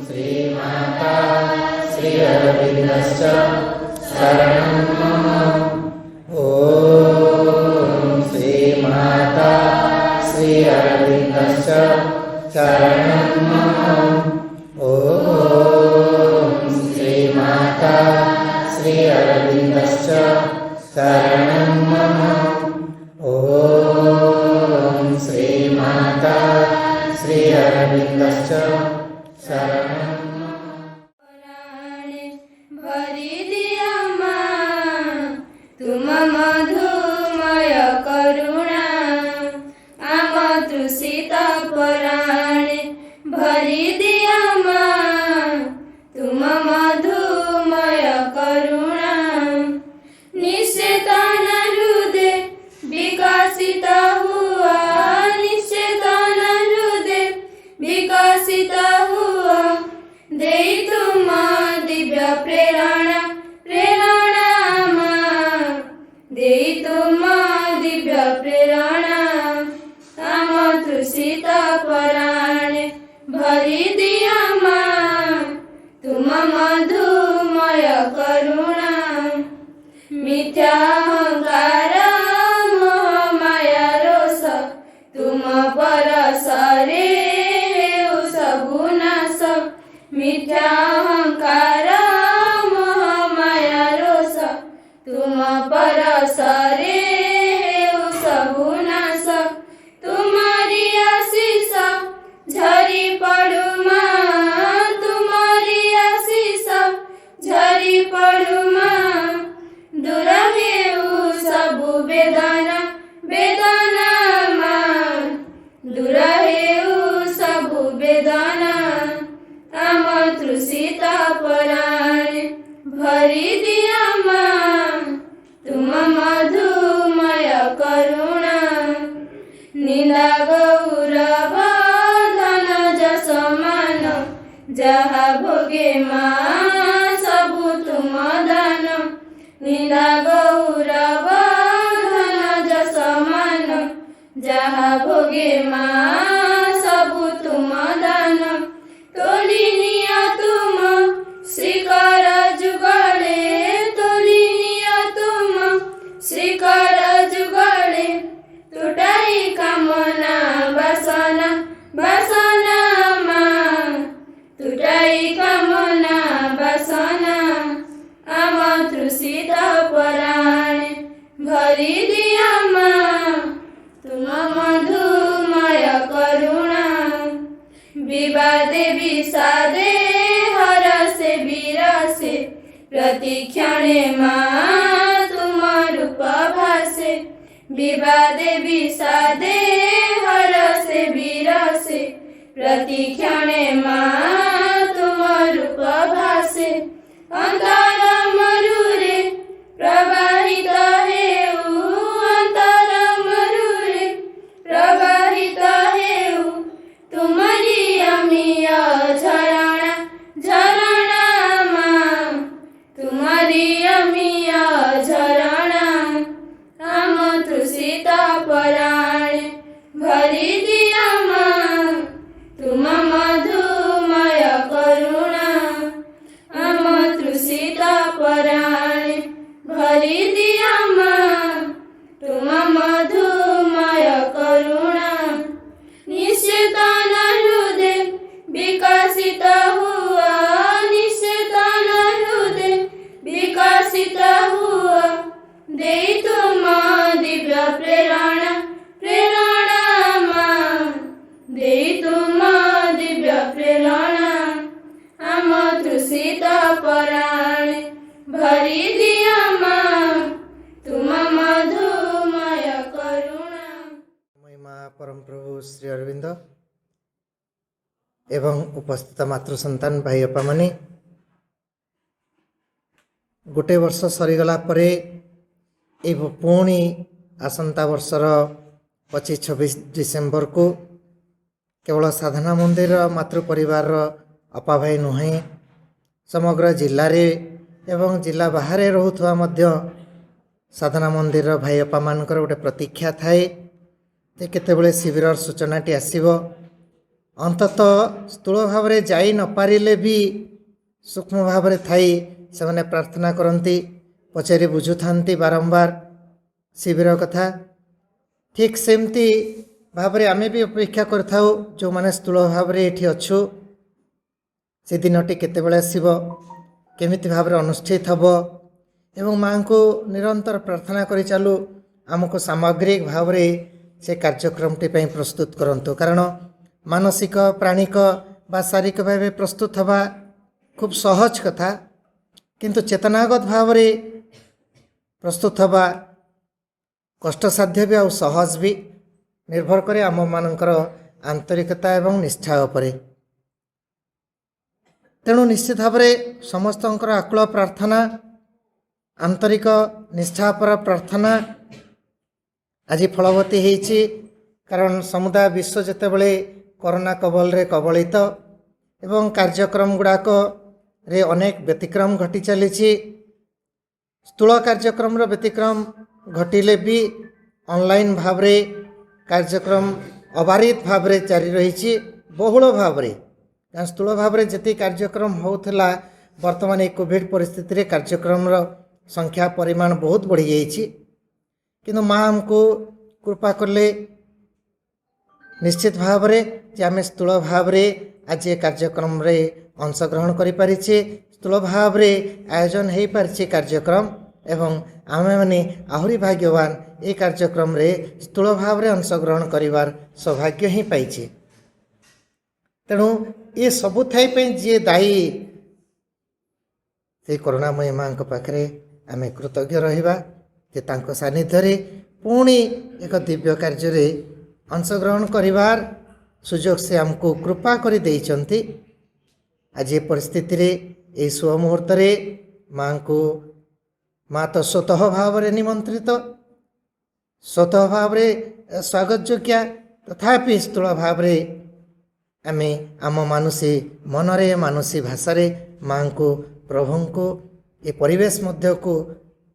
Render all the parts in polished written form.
श्रीमाता श्री अरविन्दश्च शरणं मम। ॐ श्रीमाता श्री अरविन्दश्च शरणं मम। ॐ श्रीमाता श्री अरविन्दश्च शरणं मम। ॐ श्रीमाता श्री अरविन्दश्च शरणं भरी दिया मां तुम मधुमय करुणा आम तृषित पराणे भरी दिया मां तुम मधुमय करुणा निश्चेतन हृदय विकसित हुआ निश्चेतन हृदय विकसित हुआ दे तुम दिव्य प्रेरणा प्रेरणा मां दे तुम दिव्य प्रेरणा आम तृषित पराणे भरी दिया मां तुम मधुमय करुणा मिथ्या अहंकार मोह माया रोष तुम पर सरे सबु नाश मिथ्या अहंकार मोह माया रोष तुम पर सरे सबु नाश तुम्हारी आशीष झरी पड़ू मां तुम्हारी आशीष झरी पड़ू मां दूर हेउ सबु वेदना वेदना मां दूर हेउ सबु वेदना आम तृषित पराणे भरी दिया मां तुम मधुमय करुणा निंदा गौरव धन जस मान जहा भोगे मां सबु तुम दान निंदा गौरव धन जस मान जहा भोगे मां सबु तुम दान तोली निया तुम श्रीकर जुगले तोली निया तुम श्रीकर जुगले टूटाई कामना वासना वासना मां टूटाई कामना वासना आम तृषित पराणे भरी दिया मां तुम मधुमय करुणा विवादे विषादे हरसे विरसे प्रतिक्षणे मां तुम रूप भासे विवादे विषादे हरसे विरसे प्रतिक्षणे मां तुम रूप भासे अंतर मरुरे प्रवाहित हेउ अंतर मरुरे प्रवाहित हेउ तुम्हारी अमीय झरणा झरणा मां तुम्हारी अमीय झरणा आम तृषित पराणे भरी दिया मां तुम मधुमय करुणा आम तृषित पराणे भरी दिया मां तुम मधुमय करुणा निश्चेतन हृदय विकसित हुआ निश्चेतन हृदय विकसित हुआ दे तुम दिव्य प्रेरणा प्रेरणा मां दे तुम दिव्य प्रेरणा आम तृषित पराणे भरी दिया मां तुम मधुमय करुणा। महिमा परम प्रभु श्री अरविंद एवं उपस्थित मातृ संतान भाई अपा माने गोटे वर्ष सरीगला परे पुणी आसंता वर्षर 25-26 डिसेम्बर को केवल साधना मंदिर मातृ परिवार अपा भाई नुहे समग्र जिले रे एवं जिला बाहर रोथुआ मध्य साधना मंदिर भाई अपा मानकर गोटे प्रतीक्षा थाए जे केतेबेले शिविर सूचनाटी आसीबो ଅନ୍ତତଃ ସ୍ଥୂଳ ଭାବରେ ଯାଇ ନପାରିଲେ ବି ସୂକ୍ଷ୍ମ ଭାବରେ ଥାଇ ସେମାନେ ପ୍ରାର୍ଥନା କରନ୍ତି, ପଚାରି ବୁଝୁଥାନ୍ତି ବାରମ୍ବାର ଶିବିର କଥା। ଠିକ୍ ସେମିତି ଭାବରେ ଆମେ ବି ଅପେକ୍ଷା କରିଥାଉ ଯେଉଁମାନେ ସ୍ଥୂଳ ଭାବରେ ଏଠି ଅଛୁ, ସେ ଦିନଟି କେତେବେଳେ ଆସିବ, କେମିତି ଭାବରେ ଅନୁଷ୍ଠିତ ହେବ, ଏବଂ ମାଆଙ୍କୁ ନିରନ୍ତର ପ୍ରାର୍ଥନା କରିଚାଲୁ ଆମକୁ ସାମଗ୍ରିକ ଭାବରେ ସେ କାର୍ଯ୍ୟକ୍ରମଟି ପାଇଁ ପ୍ରସ୍ତୁତ କରନ୍ତୁ। କାରଣ ମାନସିକ, ପ୍ରାଣିକ ବା ଶାରୀରିକ ଭାବେ ପ୍ରସ୍ତୁତ ହେବା ଖୁବ୍ ସହଜ କଥା, କିନ୍ତୁ ଚେତନାଗତ ଭାବରେ ପ୍ରସ୍ତୁତ ହେବା କଷ୍ଟସାଧ୍ୟ ବି ଆଉ ସହଜ ବି, ନିର୍ଭର କରେ ଆମମାନଙ୍କର ଆନ୍ତରିକତା ଏବଂ ନିଷ୍ଠା ଉପରେ। ତେଣୁ ନିଶ୍ଚିତ ଭାବରେ ସମସ୍ତଙ୍କର ଆକୁଳ ପ୍ରାର୍ଥନା, ଆନ୍ତରିକ ନିଷ୍ଠାପର ପ୍ରାର୍ଥନା ଆଜି ଫଳବତୀ ହେଇଛି। କାରଣ ସମୁଦାୟ ବିଶ୍ୱ ଯେତେବେଳେ କରୋନା କବଳରେ କବଳିତ ଏବଂ କାର୍ଯ୍ୟକ୍ରମ ଗୁଡ଼ାକରେ ଅନେକ ବ୍ୟତିକ୍ରମ ଘଟି ଚାଲିଛି, ସ୍ଥୂଳ କାର୍ଯ୍ୟକ୍ରମର ବ୍ୟତିକ୍ରମ ଘଟିଲେ ବି ଅନଲାଇନ୍ ଭାବରେ କାର୍ଯ୍ୟକ୍ରମ ଅବାରିତ ଭାବରେ ଜାରି ରହିଛି, ବହୁଳ ଭାବରେ। କାରଣ ସ୍ଥୂଳ ଭାବରେ ଯେତିକି କାର୍ଯ୍ୟକ୍ରମ ହେଉଥିଲା, ବର୍ତ୍ତମାନ ଏହି କୋଭିଡ଼ ପରିସ୍ଥିତିରେ କାର୍ଯ୍ୟକ୍ରମର ସଂଖ୍ୟା ପରିମାଣ ବହୁତ ବଢ଼ିଯାଇଛି। କିନ୍ତୁ ମା ଆମକୁ କୃପା କଲେ ନିଶ୍ଚିତ ଭାବରେ ଯେ ଆମେ ସ୍ଥୂଳ ଭାବରେ ଆଜି ଏ କାର୍ଯ୍ୟକ୍ରମରେ ଅଂଶଗ୍ରହଣ କରିପାରିଛେ, ସ୍ଥୂଳ ଭାବରେ ଆୟୋଜନ ହୋଇପାରିଛି କାର୍ଯ୍ୟକ୍ରମ, ଏବଂ ଆମେମାନେ ଆହୁରି ଭାଗ୍ୟବାନ ଏ କାର୍ଯ୍ୟକ୍ରମରେ ସ୍ଥୂଳ ଭାବରେ ଅଂଶଗ୍ରହଣ କରିବାର ସୌଭାଗ୍ୟ ହିଁ ପାଇଛେ। ତେଣୁ ଏ ସବୁଥାଇ ପାଇଁ ଯିଏ ଦାୟୀ, ସେ କରୁଣାମୟୀ ମାଆଙ୍କ ପାଖରେ ଆମେ କୃତଜ୍ଞ ରହିବା ଯେ ତାଙ୍କ ସାନ୍ନିଧ୍ୟରେ ପୁଣି ଏକ ଦିବ୍ୟ କାର୍ଯ୍ୟରେ ଅଂଶଗ୍ରହଣ କରିବାର ସୁଯୋଗ ସେ ଆମକୁ କୃପା କରି ଦେଇଛନ୍ତି। ଆଜି ଏ ପରିସ୍ଥିତିରେ ଏହି ଶୁଭ ମୁହୂର୍ତ୍ତରେ ମାଆଙ୍କୁ, ମା ତ ସ୍ୱତଃ ଭାବରେ ନିମନ୍ତ୍ରିତ, ସ୍ୱତଃ ଭାବରେ ସ୍ୱାଗତ ଯୋଗ୍ୟା, ତଥାପି ସ୍ଥୂଳ ଭାବରେ ଆମେ ଆମ ମାନୁଷୀ ମନରେ, ମାନୁଷୀ ଭାଷାରେ ମାଆଙ୍କୁ, ପ୍ରଭୁଙ୍କୁ ଏ ପରିବେଶ ମଧ୍ୟକୁ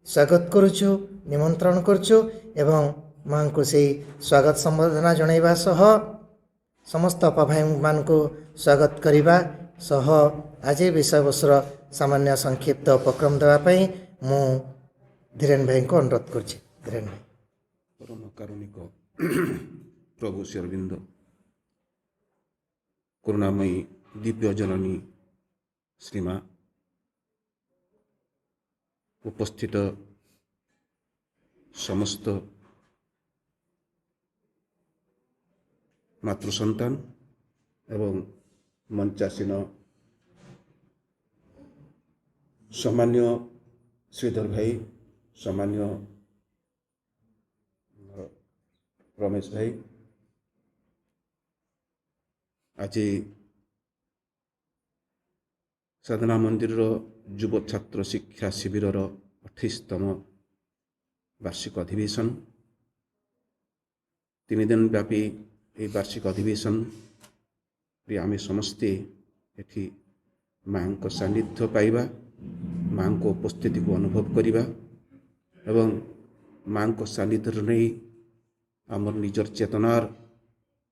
ସ୍ୱାଗତ କରୁଛୁ, ନିମନ୍ତ୍ରଣ କରୁଛୁ ଏବଂ ମାଆଙ୍କୁ ସେଇ ସ୍ୱାଗତ ସମ୍ବର୍ଦ୍ଧନା ଜଣାଇବା ସହ ସମସ୍ତ ଅପାଭାଇମାନଙ୍କୁ ସ୍ୱାଗତ କରିବା ସହ ଆଜି ବିଷୟବସ୍ତୁର ସାମାନ୍ୟ ସଂକ୍ଷିପ୍ତ ଉପକ୍ରମ ଦେବା ପାଇଁ ମୁଁ ଧୀରେନ ଭାଇଙ୍କୁ ଅନୁରୋଧ କରୁଛି। ଧୀରେନ ଭାଇ। ପରମ କାରୁଣିକ ପ୍ରଭୁ ଶ୍ରୀ ଅରବିନ୍ଦ, କରୁଣାମୟୀ ଦିବ୍ୟ ଜନନୀ ଶ୍ରୀମା, ଉପସ୍ଥିତ ସମସ୍ତ ମାତୃସନ୍ତାନ ଏବଂ ମଞ୍ଚାସୀନ ସମ୍ମାନୀୟ ଶ୍ରୀଧର ଭାଇ, ସମ୍ମାନୀୟ ରମେଶ ଭାଇ, ଆଜି ସାଧନା ମନ୍ଦିରର ଯୁବ ଛାତ୍ର ଶିକ୍ଷା ଶିବିରର 28ତମ ବାର୍ଷିକ ଅଧିବେଶନ। 3 ଦିନ ବ୍ୟାପୀ ଏହି ବାର୍ଷିକ ଅଧିବେଶନରେ ଆମେ ସମସ୍ତେ ଏଠି ମାଆଙ୍କ ସାନ୍ନିଧ୍ୟ ପାଇବା, ମାଆଙ୍କ ଉପସ୍ଥିତିକୁ ଅନୁଭବ କରିବା ଏବଂ ମାଆଙ୍କ ସାନ୍ନିଧ୍ୟରେ ନେଇ ଆମର ନିଜର ଚେତନାର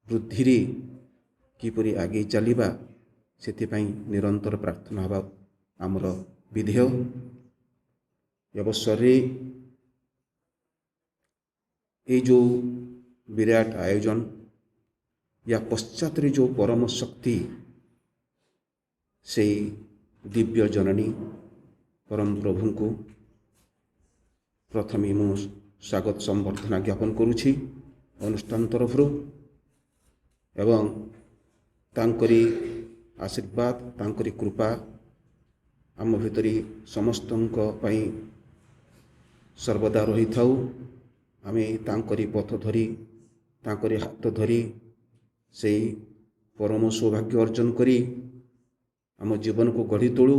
ବୃଦ୍ଧିରେ କିପରି ଆଗେଇ ଚାଲିବା, ସେଥିପାଇଁ ନିରନ୍ତର ପ୍ରାର୍ଥନା ହେବା ଆମର ବିଧେୟ। ଏ ଅବସରରେ এই ଯେଉଁ ବିରାଟ ଆୟୋଜନ, ୟା ପଶ୍ଚାତରେ ଯେଉଁ ପରମ ଶକ୍ତି, ସେଇ ଦିବ୍ୟ ଜନନୀ ପରମ ପ୍ରଭୁଙ୍କୁ ପ୍ରଥମେ ମୁଁ ସ୍ୱାଗତ ସମ୍ବର୍ଦ୍ଧନା ଜ୍ଞାପନ କରୁଛି ଅନୁଷ୍ଠାନ ତରଫରୁ ଏବଂ ତାଙ୍କରି ଆଶୀର୍ବାଦ, ତାଙ୍କରି କୃପା ଆମ ଭିତରେ ସମସ୍ତଙ୍କ ପାଇଁ ସର୍ବଦା ରହିଥାଉ। ଆମେ ତାଙ୍କରି ପଥ ଧରି, ତାଙ୍କରି ହାତ ଧରି ସେଇ ପରମ ସୌଭାଗ୍ୟ ଅର୍ଜନ କରି ଆମ ଜୀବନକୁ ଗଢ଼ି ତୋଳୁ,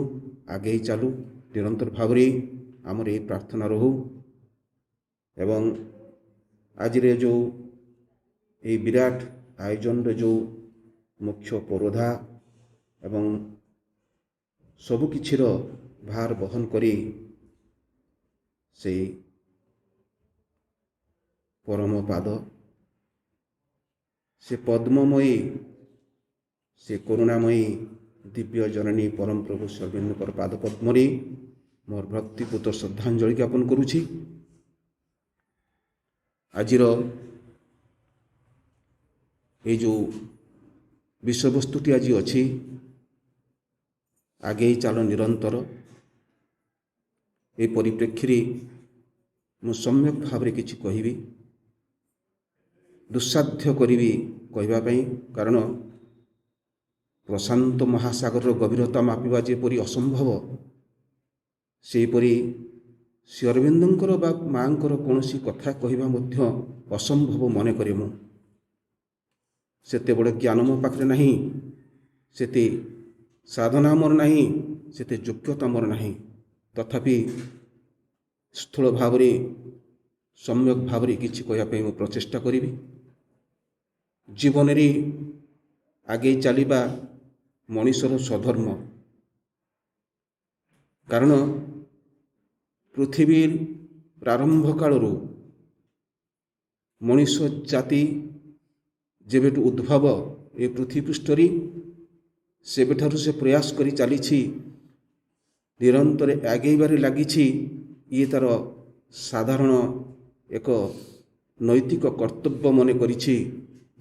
ଆଗେଇ ଚାଲୁ। ନିରନ୍ତର ଭାବରେ ଆମର ଏହି ପ୍ରାର୍ଥନା ରହୁ ଏବଂ ଆଜିର ଯେଉଁ এই ବିରାଟ ଆୟୋଜନରେ ଯେଉଁ ମୁଖ୍ୟ ପରୋଧା ଏବଂ ସବୁକିଛିର ଭାର ବହନ କରି ସେଇ ପରମ ପାଦ, ସେ ପଦ୍ମମୟୀ ସେ କରୁଣାମୟୀ ଦିବ୍ୟ ଜନନୀ ପରମ ପ୍ରଭୁ ସର୍ବେନ୍ଦୁଙ୍କର ପାଦପଦ୍ମରେ ମୋର ଭକ୍ତିପୂତ ଶ୍ରଦ୍ଧାଞ୍ଜଳି ଜ୍ଞାପନ କରୁଛି। ଆଜିର এই ଯେଉଁ ବିଷୟବସ୍ତୁଟି ଆଜି ଅଛି, ଆଗେଇ ଚାଲ ନିରନ୍ତର, ଏ ପରିପ୍ରେକ୍ଷୀରେ ମୁଁ ସମ୍ୟକ ଭାବରେ କିଛି କହିବି, ଦୁଃସାଧ୍ୟ କରିବି କହିବା ପାଇଁ। କାରଣ ପ୍ରଶାନ୍ତ ମହାସାଗରର ଗଭୀରତା ମାପିବା ଯେପରି ଅସମ୍ଭବ, ସେହିପରି ଶ୍ରୀ ଅରବିନ୍ଦଙ୍କର ବା ମାଙ୍କର କୌଣସି କଥା କହିବା ମଧ୍ୟ ଅସମ୍ଭବ ମନେ କରେ ମୁଁ। ସେତେ ବଡ଼ ଜ୍ଞାନ ମୋ ପାଖରେ ନାହିଁ, ସେତେ ସାଧନା ମୋର ନାହିଁ, ସେତେ ଯୋଗ୍ୟତା ମୋର ନାହିଁ। ତଥାପି ସ୍ଥୂଳ ଭାବରେ ସମ୍ୟକ ଭାବରେ କିଛି କହିବା ପାଇଁ ମୁଁ ପ୍ରଚେଷ୍ଟା କରିବି। ଜୀବନରେ ଆଗେଇ ଚାଲିବା ମଣିଷର ସ୍ୱଧର୍ମ। କାରଣ ପୃଥିବୀର ପ୍ରାରମ୍ଭ କାଳରୁ ମଣିଷ ଜାତି ଯେବେଠୁ ଉଦ୍ଭବ ଏ ପୃଥିବୀ ପୃଷ୍ଠରେ, ସେବେଠାରୁ ସେ ପ୍ରୟାସ କରି ଚାଲିଛି, ନିରନ୍ତରେ ଆଗେଇବାରେ ଲାଗିଛି। ଇଏ ତାର ସାଧାରଣ ଏକ ନୈତିକ କର୍ତ୍ତବ୍ୟ ମନେ କରିଛି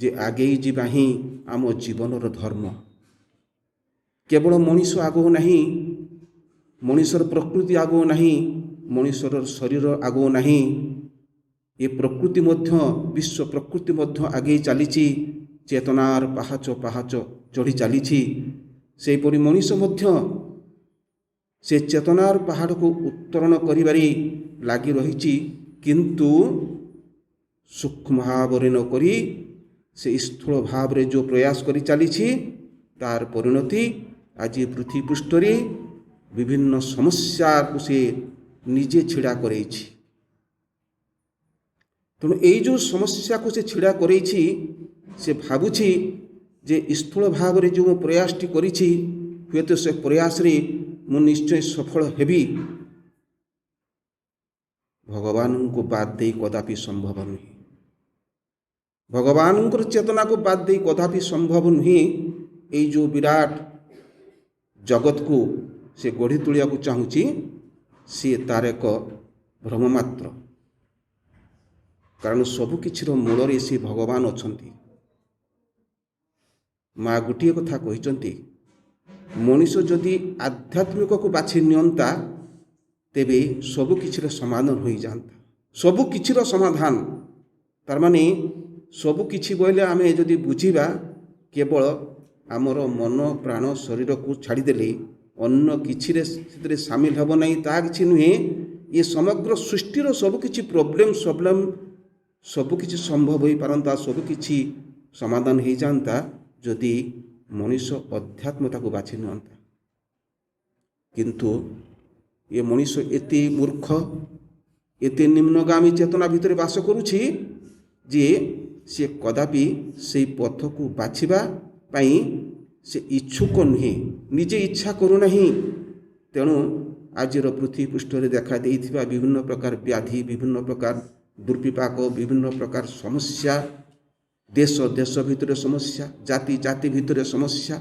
ଯେ ଆଗେଇ ଯିବା ହିଁ ଆମ ଜୀବନର ଧର୍ମ। କେବଳ ମଣିଷ ଆଗଉ ନାହିଁ, ମଣିଷର ପ୍ରକୃତି ଆଗଉ ନାହିଁ, ମଣିଷର ଶରୀର ଆଗଉ ନାହିଁ, ଏ ପ୍ରକୃତି ମଧ୍ୟ, ବିଶ୍ୱ ପ୍ରକୃତି ମଧ୍ୟ ଆଗେଇ ଚାଲିଛି, ଚେତନାର ପାହାଚ ପାହାଚ ଚଢ଼ି ଚାଲିଛି। ସେହିପରି ମଣିଷ ମଧ୍ୟ ସେ ଚେତନାର ପାହାଡ଼କୁ ଉତ୍ତରଣ କରିବାରେ ଲାଗି ରହିଛି, କିନ୍ତୁ ସୂକ୍ଷ୍ମ ଭାବରେ ନ କରି ସେ ସ୍ଥୂଳ ଭାବରେ ଯେଉଁ ପ୍ରୟାସ କରି ଚାଲିଛି, ତାର ପରିଣତି ଆଜି ପୃଥିବୀ ପୃଷ୍ଠରେ ବିଭିନ୍ନ ସମସ୍ୟାକୁ ସେ ନିଜେ ଛିଡ଼ା କରେଇଛି। ତେଣୁ ଏଇ ଯେଉଁ ସମସ୍ୟାକୁ ସେ ଛିଡ଼ା କରେଇଛି, ସେ ଭାବୁଛି ଯେ ସ୍ଥୂଳ ଭାବରେ ଯେଉଁ ପ୍ରୟାସଟି କରିଛି, ହୁଏତ ସେ ପ୍ରୟାସରେ ମୁଁ ନିଶ୍ଚୟ ସଫଳ ହେବି। ଭଗବାନଙ୍କୁ ବାଦ ଦେଇ କଦାପି ସମ୍ଭବ ନୁହେଁ। ଭଗବାନଙ୍କର ଚେତନାକୁ ବାଦ ଦେଇ କଦାପି ସମ୍ଭବ ନୁହେଁ। ଏଇ ଯେଉଁ ବିରାଟ ଜଗତକୁ ସେ ଗଢ଼ି ତୋଳିବାକୁ ଚାହୁଁଛି, ସିଏ ତାର ଏକ ଭ୍ରମ ମାତ୍ର। କାରଣ ସବୁକିଛିର ମୂଳରେ ସେ ଭଗବାନ ଅଛନ୍ତି। ମା ଗୋଟିଏ କଥା କହିଛନ୍ତି, ମଣିଷ ଯଦି ଆଧ୍ୟାତ୍ମିକକୁ ବାଛି ନିଅନ୍ତା, ତେବେ ସବୁକିଛିର ସମାଧାନ ହୋଇଯାଆନ୍ତା। ସବୁକିଛିର ସମାଧାନ, ତାର ମାନେ ସବୁକିଛି କହିଲେ ଆମେ ଯଦି ବୁଝିବା, କେବଳ ଆମର ମନ ପ୍ରାଣ ଶରୀରକୁ ଛାଡ଼ିଦେଲେ ଅନ୍ୟ କିଛିରେ ସେଥିରେ ସାମିଲ ହେବ ନାହିଁ, ତାହା କିଛି ନୁହେଁ। ଏ ସମଗ୍ର ସୃଷ୍ଟିର ସବୁକିଛି ପ୍ରୋବ୍ଲେମ୍ ସବୁକିଛି ସମ୍ଭବ ହୋଇପାରନ୍ତା, ସବୁକିଛି ସମାଧାନ ହୋଇଯାଆନ୍ତା ଯଦି ମଣିଷ ଅଧ୍ୟାତ୍ମତାକୁ ବାଛି ନିଅନ୍ତା। କିନ୍ତୁ ଏ ମଣିଷ ଏତେ ମୂର୍ଖ, ଏତେ ନିମ୍ନଗାମୀ ଚେତନା ଭିତରେ ବାସ କରୁଛି ଯେ ସେ କଦାପି ସେହି ପଥକୁ ବାଛିବା ପାଇଁ ସେ ଇଚ୍ଛୁକ ନୁହେଁ, ନିଜେ ଇଚ୍ଛା କରୁନାହିଁ। ତେଣୁ ଆଜିର ପୃଥିବୀ ପୃଷ୍ଠରେ ଦେଖା ଦେଇଥିବା ବିଭିନ୍ନ ପ୍ରକାର ବ୍ୟାଧି, ବିଭିନ୍ନ ପ୍ରକାର ଦୁର୍ବିପାକ, ବିଭିନ୍ନ ପ୍ରକାର ସମସ୍ୟା, ଦେଶ ଦେଶ ଭିତରେ ସମସ୍ୟା, ଜାତି ଜାତି ଭିତରେ ସମସ୍ୟା,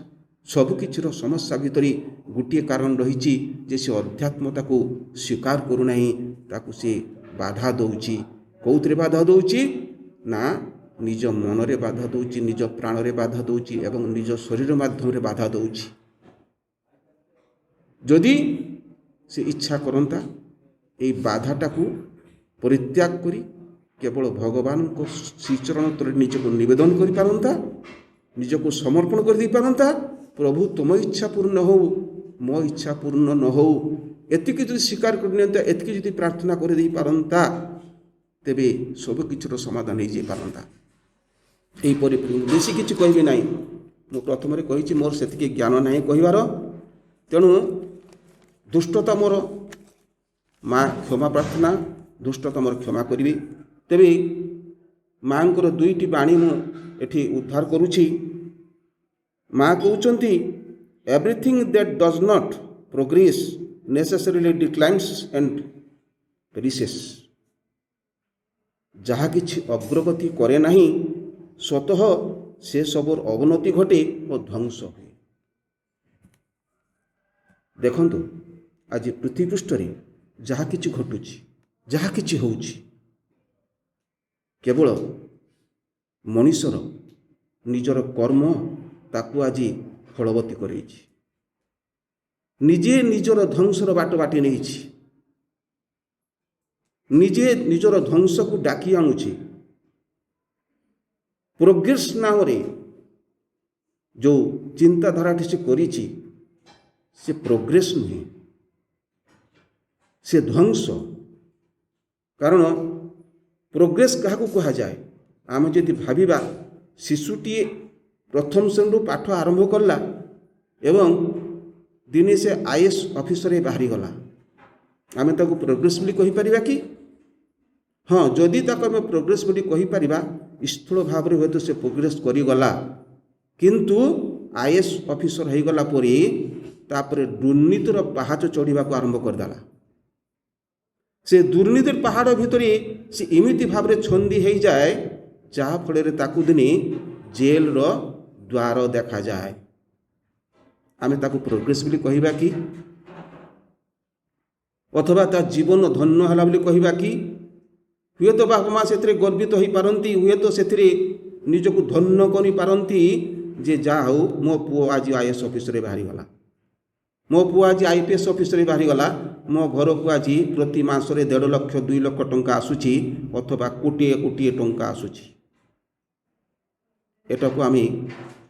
ସବୁକିଛିର ସମସ୍ୟା ଭିତରେ ଗୋଟିଏ କାରଣ ରହିଛି ଯେ ସେ ଅଧ୍ୟାତ୍ମତାକୁ ସ୍ୱୀକାର କରୁନାହିଁ, ତାକୁ ସେ ବାଧା ଦେଉଛି। କେଉଁଥିରେ ବାଧା ଦେଉଛି? ନା ନିଜ ମନରେ ବାଧା ଦେଉଛି, ନିଜ ପ୍ରାଣରେ ବାଧା ଦେଉଛି ଏବଂ ନିଜ ଶରୀର ମାଧ୍ୟମରେ ବାଧା ଦେଉଛି। ଯଦି ସେ ଇଚ୍ଛା କରନ୍ତା, ଏହି ବାଧାଟାକୁ ପରିତ୍ୟାଗ କରି କେବଳ ଭଗବାନଙ୍କ ଶ୍ରୀଚରଣ ତଳେ ନିଜକୁ ନିବେଦନ କରିପାରନ୍ତା, ନିଜକୁ ସମର୍ପଣ କରିଦେଇପାରନ୍ତା, ପ୍ରଭୁ ତୁମ ଇଚ୍ଛା ପୂର୍ଣ୍ଣ ହେଉ, ମୋ ଇଚ୍ଛା ପୂର୍ଣ୍ଣ ନ ହେଉ, ଏତିକି ଯଦି ସ୍ୱୀକାର କରିନିଅନ୍ତା, ଏତିକି ଯଦି ପ୍ରାର୍ଥନା କରିଦେଇପାରନ୍ତା, ତେବେ ସବୁକିଛିର ସମାଧାନ ହୋଇଯାଇପାରନ୍ତା। ଏହିପରି ବେଶୀ କିଛି କହିବି ନାହିଁ। ମୁଁ ପ୍ରଥମରେ କହିଛି ମୋର ସେତିକି ଜ୍ଞାନ ନାହିଁ କହିବାର। ତେଣୁ ଦୁଷ୍ଟତା ମୋର, ମା କ୍ଷମା ପ୍ରାର୍ଥନା, ଦୁଷ୍ଟତା ମୋର କ୍ଷମା କରିବି। ତେବେ ମାଙ୍କର ଦୁଇଟି ବାଣୀ ମୁଁ ଏଠି ଉଦ୍ଧାର କରୁଛି। ମା କହୁଛନ୍ତି, everything that does not progress necessarily declines and recedes. ଯାହା କିଛି ଅଗ୍ରଗତି କରେ ନାହିଁ, ସ୍ୱତଃ ସେ ସବୁର ଅବନତି ଘଟେ ଓ ଧ୍ୱଂସ ହୁଏ। ଦେଖନ୍ତୁ, ଆଜି ପୃଥିବୀ ପୃଷ୍ଠରେ ଯାହା କିଛି ଘଟୁଛି, ଯାହା କିଛି ହେଉଛି, କେବଳ ମଣିଷର ନିଜର କର୍ମ ତାକୁ ଆଜି ଫଳବତୀ କରେଇଛି। ନିଜେ ନିଜର ଧ୍ୱଂସର ବାଟ ବାଟି ନେଇଛି, ନିଜେ ନିଜର ଧ୍ୱଂସକୁ ଡାକି ଆଣୁଛି। ପ୍ରୋଗ୍ରେସ ନାମରେ ଯେଉଁ ଚିନ୍ତାଧାରାଟି ସେ କରିଛି, ସେ ପ୍ରୋଗ୍ରେସ ନୁହେଁ, ସେ ଧ୍ୱଂସ। କାରଣ ପ୍ରୋଗ୍ରେସ କାହାକୁ କୁହାଯାଏ? ଆମେ ଯଦି ଭାବିବା, ଶିଶୁଟିଏ ପ୍ରଥମ ଶ୍ରେଣୀରୁ ପାଠ ଆରମ୍ଭ କଲା ଏବଂ ଦିନେ ସେ IAS ଅଫିସରେ ବାହାରିଗଲା, ଆମେ ତାକୁ ପ୍ରୋଗ୍ରେସ ବୋଲି କହିପାରିବା କି? ହଁ, ଯଦି ତାକୁ ଆମେ ପ୍ରୋଗ୍ରେସ ବୋଲି କହିପାରିବା, ସ୍ଥୂଳ ଭାବରେ ହୁଏତ ସେ ପ୍ରୋଗ୍ରେସ କରିଗଲା, କିନ୍ତୁ IAS ଅଫିସର ହେଇଗଲା ପରେ ତାପରେ ଦୁର୍ନୀତିର ପାହାଚ ଚଢ଼ିବାକୁ ଆରମ୍ଭ କରିଦେଲା। ସେ ଦୁର୍ନୀତିର ପାହାଡ଼ ଭିତରେ ସେ ଏମିତି ଭାବରେ ଛନ୍ଦି ହେଇଯାଏ, ଯାହାଫଳରେ ତାକୁ ଦିନେ ଜେଲର ଦ୍ୱାର ଦେଖାଯାଏ। ଆମେ ତାକୁ ପ୍ରୋଗ୍ରେସ ବୋଲି କହିବା କି? ଅଥବା ତା ଜୀବନ ଧନ୍ୟ ହେଲା ବୋଲି କହିବା କି? ହୁଏତ ବାପା ମା ସେଥିରେ ଗର୍ବିତ ହୋଇପାରନ୍ତି, ହୁଏତ ସେଥିରେ ନିଜକୁ ଧନ୍ୟ କରିପାରନ୍ତି ଯେ ଯାହା ହେଉ ମୋ ପୁଅ ଆଜି IAS ଅଫିସରେ ବାହାରିଗଲା, ମୋ ପୁଅ ଆଜି IPS ଅଫିସରେ ବାହାରିଗଲା, ମୋ ଘରକୁ ଆଜି ପ୍ରତି ମାସରେ 1.5 ଲକ୍ଷ 2 ଲକ୍ଷ ଟଙ୍କା ଆସୁଛି, ଅଥବା କୋଟିଏ କୋଟିଏ ଟଙ୍କା ଆସୁଛି। ଏଟାକୁ ଆମେ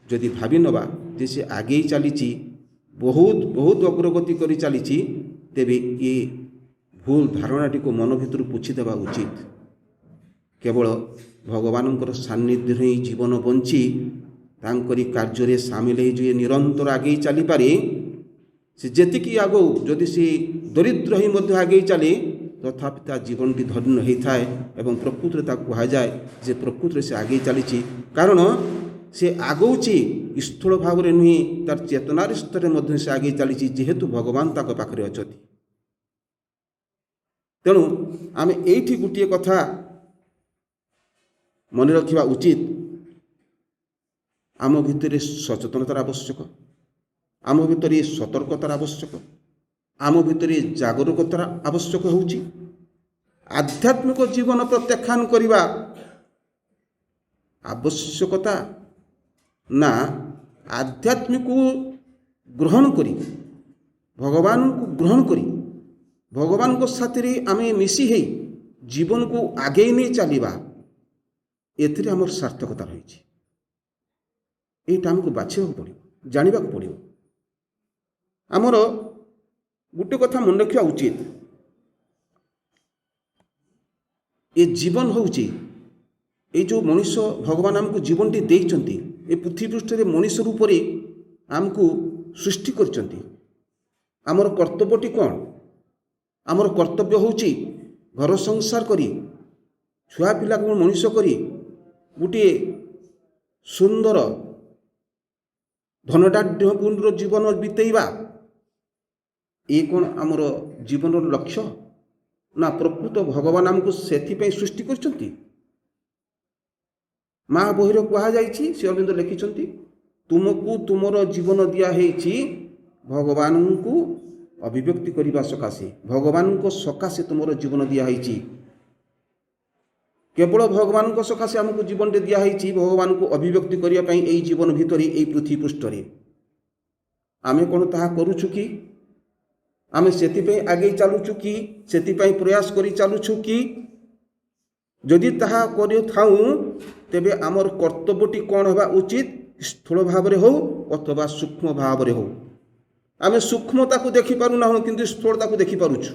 ଯଦି ଭାବି ନେବା ଯେ ସେ ଆଗେଇ ଚାଲିଛି, ବହୁତ ବହୁତ ଅଗ୍ରଗତି କରି ଚାଲିଛି, ତେବେ ଏ ଭୁଲ ଧାରଣାଟିକୁ ମନ ଭିତରୁ ପୋଛି ଦେବା ଉଚିତ। କେବଳ ଭଗବାନଙ୍କର ସାନ୍ନିଧ୍ୟରେ ହିଁ ଜୀବନ ବଞ୍ଚି ତାଙ୍କରି କାର୍ଯ୍ୟରେ ସାମିଲ ହୋଇ ଯିଏ ନିରନ୍ତର ଆଗେଇ ଚାଲିପାରେ, ସେ ଯେତିକି ଆଗଉ ଯଦି ସେ ଦରିଦ୍ର ହୋଇ ମଧ୍ୟ ଆଗେଇ ଚାଲେ, ତଥାପି ତା ଜୀବନଟି ଧନ୍ୟ ହୋଇଥାଏ ଏବଂ ପ୍ରକୃତରେ ତାକୁ କୁହାଯାଏ ଯେ ପ୍ରକୃତରେ ସେ ଆଗେଇ ଚାଲିଛି। କାରଣ ସେ ଆଗଉଛି ସ୍ଥୂଳ ଭାବରେ ନୁହେଁ, ତାର ଚେତନାର ସ୍ତରରେ ମଧ୍ୟ ସେ ଆଗେଇ ଚାଲିଛି, ଯେହେତୁ ଭଗବାନ ତାଙ୍କ ପାଖରେ ଅଛନ୍ତି। ତେଣୁ ଆମେ ଏଇଠି ଗୋଟିଏ କଥା ମନେ ରଖିବା ଉଚିତ, ଆମ ଭିତରେ ସଚେତନତାର ଆବଶ୍ୟକ, ଆମ ଭିତରେ ସତର୍କତାର ଆବଶ୍ୟକ, ଆମ ଭିତରେ ଜାଗରୂକତାର ଆବଶ୍ୟକ ହେଉଛି। ଆଧ୍ୟାତ୍ମିକ ଜୀବନ ପ୍ରତ୍ୟାଖ୍ୟାନ କରିବା ଆବଶ୍ୟକତା ନା ଆଧ୍ୟାତ୍ମିକକୁ ଗ୍ରହଣ କରି, ଭଗବାନଙ୍କୁ ଗ୍ରହଣ କରି, ଭଗବାନଙ୍କ ସାଥିରେ ଆମେ ମିଶି ହେଇ ଜୀବନକୁ ଆଗେଇ ନେଇ ଚାଲିବା, ଏଥିରେ ଆମର ସାର୍ଥକତା ରହିଛି। ଏଇଟା ଆମକୁ ବାଛିବାକୁ ପଡ଼ିବ, ଜାଣିବାକୁ ପଡ଼ିବ। ଆମର ଗୋଟେ କଥା ମନେ ରଖିବା ଉଚିତ, ଏ ଜୀବନ ହେଉଛି, এই ଯେଉଁ ମଣିଷ ଭଗବାନ ଆମକୁ ଜୀବନଟି ଦେଇଛନ୍ତି, ଏ ପୃଥିବୀ ପୃଷ୍ଠରେ ମଣିଷ ରୂପରେ ଆମକୁ ସୃଷ୍ଟି କରିଛନ୍ତି। ଆମର କର୍ତ୍ତବ୍ୟଟି କ'ଣ? ଆମର କର୍ତ୍ତବ୍ୟ ହେଉଛି ଘର ସଂସାର କରି, ଛୁଆ ପିଲାକୁ ମଣିଷ କରି, ଗୋଟିଏ ସୁନ୍ଦର ଧନଦାଢ୍ୟପୂର୍ଣ୍ଣ ଜୀବନ ବିତେଇବା। ଏ କ'ଣ ଆମର ଜୀବନର ଲକ୍ଷ୍ୟ? ନା ପ୍ରକୃତ ଭଗବାନ ଆମକୁ ସେଥିପାଇଁ ସୃଷ୍ଟି କରିଛନ୍ତି? ମା ବହିରେ କୁହାଯାଇଛି, ଶ୍ରୀ ଅରବିନ୍ଦ ଲେଖିଛନ୍ତି, ତୁମକୁ ତୁମର ଜୀବନ ଦିଆହେଇଛି ଭଗବାନଙ୍କୁ ଅଭିବ୍ୟକ୍ତି କରିବା ସକାଶେ, ଭଗବାନଙ୍କ ସକାଶେ ତୁମର ଜୀବନ ଦିଆହେଇଛି। କେବଳ ଭଗବାନଙ୍କ ସକାଶେ ଆମକୁ ଜୀବନଟି ଦିଆହେଇଛି, ଭଗବାନଙ୍କୁ ଅଭିବ୍ୟକ୍ତି କରିବା ପାଇଁ ଏଇ ଜୀବନ ଭିତରେ, ଏଇ ପୃଥିବୀ ପୃଷ୍ଠରେ। ଆମେ କ'ଣ ତାହା କରୁଛୁ କି? ଆମେ ସେଥିପାଇଁ ଆଗେଇ ଚାଲୁଛୁ କି? ସେଥିପାଇଁ ପ୍ରୟାସ କରି ଚାଲୁଛୁ କି? ଯଦି ତାହା କରିଥାଉ, ତେବେ ଆମର କର୍ତ୍ତବ୍ୟଟି କ'ଣ ହେବା ଉଚିତ? ସ୍ଥୂଳ ଭାବରେ ହେଉ ଅଥବା ସୂକ୍ଷ୍ମ ଭାବରେ ହେଉ। ଆମେ ସୂକ୍ଷ୍ମତାକୁ ଦେଖିପାରୁନାହୁଁ, କିନ୍ତୁ ସ୍ଥୂଳତାକୁ ଦେଖିପାରୁଛୁ।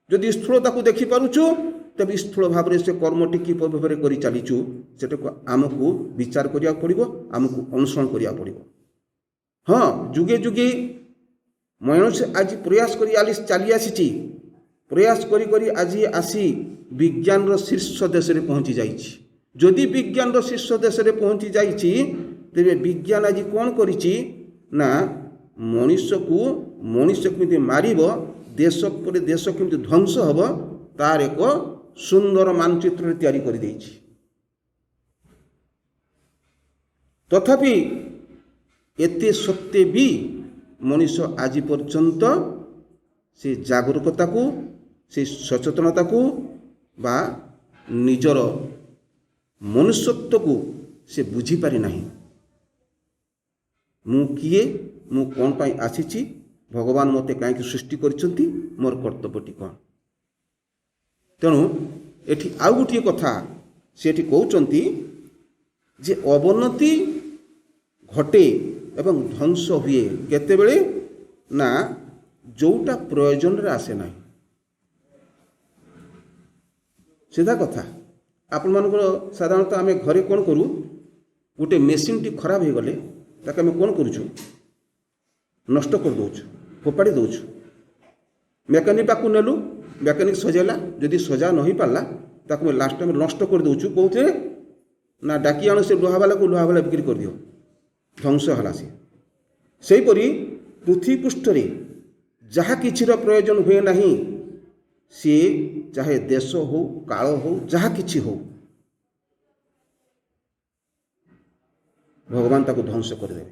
ଯଦି ସ୍ଥୂଳତାକୁ ଦେଖିପାରୁଛୁ, ତେବେ ସ୍ଥୂଳ ଭାବରେ ସେ କର୍ମଟି କିପରି ଭାବରେ କରି ଚାଲିଛୁ, ସେଟାକୁ ଆମକୁ ବିଚାର କରିବାକୁ ପଡ଼ିବ, ଆମକୁ ଅନୁସରଣ କରିବାକୁ ପଡ଼ିବ। ହଁ, ଯୁଗେ ଯୁଗେ ମଣିଷ ଆଜି ପ୍ରୟାସ କରି ଚାଲି ଆସିଛି, ପ୍ରୟାସ କରି କରି ଆଜି ଆସି ବିଜ୍ଞାନର ଶୀର୍ଷ ଦେଶରେ ପହଞ୍ଚି ଯାଇଛି। ଯଦି ବିଜ୍ଞାନର ଶୀର୍ଷ ଦେଶରେ ପହଞ୍ଚି ଯାଇଛି, ତେବେ ବିଜ୍ଞାନ ଆଜି କ'ଣ କରିଛି ନା ମଣିଷ କେମିତି ମାରିବ, ଦେଶ ପରେ ଦେଶ କେମିତି ଧ୍ୱଂସ ହେବ, ତାର ଏକ ସୁନ୍ଦର ମାନଚିତ୍ର ତିଆରି କରିଦେଇଛି। ତଥାପି ଏତେ ସତ୍ତ୍ୱେ ବି ମଣିଷ ଆଜି ପର୍ଯ୍ୟନ୍ତ ସେ ଜାଗରୂକତାକୁ, ସେ ସଚେତନତାକୁ ବା ନିଜର ମନୁଷ୍ୟତ୍ୱକୁ ସେ ବୁଝିପାରି ନାହିଁ। ମୁଁ କିଏ, ମୁଁ କ'ଣ ପାଇଁ ଆସିଛି, ଭଗବାନ ମୋତେ କାହିଁକି ସୃଷ୍ଟି କରିଛନ୍ତି, ମୋର କର୍ତ୍ତବ୍ୟଟି କ'ଣ। ତେଣୁ ଏଠି ଆଉ ଗୋଟିଏ କଥା ସେ ଏଠି କହୁଛନ୍ତି ଯେ ଅବନତି ଘଟେ ଏବଂ ଧ୍ୱଂସ ହୁଏ କେତେବେଳେ ନା ଯେଉଁଟା ପ୍ରୟୋଜନରେ ଆସେ ନାହିଁ। ସିଧା କଥା। ଆପଣମାନଙ୍କର ସାଧାରଣତଃ ଆମେ ଘରେ କ'ଣ କରୁ, ଗୋଟେ ମେସିନ୍ଟି ଖରାପ ହୋଇଗଲେ ତାକୁ ଆମେ କ'ଣ କରୁଛୁ, ନଷ୍ଟ କରିଦେଉଛୁ, ଫୋପାଡ଼ି ଦେଉଛୁ। ମେକାନିକ୍ ପାଖକୁ ନେଲୁ, ମେକାନିକ୍ ସଜାଇଲା, ଯଦି ସଜା ନ ହୋଇପାରିଲା ତାକୁ ଆମେ ଲାଷ୍ଟ ଟାଇମ୍ ନଷ୍ଟ କରିଦେଉଛୁ। କେଉଁଥିରେ ନା ଡାକି ଆଣୁ ସେ ଲୁହାବାଲାକୁ, ଲୁହାବାଲା ବିକ୍ରି କରିଦିଅ, ଧ୍ୱଂସ ହେଲା ସେ। ସେହିପରି ପୃଥିବୀ ପୃଷ୍ଠରେ ଯାହା କିଛିର ପ୍ରୟୋଜନ ହୁଏ ନାହିଁ, ସିଏ ଚାହେ ଦେଶ ହଉ, କାଳ ହଉ, ଯାହା କିଛି ହଉ, ଭଗବାନ ତାକୁ ଧ୍ୱଂସ କରିଦେବେ।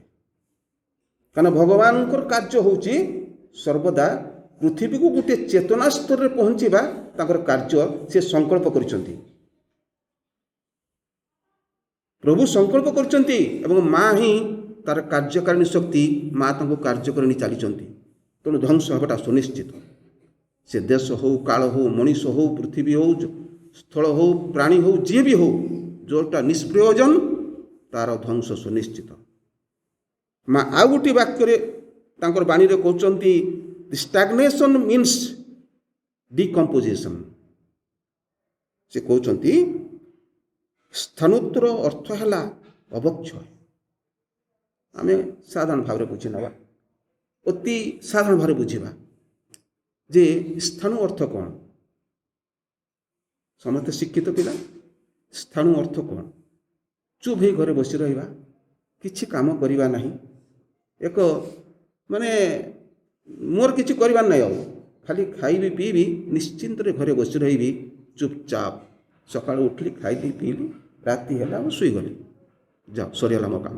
କାରଣ ଭଗବାନଙ୍କର କାର୍ଯ୍ୟ ହେଉଛି ସର୍ବଦା ପୃଥିବୀକୁ ଗୋଟିଏ ଚେତନା ସ୍ତରରେ ପହଞ୍ଚିବା ତାଙ୍କର କାର୍ଯ୍ୟ। ସେ ସଂକଳ୍ପ କରିଛନ୍ତି, ପ୍ରଭୁ ସଂକଳ୍ପ କରିଛନ୍ତି ଏବଂ ମା ହିଁ ତାର କାର୍ଯ୍ୟକାରିଣୀ ଶକ୍ତି, ମା ତାଙ୍କୁ କାର୍ଯ୍ୟ କରି ଚାଲିଛନ୍ତି। ତେଣୁ ଧ୍ୱଂସ ହେବାଟା ସୁନିଶ୍ଚିତ। ସେ ଦେଶ ହଉ, କାଳ ହଉ, ମଣିଷ ହଉ, ପୃଥିବୀ ହଉ, ସ୍ଥଳ ହଉ, ପ୍ରାଣୀ ହଉ, ଯିଏ ବି ହଉ, ଯେଉଁଟା ନିଷ୍ପ୍ରୟୋଜନ ତାର ଧ୍ୱଂସ ସୁନିଶ୍ଚିତ। ମା ଆଉ ଗୋଟିଏ ବାକ୍ୟରେ ତାଙ୍କର ବାଣୀରେ କହୁଛନ୍ତି, ଦି ଷ୍ଟାଗ୍ନେସନ୍ ମିନ୍ସ ଡିକମ୍ପୋଜିସନ୍। ସେ କହୁଛନ୍ତି ସ୍ଥାନୋତ୍ତର ଅର୍ଥ ହେଲା ଅବକ୍ଷୟ। ଆମେ ସାଧାରଣ ଭାବରେ ବୁଝି ନେବା, ଅତି ସାଧାରଣ ଭାବରେ ବୁଝିବା ଯେ ସ୍ଥାଣୁ ଅର୍ଥ କ'ଣ। ସମସ୍ତେ ଶିକ୍ଷିତ ପିଲା, ସ୍ଥାଣୁ ଅର୍ଥ କ'ଣ? ଚୁପ୍ ହେଇ ଘରେ ବସି ରହିବା, କିଛି କାମ କରିବା ନାହିଁ, ଏକ ମାନେ ମୋର କିଛି କରିବାର ନାହିଁ, ଆଉ ଖାଲି ଖାଇବି ପିଇବି, ନିଶ୍ଚିନ୍ତରେ ଘରେ ବସି ରହିବି, ଚୁପଚାପ। ସକାଳୁ ଉଠିଲି, ଖାଇଲି ପିଇଲି, ରାତି ହେଲା ମୁଁ ଶୋଇଗଲି, ଯାଅ ସରିଗଲା ମୋ କାମ।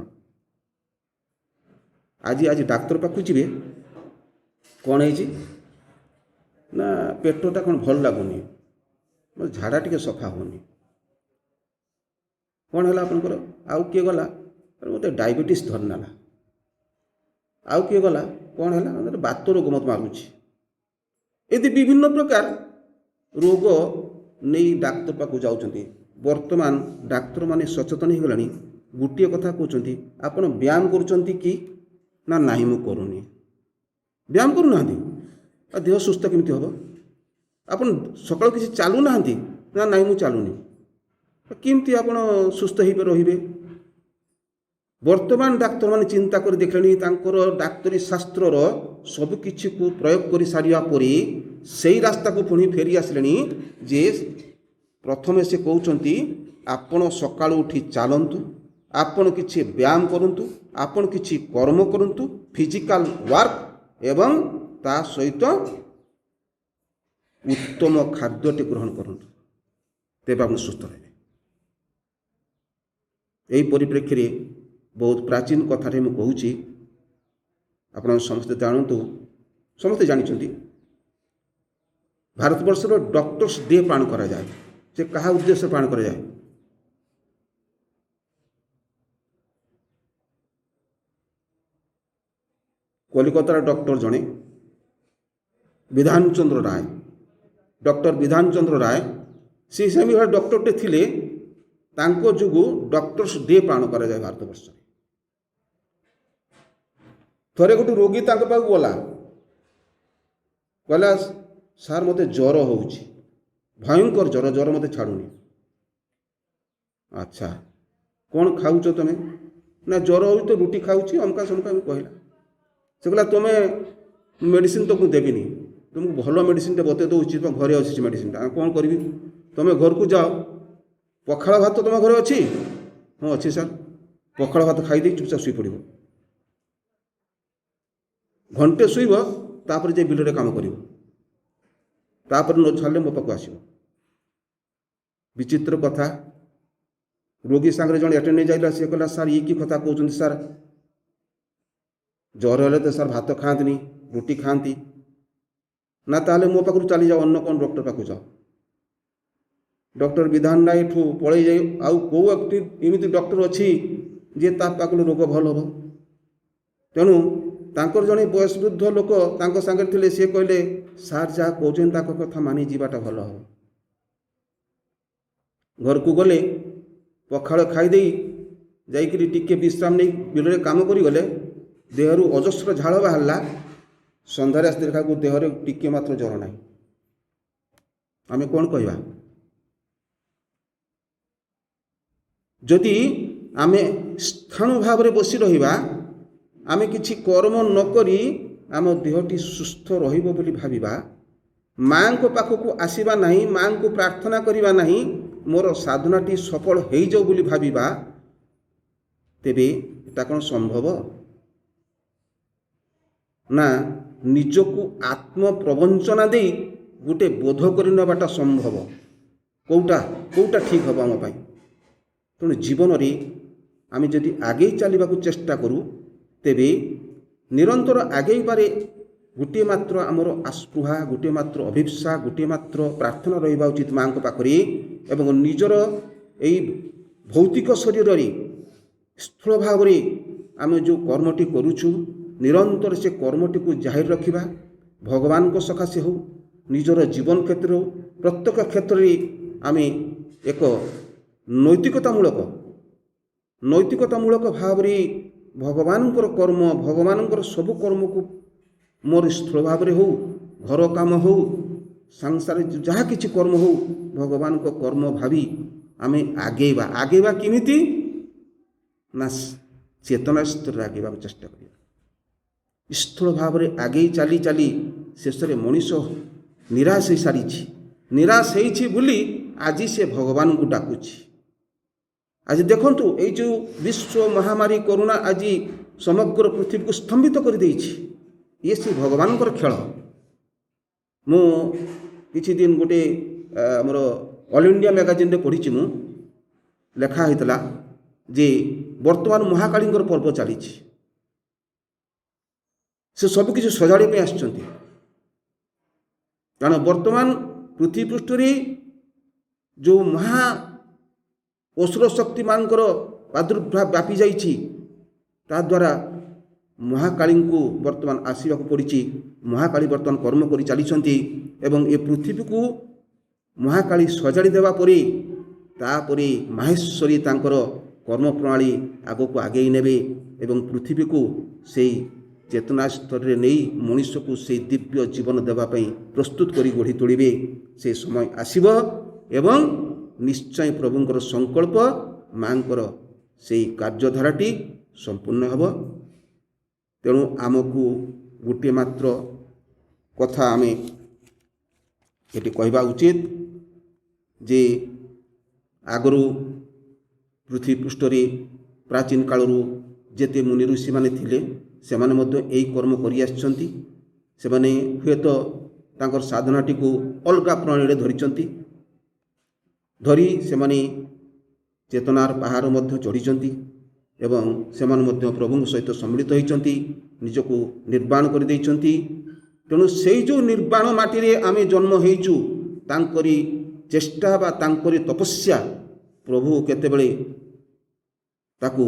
ଆଜି ଡାକ୍ତର ପାଖକୁ ଯିବେ, କ'ଣ ହେଇଛି ନା ପେଟଟା କ'ଣ ଭଲ ଲାଗୁନି, ମୋ ଝାଡ଼ା ଟିକେ ସଫା ହେଉନି। କ'ଣ ହେଲା ଆପଣଙ୍କର? ଆଉ କିଏ ଗଲା, ମୋତେ ଡାଇବେଟିସ୍ ଧରିନେଲା। ଆଉ କିଏ ଗଲା, କ'ଣ ହେଲା, ମୋତେ ବାତ ରୋଗ ମୋତେ ମାରୁଛି। ଏମିତି ବିଭିନ୍ନ ପ୍ରକାର ରୋଗ ନେଇ ଡାକ୍ତର ପାଖକୁ ଯାଉଛନ୍ତି। ବର୍ତ୍ତମାନ ଡାକ୍ତରମାନେ ସଚେତନ ହୋଇଗଲାଣି। ଗୋଟିଏ କଥା କହୁଛନ୍ତି, ଆପଣ ବ୍ୟାୟାମ କରୁଛନ୍ତି କି ନା ନାହିଁ? ମୁଁ କରୁନି। ବ୍ୟାୟାମ କରୁନାହାନ୍ତି, ଆଉ ଦେହ ସୁସ୍ଥ କେମିତି ହେବ? ଆପଣ ସକାଳୁ କିଛି ଚାଲୁନାହାନ୍ତି ନା ନାହିଁ ମୁଁ ଚାଲୁନି, କେମିତି ଆପଣ ସୁସ୍ଥ ହେଇକି ରହିବେ? ବର୍ତ୍ତମାନ ଡାକ୍ତରମାନେ ଚିନ୍ତା କରି ଦେଖିଲେଣି, ତାଙ୍କର ଡାକ୍ତରୀ ଶାସ୍ତ୍ରର ସବୁକିଛିକୁ ପ୍ରୟୋଗ କରି ସାରିବା ପରେ ସେଇ ରାସ୍ତାକୁ ପୁଣି ଫେରି ଆସିଲେଣି ଯେ ପ୍ରଥମେ ସେ କହୁଛନ୍ତି ଆପଣ ସକାଳୁ ଉଠି ଚାଲନ୍ତୁ, ଆପଣ କିଛି ବ୍ୟାୟାମ କରନ୍ତୁ, ଆପଣ କିଛି କର୍ମ କରନ୍ତୁ, ଫିଜିକାଲ ୱାର୍କ, ଏବଂ ତା ସହିତ ଉତ୍ତମ ଖାଦ୍ୟଟି ଗ୍ରହଣ କରନ୍ତୁ, ତେବେ ଆପଣ ସୁସ୍ଥ ରହିବେ। ଏହି ପରିପ୍ରେକ୍ଷୀରେ ବହୁତ ପ୍ରାଚୀନ କଥାରେ ମୁଁ କହୁଛି, ଆପଣ ସମସ୍ତେ ଜାଣନ୍ତୁ, ସମସ୍ତେ ଜାଣିଛନ୍ତି ଭାରତବର୍ଷର ଡକ୍ଟର୍ସ ଡେ ପାଳନ କରାଯାଏ। ସେ କାହା ଉଦ୍ଦେଶ୍ୟରେ ପାଳନ କରାଯାଏ? କଲିକତାର ଡକ୍ଟର ଜଣେ ବିଧାନଚନ୍ଦ୍ର ରାୟ, ଡକ୍ଟର ବିଧାନଚନ୍ଦ୍ର ରାୟ, ସେ ସେମିତି ଡକ୍ଟରଟେ ଥିଲେ। ତାଙ୍କ ଯୋଗୁଁ ଡକ୍ଟର୍ସ ଡେ ପାଳନ କରାଯାଏ ଭାରତବର୍ଷରେ। ଥରେ ଗୋଟେ ରୋଗୀ ତାଙ୍କ ପାଖକୁ ଗଲା, କହିଲା ସାର୍ ମୋତେ ଜ୍ୱର ହେଉଛି, ଭୟଙ୍କର ଜ୍ୱର ମୋତେ ଛାଡ଼ୁନି। ଆଚ୍ଛା, କ'ଣ ଖାଉଛ ତୁମେ? ନା ଜ୍ୱର ହେଉଛି ତ ରୁଟି ଖାଉଛି, ଅମକା ସମକା କହିଲା। ସେ କହିଲା ତୁମେ ମେଡ଼ିସିନ ତ ମୁଁ ଦେବିନି, ତୁମକୁ ଭଲ ମେଡ଼ିସିନଟେ ବତେଇ ଦେଉଛି, ତୁମ ଘରେ ଅଛି ସେ ମେଡ଼ିସିନଟା। କ'ଣ କରିବି? ତୁମେ ଘରକୁ ଯାଅ, ପଖାଳ ଭାତ ତୁମ ଘରେ ଅଛି? ହଁ ଅଛି ସାର୍। ପଖାଳ ଭାତ ଖାଇଦେଇ ଚୁପଚାପ ଶୋଇପଡ଼ିବ, ଘଣ୍ଟେ ଶୋଇବ, ତାପରେ ଯାଇ ବିଲରେ କାମ କରିବ, ତାପରେ ନ ଛାଡ଼ିଲେ ମୋ ପାଖକୁ ଆସିବ। ବିଚିତ୍ର କଥା, ରୋଗୀ ସାଙ୍ଗରେ ଜଣେ ଆଟେଣ୍ଡ ଯାଇଥିଲା, ସେ କହିଲା ସାର୍ ଇଏ କି କଥା କହୁଛନ୍ତି ସାର୍, ଜ୍ୱର ହେଲେ ତ ସାର୍ ଭାତ ଖାଆନ୍ତିନି, ରୁଟି ଖାଆନ୍ତି ନା, ତାହେଲେ ମୋ ପାଖରୁ ଚାଲିଯାଅ, ଅନ୍ୟ କ'ଣ ଡକ୍ଟର ପାଖକୁ ଯାଅ। ଡକ୍ଟର ବିଧାନ ନାହିଁ, ଏଠୁ ପଳେଇ ଯାଇ ଆଉ କେଉଁ ଏମିତି ଡକ୍ଟର ଅଛି ଯେ ତା ପାଖରୁ ରୋଗ ଭଲ ହେବ। ତେଣୁ ତାଙ୍କର ଜଣେ ବୟସ ବୃଦ୍ଧ ଲୋକ ତାଙ୍କ ସାଙ୍ଗରେ ଥିଲେ, ସିଏ କହିଲେ ସାର୍ ଯାହା କହୁଛନ୍ତି ତାଙ୍କ କଥା ମାନି ଯିବାଟା ଭଲ ହେବ। ଘରକୁ ଗଲେ ପଖାଳ ଖାଇଦେଇ ଯାଇକରି ଟିକେ ବିଶ୍ରାମ ନେଇ ବିଲରେ କାମ କରିଗଲେ, ଦେହରୁ ଅଜସ୍ର ଝାଳ ବାହାରିଲା। ସନ୍ଧ୍ୟାରେ ଆସି ଦେଖିବାକୁ ଦେହରେ ଟିକେ ମାତ୍ର ଜ୍ୱର ନାହିଁ। ଆମେ କ'ଣ କହିବା? ଯଦି ଆମେ ସ୍ଥାଣୁ ଭାବରେ ବସି ରହିବା, ଆମେ କିଛି କର୍ମ ନ କରି ଆମ ଦେହଟି ସୁସ୍ଥ ରହିବ ବୋଲି ଭାବିବା, ମାଆଙ୍କ ପାଖକୁ ଆସିବା ନାହିଁ, ମାଆଙ୍କୁ ପ୍ରାର୍ଥନା କରିବା ନାହିଁ, ମୋର ସାଧନାଟି ସଫଳ ହେଇଯାଉ ବୋଲି ଭାବିବା, ତେବେ ଏଟା କ'ଣ ସମ୍ଭବ? ନା ନିଜକୁ ଆତ୍ମପ୍ରବଞ୍ଚନା ଦେଇ ଗୋଟେ ବୋଧ କରି ନେବାଟା ସମ୍ଭବ? କେଉଁଟା ଠିକ୍ ହେବ ଆମ ପାଇଁ? ତେଣୁ ଜୀବନରେ ଆମେ ଯଦି ଆଗେଇ ଚାଲିବାକୁ ଚେଷ୍ଟା କରୁ, ତେବେ ନିରନ୍ତର ଆଗେଇବାରେ ଗୋଟିଏ ମାତ୍ର ଆମର ଆସ୍ପୃହା, ଗୋଟିଏ ମାତ୍ର ଅଭିପ୍ସା, ଗୋଟିଏ ମାତ୍ର ପ୍ରାର୍ଥନା ରହିବା ଉଚିତ ମାଆଙ୍କ ପାଖରେ। ଏବଂ ନିଜର ଏଇ ଭୌତିକ ଶରୀରରେ ସ୍ଥୂଳ ଭାବରେ ଆମେ ଯେଉଁ କର୍ମଟି କରୁଛୁ, ନିରନ୍ତର ସେ କର୍ମଟିକୁ ଜାହିର ରଖିବା। ଭଗବାନଙ୍କ ସକାଶେ ହେଉ, ନିଜର ଜୀବନ କ୍ଷେତ୍ରରେ ହେଉ, ପ୍ରତ୍ୟେକ କ୍ଷେତ୍ରରେ ଆମେ ଏକ ନୈତିକତାମୂଳକ ଭାବରେ ଭଗବାନଙ୍କର କର୍ମ, ଭଗବାନଙ୍କର ସବୁ କର୍ମକୁ ମୋର ସ୍ଥୂଳ ଭାବରେ ହେଉ, ଘର କାମ ହେଉ, ସଂସାରରେ ଯାହା କିଛି କର୍ମ ହେଉ, ଭଗବାନଙ୍କ କର୍ମ ଭାବି ଆମେ ଆଗେଇବା କେମିତି? ନା ଚେତନା ସ୍ତରରେ ଆଗେଇବାକୁ ଚେଷ୍ଟା କରିବା। ସ୍ଥୂଳ ଭାବରେ ଆଗେଇ ଚାଲି ଚାଲି ଶେଷରେ ମଣିଷ ନିରାଶ ହୋଇସାରିଛି। ନିରାଶ ହେଇଛି ବୋଲି ଆଜି ସେ ଭଗବାନଙ୍କୁ ଡାକୁଛି। ଆଜି ଦେଖନ୍ତୁ, ଏଇ ଯେଉଁ ବିଶ୍ୱ ମହାମାରୀ କରୋନା ଆଜି ସମଗ୍ର ପୃଥିବୀକୁ ସ୍ତମ୍ଭିତ କରିଦେଇଛି, ଇଏ ସେ ଭଗବାନଙ୍କର ଖେଳ। ମୁଁ କିଛି ଦିନ ଗୋଟେ ଆମର ଅଲ୍ ଇଣ୍ଡିଆ ମ୍ୟାଗାଜିନ୍ରେ ପଢ଼ିଛି, ମୁଁ ଲେଖା ହେଇଥିଲା ଯେ ବର୍ତ୍ତମାନ ମହାକାଳୀଙ୍କର ପର୍ବ ଚାଲିଛି। ସେ ସବୁକିଛି ସଜାଡ଼ିବା ପାଇଁ ଆସିଛନ୍ତି। କାରଣ ବର୍ତ୍ତମାନ ପୃଥିବୀ ପୃଷ୍ଠରେ ଯେଉଁ ମହା ଅସୁର ଶକ୍ତିମାନଙ୍କର ପ୍ରାଦୁର୍ଭାବ ବ୍ୟାପି ଯାଇଛି, ତାଦ୍ୱାରା ମହାକାଳୀଙ୍କୁ ବର୍ତ୍ତମାନ ଆସିବାକୁ ପଡ଼ିଛି। ମହାକାଳୀ ବର୍ତ୍ତମାନ କର୍ମ କରି ଚାଲିଛନ୍ତି ଏବଂ ଏ ପୃଥିବୀକୁ ମହାକାଳୀ ସଜାଡ଼ି ଦେବା ପରେ ତାପରେ ମାହେଶ୍ୱରୀ ତାଙ୍କର କର୍ମ ପ୍ରଣାଳୀ ଆଗକୁ ଆଗେଇ ନେବେ ଏବଂ ପୃଥିବୀକୁ ସେଇ ଚେତନା ସ୍ତରରେ ନେଇ ମଣିଷକୁ ସେଇ ଦିବ୍ୟ ଜୀବନ ଦେବା ପାଇଁ ପ୍ରସ୍ତୁତ କରି ଗଢ଼ି ତୋଳିବେ। ସେ ସମୟ ଆସିବ ଏବଂ ନିଶ୍ଚୟ ପ୍ରଭୁଙ୍କର ସଂକଳ୍ପ, ମାଆଙ୍କର ସେଇ କାର୍ଯ୍ୟଧାରାଟି ସମ୍ପୂର୍ଣ୍ଣ ହେବ। ତେଣୁ ଆମକୁ ଗୋଟିଏ ମାତ୍ର କଥା ଆମେ ଏଠି କହିବା ଉଚିତ ଯେ ଆଗରୁ ପୃଥିବୀ ପୃଷ୍ଠରେ ପ୍ରାଚୀନ କାଳରୁ ଯେତେ ମୁନି ଋଷିମାନେ ଥିଲେ, ସେମାନେ ମଧ୍ୟ ଏହି କର୍ମ କରିଆସିଛନ୍ତି। ସେମାନେ ହୁଏତ ତାଙ୍କର ସାଧନାଟିକୁ ଅଲଗା ପ୍ରଣାଳୀରେ ଧରି ସେମାନେ ଚେତନାର ପାହାଡ଼ ମଧ୍ୟ ଚଢ଼ିଛନ୍ତି ଏବଂ ସେମାନେ ମଧ୍ୟ ପ୍ରଭୁଙ୍କ ସହିତ ସମ୍ମିଳିତ ହୋଇଛନ୍ତି, ନିଜକୁ ନିର୍ବାଣ କରିଦେଇଛନ୍ତି। ତେଣୁ ସେଇ ଯେଉଁ ନିର୍ବାଣ ମାଟିରେ ଆମେ ଜନ୍ମ ହେଇଛୁ, ତାଙ୍କରି ଚେଷ୍ଟା ବା ତାଙ୍କରି ତପସ୍ୟା ପ୍ରଭୁ କେତେବେଳେ ତାକୁ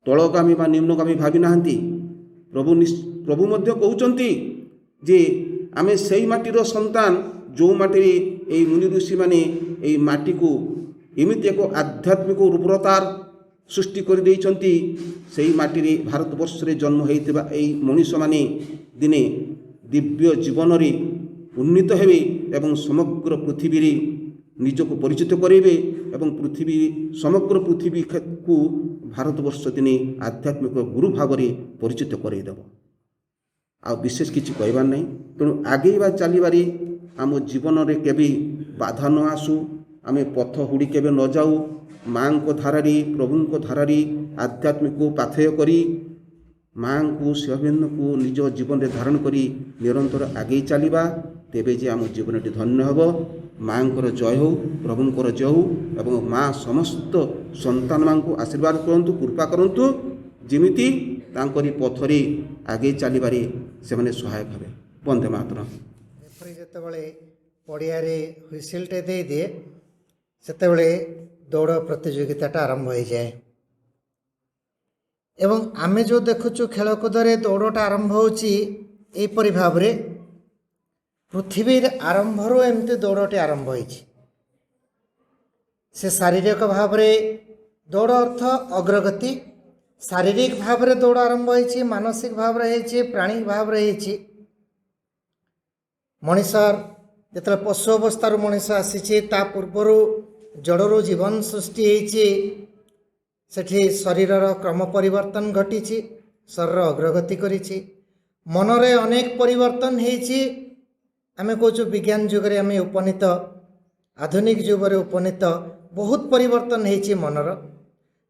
ତଳଗାମୀ ବା ନିମ୍ନଗାମୀ ଭାବି ନାହାନ୍ତି। ପ୍ରଭୁ ମଧ୍ୟ କହୁଛନ୍ତି ଯେ ଆମେ ସେଇ ମାଟିର ସନ୍ତାନ, ଯେଉଁ ମାଟିରେ ଏଇ ମୁନି ଋଷିମାନେ ଏଇ ମାଟିକୁ ଏମିତି ଏକ ଆଧ୍ୟାତ୍ମିକ ଉର୍ବରତାର ସୃଷ୍ଟି କରିଦେଇଛନ୍ତି। ସେଇ ମାଟିରେ ଭାରତବର୍ଷରେ ଜନ୍ମ ହୋଇଥିବା ଏଇ ମଣିଷମାନେ ଦିନେ ଦିବ୍ୟ ଜୀବନରେ ଉନ୍ନୀତ ହେବେ ଏବଂ ସମଗ୍ର ପୃଥିବୀରେ ନିଜକୁ ପରିଚିତ କରାଇବେ ଏବଂ ସମଗ୍ର ପୃଥିବୀକୁ ଭାରତବର୍ଷ ଦିନେ ଆଧ୍ୟାତ୍ମିକ ଗୁରୁ ଭାବରେ ପରିଚିତ କରାଇଦେବ। ଆଉ ବିଶେଷ କିଛି କହିବାର ନାହିଁ। ତେଣୁ ଆଗେଇବା ଚାଲିବାରେ ଆମ ଜୀବନରେ କେବେ ବାଧା ନ ଆସୁ, ଆମେ ପଥ ହୁଡ଼ି କେବେ ନ ଯାଉ, ମାଆଙ୍କ ଧାରାରେ, ପ୍ରଭୁଙ୍କ ଧାରାରେ ଆଧ୍ୟାତ୍ମିକ ପାଥେୟ କରି ମାଆଙ୍କୁ ଶିବବିନ୍ଦୁକୁ ନିଜ ଜୀବନରେ ଧାରଣ କରି ନିରନ୍ତର ଆଗେଇ ଚାଲିବା, ତେବେ ଯେ ଆମ ଜୀବନଟି ଧନ୍ୟ ହେବ। ମାଙ୍କର ଜୟ ହେଉ, ପ୍ରଭୁଙ୍କର ଜୟ ହେଉ ଏବଂ ମା ସମସ୍ତ ସନ୍ତାନମାନଙ୍କୁ ଆଶୀର୍ବାଦ କରନ୍ତୁ, କୃପା କରନ୍ତୁ, ଯେମିତି ତାଙ୍କରି ପଥରେ ଆଗେଇ ଚାଲିବାରେ ସେମାନେ ସହାୟକ ହେବେ। ବନ୍ଦେ ମାତରମ୍। ରେଫରି ଯେତେବେଳେ ପଡ଼ିଆରେ ହୁଇସିଲଟେ ଦେଇଦିଏ ସେତେବେଳେ ଦୌଡ଼ ପ୍ରତିଯୋଗିତାଟା ଆରମ୍ଭ ହୋଇଯାଏ ଏବଂ ଆମେ ଯେଉଁ ଦେଖୁଛୁ ଖେଳକୁଦରେ ଦୌଡ଼ଟା ଆରମ୍ଭ ହେଉଛି ଏହିପରି ଭାବରେ ପୃଥିବୀର ଆରମ୍ଭରୁ ଏମିତି ଦୌଡ଼ଟି ଆରମ୍ଭ ହୋଇଛି। ସେ ଶାରୀରିକ ଭାବରେ ଦୌଡ଼ ଅର୍ଥ ଅଗ୍ରଗତି, ଶାରୀରିକ ଭାବରେ ଦୌଡ଼ ଆରମ୍ଭ ହୋଇଛି, ମାନସିକ ଭାବରେ ହେଇଛି, ପ୍ରାଣିକ ଭାବରେ ହେଇଛି। ମଣିଷ ଯେତେବେଳେ ପଶୁ ଅବସ୍ଥାରୁ ମଣିଷ ଆସିଛି ତା ପୂର୍ବରୁ ଜଡ଼ରୁ ଜୀବନ ସୃଷ୍ଟି ହେଇଛି, ସେଠି ଶରୀରର କ୍ରମ ପରିବର୍ତ୍ତନ ଘଟିଛି, ଶରୀର ଅଗ୍ରଗତି କରିଛି, ମନରେ ଅନେକ ପରିବର୍ତ୍ତନ ହେଇଛି। ଆମେ କହୁଛୁ ବିଜ୍ଞାନ ଯୁଗରେ ଆମେ ଉପନୀତ, ଆଧୁନିକ ଯୁଗରେ ଉପନୀତ, ବହୁତ ପରିବର୍ତ୍ତନ ହେଇଛି ମନର,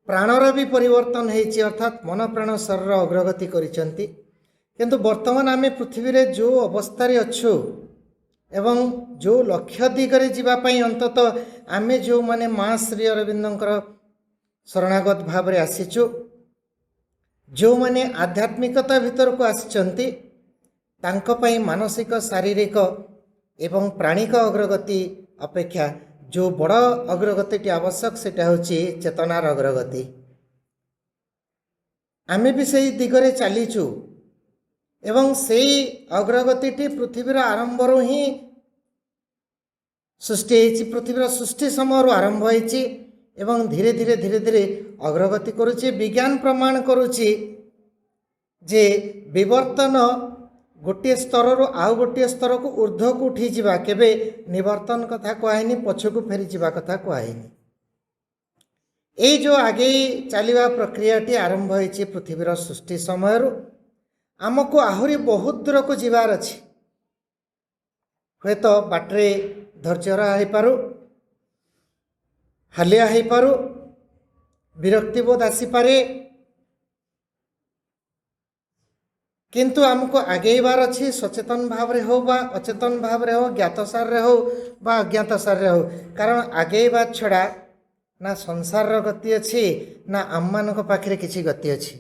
ପ୍ରାଣର ବି ପରିବର୍ତ୍ତନ ହେଇଛି, ଅର୍ଥାତ୍ ମନ ପ୍ରାଣ ଶରୀର ଅଗ୍ରଗତି କରିଛନ୍ତି। କିନ୍ତୁ ବର୍ତ୍ତମାନ ଆମେ ପୃଥିବୀରେ ଯେଉଁ ଅବସ୍ଥାରେ ଅଛୁ ଏବଂ ଯେଉଁ ଲକ୍ଷ୍ୟ ଦିଗରେ ଯିବା ପାଇଁ ଅନ୍ତତଃ ଆମେ ଯେଉଁମାନେ ମା ଶ୍ରୀ ଅରବିନ୍ଦଙ୍କର ଶରଣାଗତ ଭାବରେ ଆସିଛୁ, ଯେଉଁମାନେ ଆଧ୍ୟାତ୍ମିକତା ଭିତରକୁ ଆସିଛନ୍ତି, ତାଙ୍କ ପାଇଁ ମାନସିକ, ଶାରୀରିକ ଏବଂ ପ୍ରାଣିକ ଅଗ୍ରଗତି ଅପେକ୍ଷା ଯେଉଁ ବଡ଼ ଅଗ୍ରଗତିଟି ଆବଶ୍ୟକ ସେଟା ହେଉଛି ଚେତନାର ଅଗ୍ରଗତି। ଆମେ ବି ସେଇ ଦିଗରେ ଚାଲିଛୁ ଏବଂ ସେଇ ଅଗ୍ରଗତିଟି ପୃଥିବୀର ଆରମ୍ଭରୁ ହିଁ ସୃଷ୍ଟି ହେଇଛି, ପୃଥିବୀର ସୃଷ୍ଟି ସମୟରୁ ଆରମ୍ଭ ହେଇଛି ଏବଂ ଧୀରେ ଧୀରେ ଧୀରେ ଧୀରେ ଅଗ୍ରଗତି କରୁଛି। ବିଜ୍ଞାନ ପ୍ରମାଣ କରୁଛି ଯେ ବିବର୍ତ୍ତନ ଗୋଟିଏ ସ୍ତରରୁ ଆଉ ଗୋଟିଏ ସ୍ତରକୁ ଊର୍ଦ୍ଧ୍ୱକୁ ଉଠିଯିବା, କେବେ ନିବର୍ତ୍ତନ କଥା କୁହାହେଇନି, ପଛକୁ ଫେରିଯିବା କଥା କୁହାହେଇନି। ଏଇ ଯେଉଁ ଆଗେଇ ଚାଲିବା ପ୍ରକ୍ରିୟାଟି ଆରମ୍ଭ ହେଇଛି ପୃଥିବୀର ସୃଷ୍ଟି ସମୟରୁ, ଆମକୁ ଆହୁରି ବହୁତ ଦୂରକୁ ଯିବାର ଅଛି। ହୁଏତ ବାଟରେ ଧୈର୍ଯ୍ୟହରା ହେଇପାରୁ, ହାଲିଆ ହେଇପାରୁ, ବିରକ୍ତିବୋଧ ଆସିପାରେ, କିନ୍ତୁ ଆମକୁ ଆଗେଇବାର ଅଛି। ସଚେତନ ଭାବରେ ହେଉ ବା ଅଚେତନ ଭାବରେ ହେଉ, ଜ୍ଞାତସାରରେ ହେଉ ବା ଅଜ୍ଞାତସାରରେ ହେଉ, କାରଣ ଆଗେଇବା ଛଡ଼ା ନା ସଂସାରର ଗତି ଅଛି ନା ଆମମାନଙ୍କ ପାଖରେ କିଛି ଗତି ଅଛି।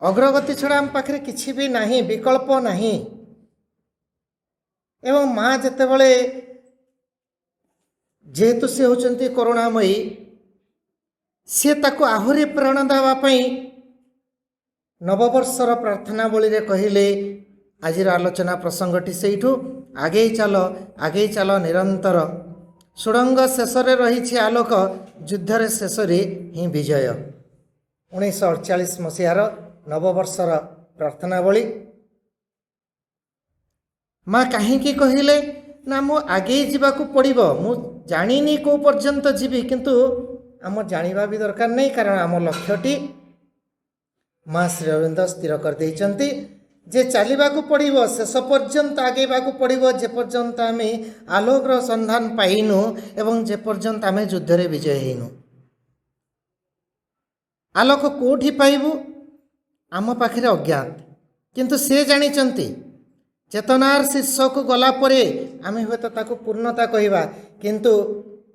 ଅଗ୍ରଗତି ଛଡ଼ା ଆମ ପାଖରେ କିଛି ବି ନାହିଁ, ବିକଳ୍ପ ନାହିଁ। ଏବଂ ମା ଯେତେବେଳେ, ଯେହେତୁ ସେ ହେଉଛନ୍ତି କରୁଣାମୟୀ, ସେ ତାକୁ ଆହୁରି ପ୍ରେରଣା ଦେବା ପାଇଁ ନବବର୍ଷର ପ୍ରାର୍ଥନାବଳୀରେ କହିଲେ, ଆଜିର ଆଲୋଚନା ପ୍ରସଙ୍ଗଟି ସେଇଠୁ, ଆଗେଇ ଚାଲ ନିରନ୍ତର, ସୁଡ଼ଙ୍ଗ ଶେଷରେ ରହିଛି ଆଲୋକ, ଯୁଦ୍ଧରେ ଶେଷରେ ହିଁ ବିଜୟ। 1948 ମସିହାର ନବବର୍ଷର ପ୍ରାର୍ଥନାବଳୀ। ମା କାହିଁକି କହିଲେ ନା ମୁଁ ଆଗେଇ ଯିବାକୁ ପଡ଼ିବ, ମୁଁ ଜାଣିନି କେଉଁ ପର୍ଯ୍ୟନ୍ତ ଯିବି, କିନ୍ତୁ ଆମ ଜାଣିବା ବି ଦରକାର ନାହିଁ, କାରଣ ଆମ ଲକ୍ଷ୍ୟଟି ମା ଶ୍ରୀ ଅରବିନ୍ଦ ସ୍ଥିର କରିଦେଇଛନ୍ତି ଯେ ଚାଲିବାକୁ ପଡ଼ିବ, ଶେଷ ପର୍ଯ୍ୟନ୍ତ ଆଗେଇବାକୁ ପଡ଼ିବ, ଯେପର୍ଯ୍ୟନ୍ତ ଆମେ ଆଲୋକର ସନ୍ଧାନ ପାଇନୁ ଏବଂ ଯେପର୍ଯ୍ୟନ୍ତ ଆମେ ଯୁଦ୍ଧରେ ବିଜୟ ହେଇନୁ। ଆଲୋକ କେଉଁଠି ପାଇବୁ? ଆମ ପାଖରେ ଅଜ୍ଞାତ, କିନ୍ତୁ ସେ ଜାଣିଛନ୍ତି। ଚେତନାର ଶୀର୍ଷକୁ ଗଲା ପରେ ଆମେ ହୁଏତ ତାକୁ ପୂର୍ଣ୍ଣତା କହିବା, କିନ୍ତୁ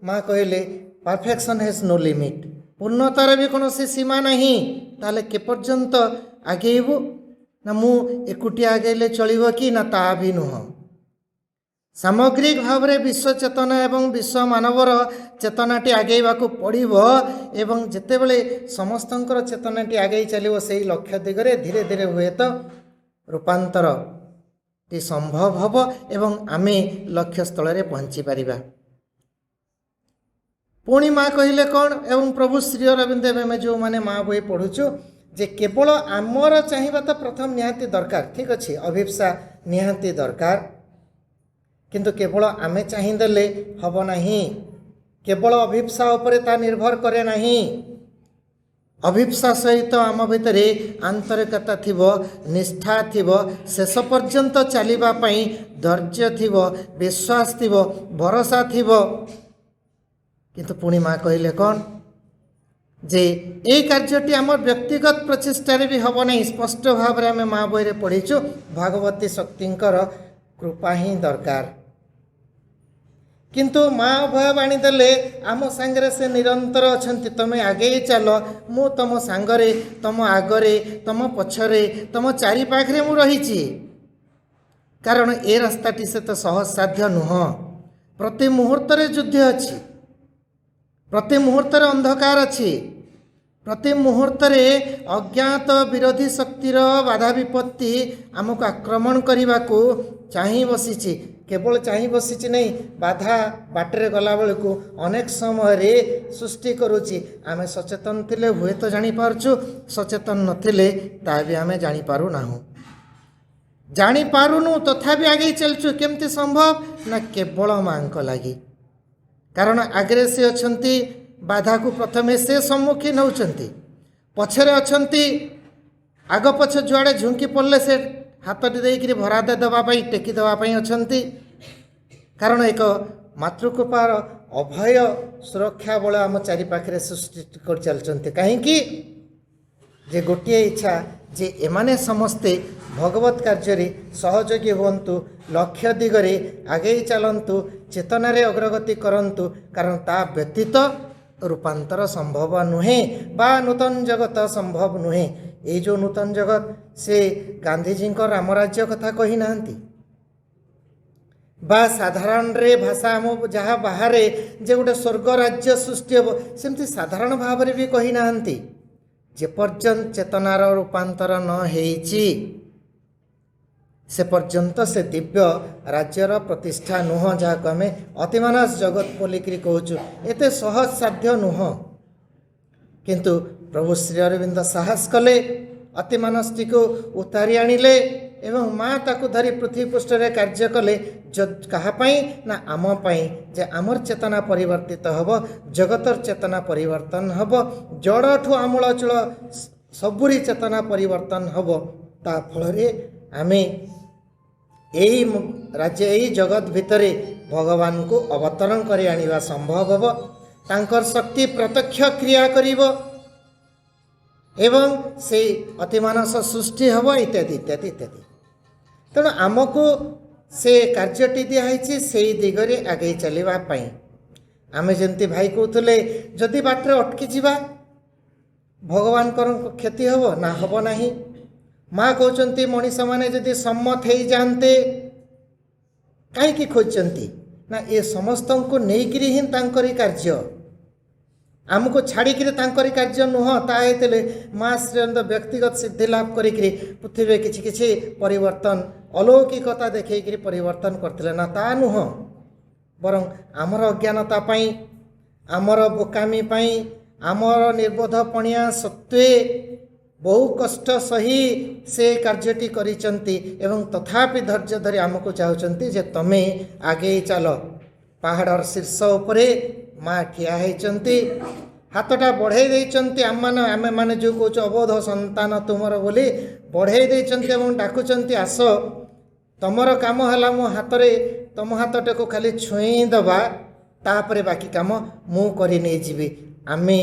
ମା କହିଲେ ପରଫେକ୍ସନ୍ ହେଜ୍ ନୋ ଲିମିଟ୍, ପୂର୍ଣ୍ଣତାର ବି କୌଣସି ସୀମା ନାହିଁ। ତାହେଲେ କେପର୍ଯ୍ୟନ୍ତ ଆଗେଇବୁ? ନା ମୁଁ ଏକୁଟିଆ ଆଗେଇଲେ ଚଳିବ କି? ନା ତାହା ବି ନୁହଁ। ସାମଗ୍ରିକ ଭାବରେ ବିଶ୍ୱ ଚେତନା ଏବଂ ବିଶ୍ୱ ମାନବର ଚେତନାଟି ଆଗେଇବାକୁ ପଡ଼ିବ ଏବଂ ଯେତେବେଳେ ସମସ୍ତଙ୍କର ଚେତନାଟି ଆଗେଇ ଚାଲିବ ସେଇ ଲକ୍ଷ୍ୟ ଦିଗରେ, ଧୀରେ ଧୀରେ ହୁଏତ ରୂପାନ୍ତରଟି ସମ୍ଭବ ହେବ ଏବଂ ଆମେ ଲକ୍ଷ୍ୟସ୍ଥଳରେ ପହଞ୍ଚି ପାରିବା। ପୁଣି ମା କହିଲେ କ'ଣ? ଏବଂ ପ୍ରଭୁ ଶ୍ରୀ ଅରବିନ୍ଦ, ଆମେ ଯେଉଁମାନେ ମା ବହି ପଢ଼ୁଛୁ, ଯେ କେବଳ ଆମର ଚାହିଁବା ତ ପ୍ରଥମ ନିହାତି ଦରକାର, ଠିକ୍ ଅଛି, ଅଭିପ୍ସା ନିହାତି ଦରକାର, କିନ୍ତୁ କେବଳ ଆମେ ଚାହିଁଦେଲେ ହେବ ନାହିଁ। କେବଳ ଅଭିପ୍ସା ଉପରେ ତାହା ନିର୍ଭର କରେ ନାହିଁ। ଅଭିପ୍ସା ସହିତ ଆମ ଭିତରେ ଆନ୍ତରିକତା ଥିବ, ନିଷ୍ଠା ଥିବ, ଶେଷ ପର୍ଯ୍ୟନ୍ତ ଚାଲିବା ପାଇଁ ଧୈର୍ଯ୍ୟ ଥିବ, ବିଶ୍ୱାସ ଥିବ, ଭରସା ଥିବ। କିନ୍ତୁ ପୁଣି ମା କହିଲେ କ'ଣ? ଯେ এই କାର୍ଯ୍ୟଟି ଆମର ବ୍ୟକ୍ତିଗତ ପ୍ରଚେଷ୍ଟାରେ ବି ହେବ ନାହିଁ। ସ୍ପଷ୍ଟ ଭାବରେ ଆମେ ମା ବହିରେ ପଢ଼ିଛୁ, ଭାଗବତୀ ଶକ୍ତିଙ୍କର କୃପା ହିଁ ଦରକାର। କିନ୍ତୁ ମା ଭୟ ବାଣୀ ଦେଲେ ଆମ ସାଙ୍ଗରେ ସେ ନିରନ୍ତର ଅଛନ୍ତି। ତମେ ଆଗେଇ ଚାଲ, ମୁଁ ତମ ସାଙ୍ଗରେ, ତମ ଆଗରେ, ତମ ପଛରେ, ତମ ଚାରିପାଖରେ ମୁଁ ରହିଛି। କାରଣ ଏ ରାସ୍ତାଟି ସେତେ ସହଜସାଧ୍ୟ ନୁହଁ। ପ୍ରତି ମୁହୂର୍ତ୍ତରେ ଯୁଦ୍ଧ ଅଛି, ପ୍ରତି ମୁହୂର୍ତ୍ତରେ ଅନ୍ଧକାର ଅଛି, ପ୍ରତି ମୁହୂର୍ତ୍ତରେ ଅଜ୍ଞାତ ବିରୋଧୀ ଶକ୍ତିର ବାଧା ବିପତ୍ତି ଆମକୁ ଆକ୍ରମଣ କରିବାକୁ ଚାହିଁ ବସିଛି। କେବଳ ଚାହିଁ ବସିଛି ନାହିଁ, ବାଧା ବାଟରେ ଗଲାବେଳକୁ ଅନେକ ସମୟରେ ସୃଷ୍ଟି କରୁଛି। ଆମେ ସଚେତନ ଥିଲେ ହୁଏତ ଜାଣିପାରୁଛୁ, ସଚେତନ ନଥିଲେ ତାହା ବି ଆମେ ଜାଣିପାରୁନାହୁଁ। ଜାଣିପାରୁନୁ ତଥାପି ଆଗେଇ ଚାଲିଛୁ। କେମିତି ସମ୍ଭବ? ନା କେବଳ ମାଙ୍କ ଲାଗି। କାରଣ ଆଗରେ ସେ ଅଛନ୍ତି, ବାଧାକୁ ପ୍ରଥମେ ସେ ସମ୍ମୁଖୀନ ହେଉଛନ୍ତି, ପଛରେ ଅଛନ୍ତି, ଆଗ ପଛ ଯୁଆଡ଼େ ଝୁଙ୍କି ପଡ଼ିଲେ ସେ ହାତଟି ଦେଇକରି ଭରାଦ ଦେବା ପାଇଁ, ଟେକି ଦେବା ପାଇଁ ଅଛନ୍ତି। କାରଣ ଏକ ମାତୃକୃପାର ଅଭୟ ସୁରକ୍ଷା ବଳ ଆମ ଚାରିପାଖରେ ସୃଷ୍ଟି କରି ଚାଲିଛନ୍ତି। କାହିଁକି? ଯେ ଗୋଟିଏ ଇଚ୍ଛା ଯେ ଏମାନେ ସମସ୍ତେ ଭଗବତ କାର୍ଯ୍ୟରେ ସହଯୋଗୀ ହୁଅନ୍ତୁ, ଲକ୍ଷ୍ୟ ଦିଗରେ ଆଗେଇ ଚାଲନ୍ତୁ, ଚେତନାରେ ଅଗ୍ରଗତି କରନ୍ତୁ। କାରଣ ତା ବ୍ୟତୀତ ରୂପାନ୍ତର ସମ୍ଭବ ନୁହେଁ ବା ନୂତନ ଜଗତ ସମ୍ଭବ ନୁହେଁ। ଏଇ ଯେଉଁ ନୂତନ ଜଗତ, ସେ ଗାନ୍ଧିଜୀଙ୍କ ରାମରାଜ୍ୟ କଥା କହିନାହାନ୍ତି ବା ସାଧାରଣରେ ଭାଷା ଆମ ଯାହା ବାହାରେ ଯେ ଗୋଟେ ସ୍ୱର୍ଗ ରାଜ୍ୟ ସୃଷ୍ଟି ହେବ, ସେମିତି ସାଧାରଣ ଭାବରେ ବି କହିନାହାନ୍ତି। ଯେପର୍ଯ୍ୟନ୍ତ ଚେତନାର ରୂପାନ୍ତର ନ ହେଇଛି ସେ ପର୍ଯ୍ୟନ୍ତ ସେ ଦିବ୍ୟ ରାଜ୍ୟର ପ୍ରତିଷ୍ଠା ନୁହଁ, ଯାହାକୁ ଆମେ ଅତିମାନସ ଜଗତ ବୋଲିକିରି କହୁଛୁ। ଏତେ ସହଜ ସାଧ୍ୟ ନୁହଁ। କିନ୍ତୁ ପ୍ରଭୁ ଶ୍ରୀ ଅରବିନ୍ଦ ସାହସ କଲେ, ଅତିମାନସଟିକୁ ଉତାରି ଆଣିଲେ ଏବଂ ମା ତାକୁ ଧରି ପୃଥିବୀ ପୃଷ୍ଠରେ କାର୍ଯ୍ୟ କଲେ। କାହା ପାଇଁ? ନା ଆମ ପାଇଁ, ଯେ ଆମର ଚେତନା ପରିବର୍ତ୍ତିତ ହେବ, ଜଗତର ଚେତନା ପରିବର୍ତ୍ତନ ହେବ, ଜଡ଼ଠୁ ଆମୂଳଚୂଳ ସବୁରି ଚେତନା ପରିବର୍ତ୍ତନ ହେବ। ତା ଫଳରେ ଆମେ ଏଇ ରାଜ୍ୟ, ଏଇ ଜଗତ ଭିତରେ ଭଗବାନଙ୍କୁ ଅବତରଣ କରି ଆଣିବା ସମ୍ଭବ ହେବ। ତାଙ୍କର ଶକ୍ତି ପ୍ରତ୍ୟକ୍ଷ କ୍ରିୟା କରିବ ଏବଂ ସେଇ ଅତିମାନସ ସୃଷ୍ଟି ହେବ, ଇତ୍ୟାଦି ଇତ୍ୟାଦି ଇତ୍ୟାଦି। ତେଣୁ ଆମକୁ ସେ କାର୍ଯ୍ୟଟି ଦିଆହେଇଛି ସେଇ ଦିଗରେ ଆଗେଇ ଚାଲିବା ପାଇଁ। ଆମେ ଯେମିତି ଭାଇ କହୁଥିଲେ, ଯଦି ବାଟରେ ଅଟକିଯିବା ଭଗବାନଙ୍କର କ୍ଷତି ହେବ ନା? ହେବ ନାହିଁ। ମା କହୁଛନ୍ତି ମଣିଷମାନେ ଯଦି ସମ୍ମତ ହେଇଯାଆନ୍ତେ, କାହିଁକି ଖୋଜୁଛନ୍ତି? ନା ଏ ସମସ୍ତଙ୍କୁ ନେଇକିରି ହିଁ ତାଙ୍କରି କାର୍ଯ୍ୟ, ଆମକୁ ଛାଡ଼ିକିରି ତାଙ୍କରି କାର୍ଯ୍ୟ ନୁହଁ। ତାହା ହେଇଥିଲେ ମା ଶ୍ରୀଅରବିନ୍ଦ ବ୍ୟକ୍ତିଗତ ସିଦ୍ଧି ଲାଭ କରିକିରି ପୃଥିବୀରେ କିଛି କିଛି ପରିବର୍ତ୍ତନ, ଅଲୌକିକତା ଦେଖେଇକିରି ପରିବର୍ତ୍ତନ କରିଥିଲେ ନା? ତା ନୁହଁ। ବରଂ ଆମର ଅଜ୍ଞାନତା ପାଇଁ, ଆମର ବୋକାମି ପାଇଁ, ଆମର ନିର୍ବୋଧ ପଣିଆ ସତ୍ତ୍ୱେ ବହୁ କଷ୍ଟ ସହି ସେ କାର୍ଯ୍ୟଟି କରିଛନ୍ତି ଏବଂ ତଥାପି ଧୈର୍ଯ୍ୟ ଧରି ଆମକୁ ଚାହୁଁଛନ୍ତି ଯେ ତମେ ଆଗେଇ ଚାଲ। ପାହାଡ଼ର ଶୀର୍ଷ ଉପରେ ମା ଠିଆ ହେଇଛନ୍ତି, ହାତଟା ବଢ଼େଇ ଦେଇଛନ୍ତି। ଆମେମାନେ ଯେଉଁ କହୁଛୁ ଅବୋଧ ସନ୍ତାନ ତୁମର ବୋଲି ବଢ଼େଇ ଦେଇଛନ୍ତି ଏବଂ ଡାକୁଛନ୍ତି, ଆସ, ତମର କାମ ହେଲା ମୋ ହାତରେ, ତମ ହାତଟାକୁ ଖାଲି ଛୁଇଁ ଦେବା, ତାପରେ ବାକି କାମ ମୁଁ କରି ନେଇଯିବି। ଆମେ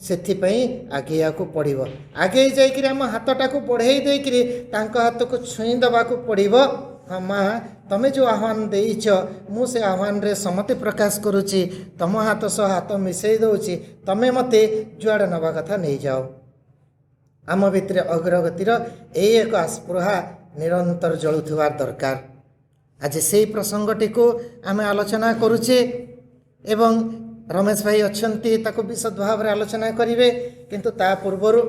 ସେଥିପାଇଁ ଆଗେଇବାକୁ ପଡ଼ିବ। ଆଗେଇ ଯାଇକରି ଆମ ହାତଟାକୁ ବଢ଼େଇ ଦେଇକରି ତାଙ୍କ ହାତକୁ ଛୁଇଁ ଦେବାକୁ ପଡ଼ିବ। ହଁ ମା, ତମେ ଯେଉଁ ଆହ୍ୱାନ ଦେଇଛ, ମୁଁ ସେ ଆହ୍ୱାନରେ ସମ୍ମତି ପ୍ରକାଶ କରୁଛି। ତମ ହାତ ସହ ହାତ ମିଶାଇ ଦେଉଛି, ତମେ ମୋତେ ଯୁଆଡ଼େ ନେବା କଥା ନେଇଯାଅ। ଆମ ଭିତରେ ଅଗ୍ରଗତିର ଏଇ ଏକ ଆସ୍ପୃହା ନିରନ୍ତର ଜଳୁଥିବା ଦରକାର। ଆଜି ସେଇ ପ୍ରସଙ୍ଗଟିକୁ ଆମେ ଆଲୋଚନା କରୁଛେ ଏବଂ ରମେଶ ଭାଇ ଅଛନ୍ତି, ତାକୁ ବିଶଦ ଭାବରେ ଆଲୋଚନା କରିବେ। କିନ୍ତୁ ତା ପୂର୍ବରୁ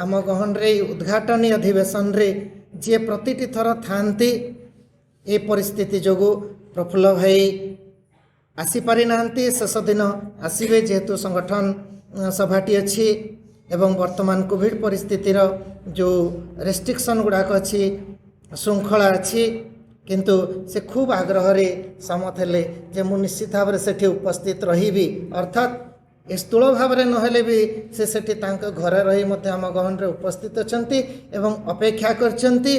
ଆମ ଗହଣରେ ଏଇ ଉଦ୍ଘାଟନୀ ଅଧିବେଶନରେ ଯିଏ ପ୍ରତିଟି ଥର ଥାଆନ୍ତି, ଏ ପରିସ୍ଥିତି ଯୋଗୁଁ ପ୍ରଫୁଲ୍ଲ ଭାଇ ଆସିପାରିନାହାନ୍ତି। ଶେଷ ଦିନ ଆସିବେ, ଯେହେତୁ ସଂଗଠନ ସଭାଟି ଅଛି ଏବଂ ବର୍ତ୍ତମାନ କୋଭିଡ଼ ପରିସ୍ଥିତିର ଯେଉଁ ରେଷ୍ଟ୍ରିକ୍ସନ୍ ଗୁଡ଼ାକ ଅଛି, ଶୃଙ୍ଖଳା ଅଛି, କିନ୍ତୁ ସେ ଖୁବ୍ ଆଗ୍ରହରେ ସମ୍ମତ ହେଲେ ଯେ ମୁଁ ନିଶ୍ଚିତ ଭାବରେ ସେଠି ଉପସ୍ଥିତ ରହିବି। ଅର୍ଥାତ୍ ଏ ସ୍ଥୂଳ ଭାବରେ ନହେଲେ ବି ସେ ସେଠି ତାଙ୍କ ଘରେ ରହି ମଧ୍ୟ ଆମ ଗହଣରେ ଉପସ୍ଥିତ ଅଛନ୍ତି ଏବଂ ଅପେକ୍ଷା କରିଛନ୍ତି।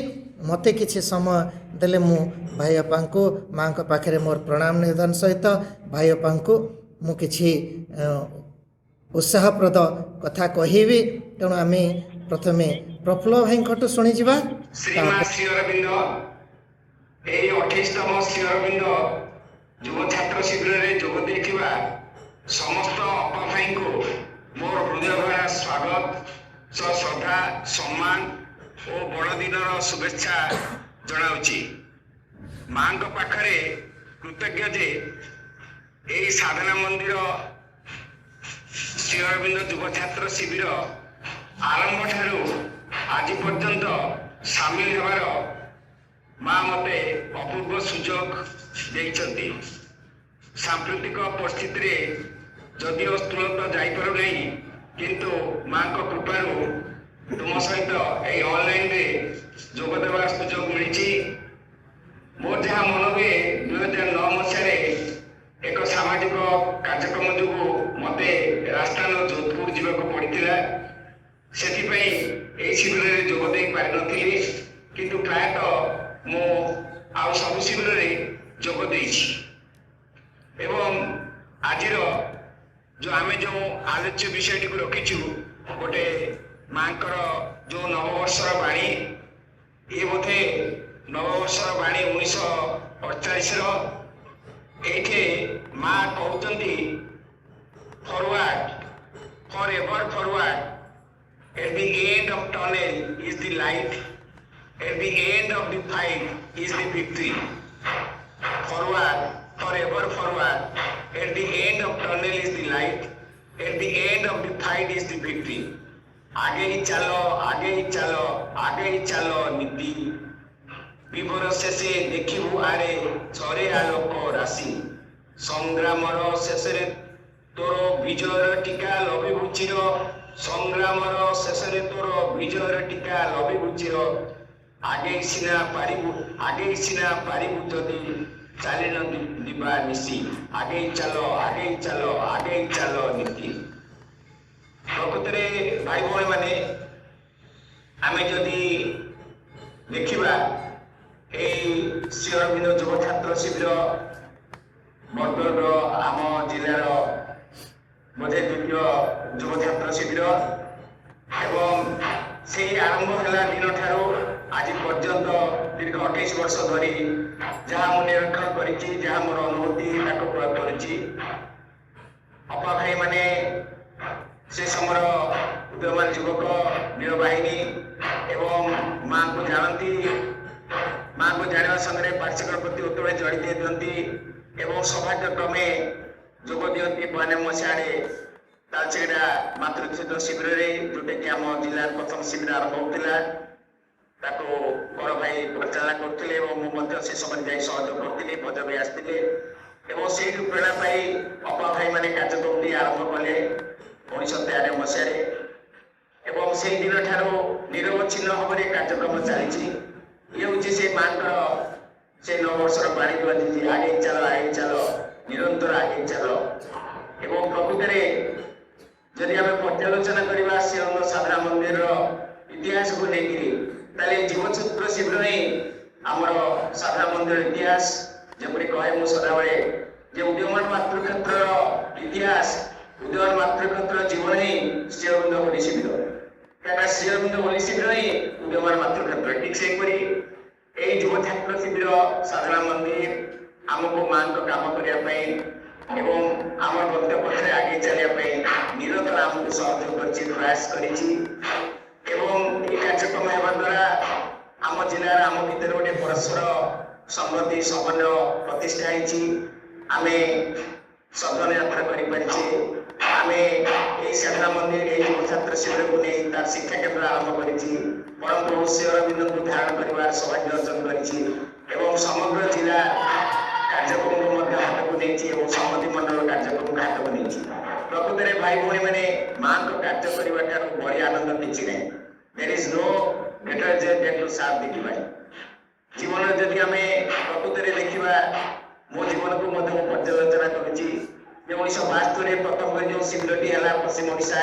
ମୋତେ କିଛି ସମୟ ଦେଲେ ମୁଁ ଭାଇ ବାପାଙ୍କୁ, ମାଆଙ୍କ ପାଖରେ ମୋର ପ୍ରଣାମ ନିବେଦନ ସହିତ ଭାଇ ବାପାଙ୍କୁ ମୁଁ କିଛି ଉତ୍ସାହପ୍ରଦ କଥା କହିବି। ତେଣୁ ଆମେ ପ୍ରଥମେ ପ୍ରଫୁଲ୍ଲ ଭାଇଙ୍କଠୁ ଶୁଣିଯିବା। ଶ୍ରୀମା ଶ୍ରୀ ଅରବିନ୍ଦ, ଏହି 28ତମ ଶ୍ରୀ ଅରବିନ୍ଦ ଯୁବ ଛାତ୍ର ଶିବିରରେ ଯୋଗ ଦେଇଥିବା ସମସ୍ତ ଅପା ଭାଇଙ୍କୁ ମୋର ହୃଦୟଭରା ସ୍ୱାଗତ ଶ୍ରଦ୍ଧା ସମ୍ମାନ ଓ ବଡ଼ଦିନର ଶୁଭେଚ୍ଛା ଜଣାଉଛି। ମାଙ୍କ ପାଖରେ କୃତଜ୍ଞ ଯେ ଏହି ସାଧନା ମନ୍ଦିର ଶ୍ରୀ ଅରବିନ୍ଦ ଯୁବ ଛାତ୍ର ଶିବିର ଆରମ୍ଭ ଠାରୁ ଆଜି ପର୍ଯ୍ୟନ୍ତ ସାମିଲ ହେବାର ମା ମୋତେ ଅପୂର୍ବ ସୁଯୋଗ ଦେଇଛନ୍ତି। ସାମ୍ପ୍ରତିକ ପରିସ୍ଥିତିରେ ଯଦିଓ ସ୍ଥୂଳତଃ ଯାଇପାରୁନାହିଁ, କିନ୍ତୁ ମାଙ୍କ କୃପାରୁ ତୁମ ସହିତ ଏହି ଅନଲାଇନରେ ଯୋଗ ଦେବାର ସୁଯୋଗ ମିଳିଛି। ମୋର ଯାହା ମନ ହୁଏ 2009 ମସିହାରେ ଏକ ସାମାଜିକ କାର୍ଯ୍ୟକ୍ରମ ଯୋଗୁଁ ମୋତେ ରାଜସ୍ଥାନ ଯୋଧପୁର ଯିବାକୁ ପଡ଼ିଥିଲା। ସେଥିପାଇଁ ଏହି ଶିବିରରେ ଯୋଗ ଦେଇ ପାରିନଥିଲି, କିନ୍ତୁ ପ୍ରାୟତଃ ମୁଁ ଆଉ ସବୁ ଶିବିରରେ ଯୋଗ ଦେଇଛି। ଏବଂ ଆଜିର ଆମେ ଯେଉଁ ଆଲୋଚ୍ୟ ବିଷୟଟିକୁ ରଖିଛୁ, ଗୋଟେ ମାଙ୍କର ଯେଉଁ ନବବର୍ଷର ବାଣୀ, ଇଏ ବୋଧେ ନବବର୍ଷର ବାଣୀ 1948ର। ଏଇଠି ମା କହୁଛନ୍ତି forward, for ever forward, at the end of tunnel is the light, at the end of the fight is the victory. Forward, forever forward, at the end of tunnel is the light, at the end of the fight is the victory. आगे ही चलो, आगे ही चलो, आगे ही चलो नीति विभर शेषे देखिबु आरे छरे आलोक राशि संग्रामर शेषरे तोर विजयर टीका लभिबु चिर, संग्रामर शेषरे तोर विजयर टीका लभिबु चिर, आगे सिना पारिबु जदि चालिन दिबा निशी, आगे चलो, आगे चलो, आगे चलो नीति। प्रकृतरे भाई भाई माने आमे जदि देखिबा श्री अरविंद युव छात्र शिविर बरगढ़ आम जिलार बोधे द्वितीय युव छात्र शिविर एवं से आरंभ है दिन ठारू आज पर्यंत दीर्घ 28 वर्ष धरी जहाँ मुझे निरीक्षण करी जहाँ मोर अनुभूति प्रयोग करी अपा भाई माने से समय उदयमान युवक वीर बाहिनी एवं माँ को जानती, माँ को जाना संगे पार्श्विक प्रति उतरे जड़ी दिखती एवं सौभाग्यक्रमे जोग दिखती 92 मसीह तालचेरा मातृत्व शिविर जोटा कि आम जिलार प्रथम शिविर आरंभ होता बड़ भाई परिचालना करते से समय जा सहयोग करी भज भाई आसते से प्रेरणा पाई अपा भाई मैंने कार्यक्रम आरंभ कले 1993 मसीह से दिन ठारू निरवच्छिन्न भाव में कार्यक्रम चली ये हूँ से माँ से नववर्षर बाणी बाजी आगे चलो निरंतर आगे चलो। एवं प्रकृत जदि आम पर्यालोचना करवा श्रीअरविंद साधना मंदिर इतिहास को लेकिन जीव छात्र शिविर ही आमर साधना मंदिर इतिहास जमी कहे मुझे सदाबे उदयमान मातृक्षेत्र इतिहास उदयमान मातृक्षेत्र जीवन ही श्रीअरविंद होली शिविर क्या श्रीअरविंद होली शिविर ही उदयमान मातृक्षेत्र ठीक से युव छात्र शिविर साधना मंदिर आमको माँ काम करने एवं आम गंतव्य आगे चलने निरंतर आमको सहयोग कर प्रयास कर कार्यक्रम होगा द्वारा आम जिलार आम भर गोटे परस्पर संगति समन्वय प्रतिष्ठा आम सदन यात्रा करें आम साधना मंदिर युव छात्र शिविर को नहीं तार शिक्षा केन्द्र आरंभ कर परम प्रभु श्री अरविंद को धारण कर सौभाग्य अर्जन कर समग्र जिला कार्यक्रम को हाथ को नहीं सम्मति मंडल कार्यक्रम को हाथ को नहीं प्रकृत भाई भाई मैंने माँ को कार्य करने बड़ी आनंद किसी ना there is no better than to serve the divine जीवन जदि आम प्रकृत देखा मो जीवन को पर्यालोचना कर 1972 प्रथम जो शिविरटी है पश्चिम ओडिशा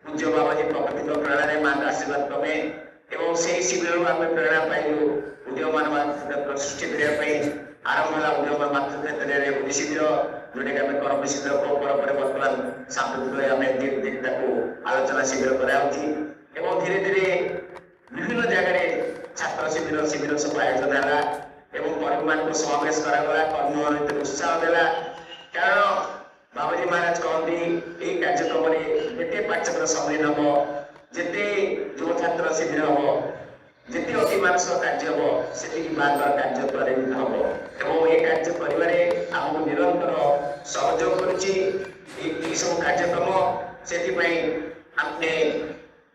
पूज्य बाबाजी प्रकृति प्रेरणा माँ का आशीर्वाद क्रमे एवं से शिविर आम प्रेरणा पाइलु उदयमान मातृक्षेत्र सृष्टि करने आरंभ है उदयमान मातृक्षेत्र होली शिविर जोटा कि आम कर्म शिविर बर्तमान सांस्कृतिक आम आलोचना शिविर कराऊँगी धीरे धीरे विभिन्न जगह छात्र शिविर सब आयोजन है परिवार को समावेश करागला कर्म उत्साह देला कारण बाबाजी महाराज कहते ये कार्यक्रम जिते पाठ्यक्रम सम्मिलन हम जिते युव छात्र शिविर हम जिते अति मानसिक कार्य हम से बार बार कार्य त्वरित हम और ये कार्य कर आमको निरंतर सहयोग कर सब कार्यक्रम से अपने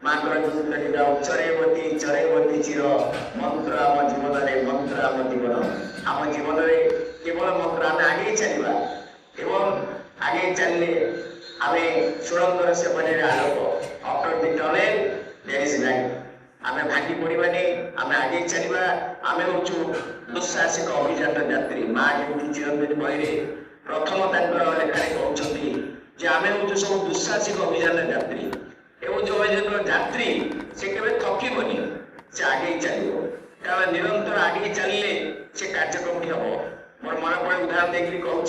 मात्र चरैवती चरैवती चिर मंत्र आम जीवन में मंत्र आम जीवन आम जीवन में केवल मंत्र आम आगे चलवा एवं आगे चलने आम सुरंगर सेपने आलोक after the tunnel there is light आम भांगी पड़ानी आम आगे चलवा आम हूँ दुस्साहसिक अभियान यात्री माँ जमी चिरंजीवी बही प्रथम लेखार कहते आम हूँ सब दुस्साहसिक अभियान यात्री एवं जो यात्री से केवल थकबनी से आगे चलो कारण निरंतर आगे चलने से कार्यक्रम हम मोर मन पड़े उदाहरण देखिए कहूँ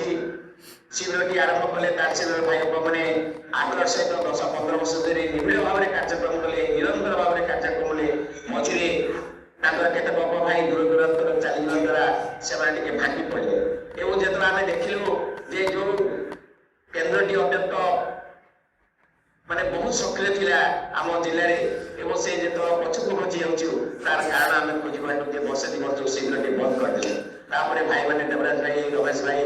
शिविर आरंभ कले शिविर भाई मैंने आग्रह सहित 10-15 वर्ष धरी निबिड़ भाव में कार्यक्रम कले निरंतर भाव में कार्यक्रम ले मझे केत बाप भाई दूर दूरांतर चलने द्वारा से भांगी पड़े एवं जो आम देखिलु जे जो केन्द्र टी अत्यंत माने बहुत सक्रिय थिला आम जिले में से जो पछक बची जाऊँ तार कारण आम खोजबार वर्ष 2 वर्ष शिविर बंद करदे भाई मैंने देवराज भाई रमेश भाई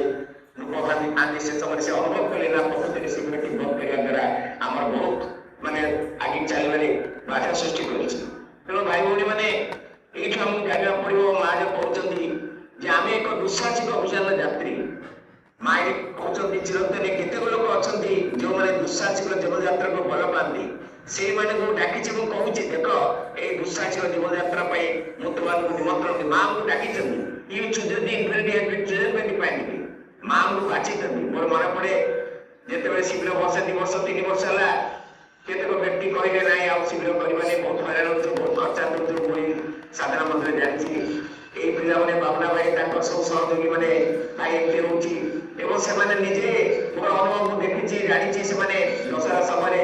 रूपभानी आदि से समय से अनुभव कले ना प्रकृति शिविर बंद करने द्वारा आम बहुत माने आगे चलवे बाधा सृष्टि कर तेणु भाई भाई मैंने ये जानवा पड़ो माँ जो कहते आम एक दुस्साहसिक अभियान यात्री माँ कहते चिरंतन केतेक लोक अच्छा जो मैंने दुस्साहसिक जीवन यात्रा को भल पाती से डाकी कहूँ देख ये दुस्साहसिक जीवन यात्रा मुझे निमंत्रण माँ को डाकी यू चूज दी माँ को बाची मोर मन पड़े जिते शिविर वर्ष 2 वर्ष 3 वर्ष है केतेक व्यक्ति कहले ना आ शिविर करवाने बहुत हैरान हो बहुत खर्चा दूर मुझे साधारण मंदिर जानी ये पिला मैंने बाबुला भाई सब सहयोगी मैंने भाई एमती रोचे से निजे मोर अनुभव देखी जानी से दशहरा समय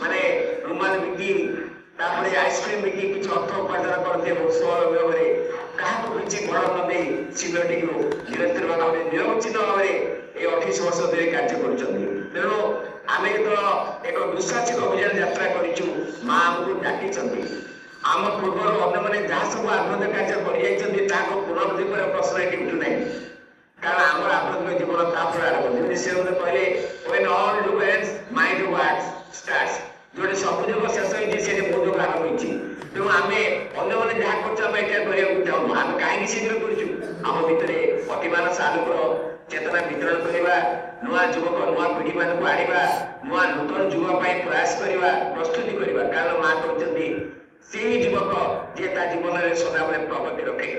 माने रुमाल बिकी आइसक्रीम बिकी किसी अर्थ उपार्जन करते भाव में क्या किसी बड़ न शिविर टी निरंतर भाव में निरवच्छिन्न भाव में ये 28 वर्ष धरी कार्य करेणु आम तो एक दुस्साहसिक अभियान यात्रा करूँ माँ आमको डाकी आम पूर्व अन्य मैंने जहाँ सब आत्महत्या कार्य कर पुनर्जीवन प्रश्न ये उठू ना कारण आम आत्महत्या जीवन तापर आरंभ से कहले when all do ends mind works starts जो सब जो शेष होती मो जो आरंभ होती तेणु आम अन्य मैंने जहाँ कर चाहूँ आम कहीं शीघ्र करम भितर प्रतिमान आलोकर चेतना वितरण करवा नुआ युवक नुआ पीढ़ी मानक आनिबा नुआ नूतन युवा प्रयास करवा प्रस्तुति करवा कारण माँ कहते से युवक जे जीवन में सदाबले प्रगति रखे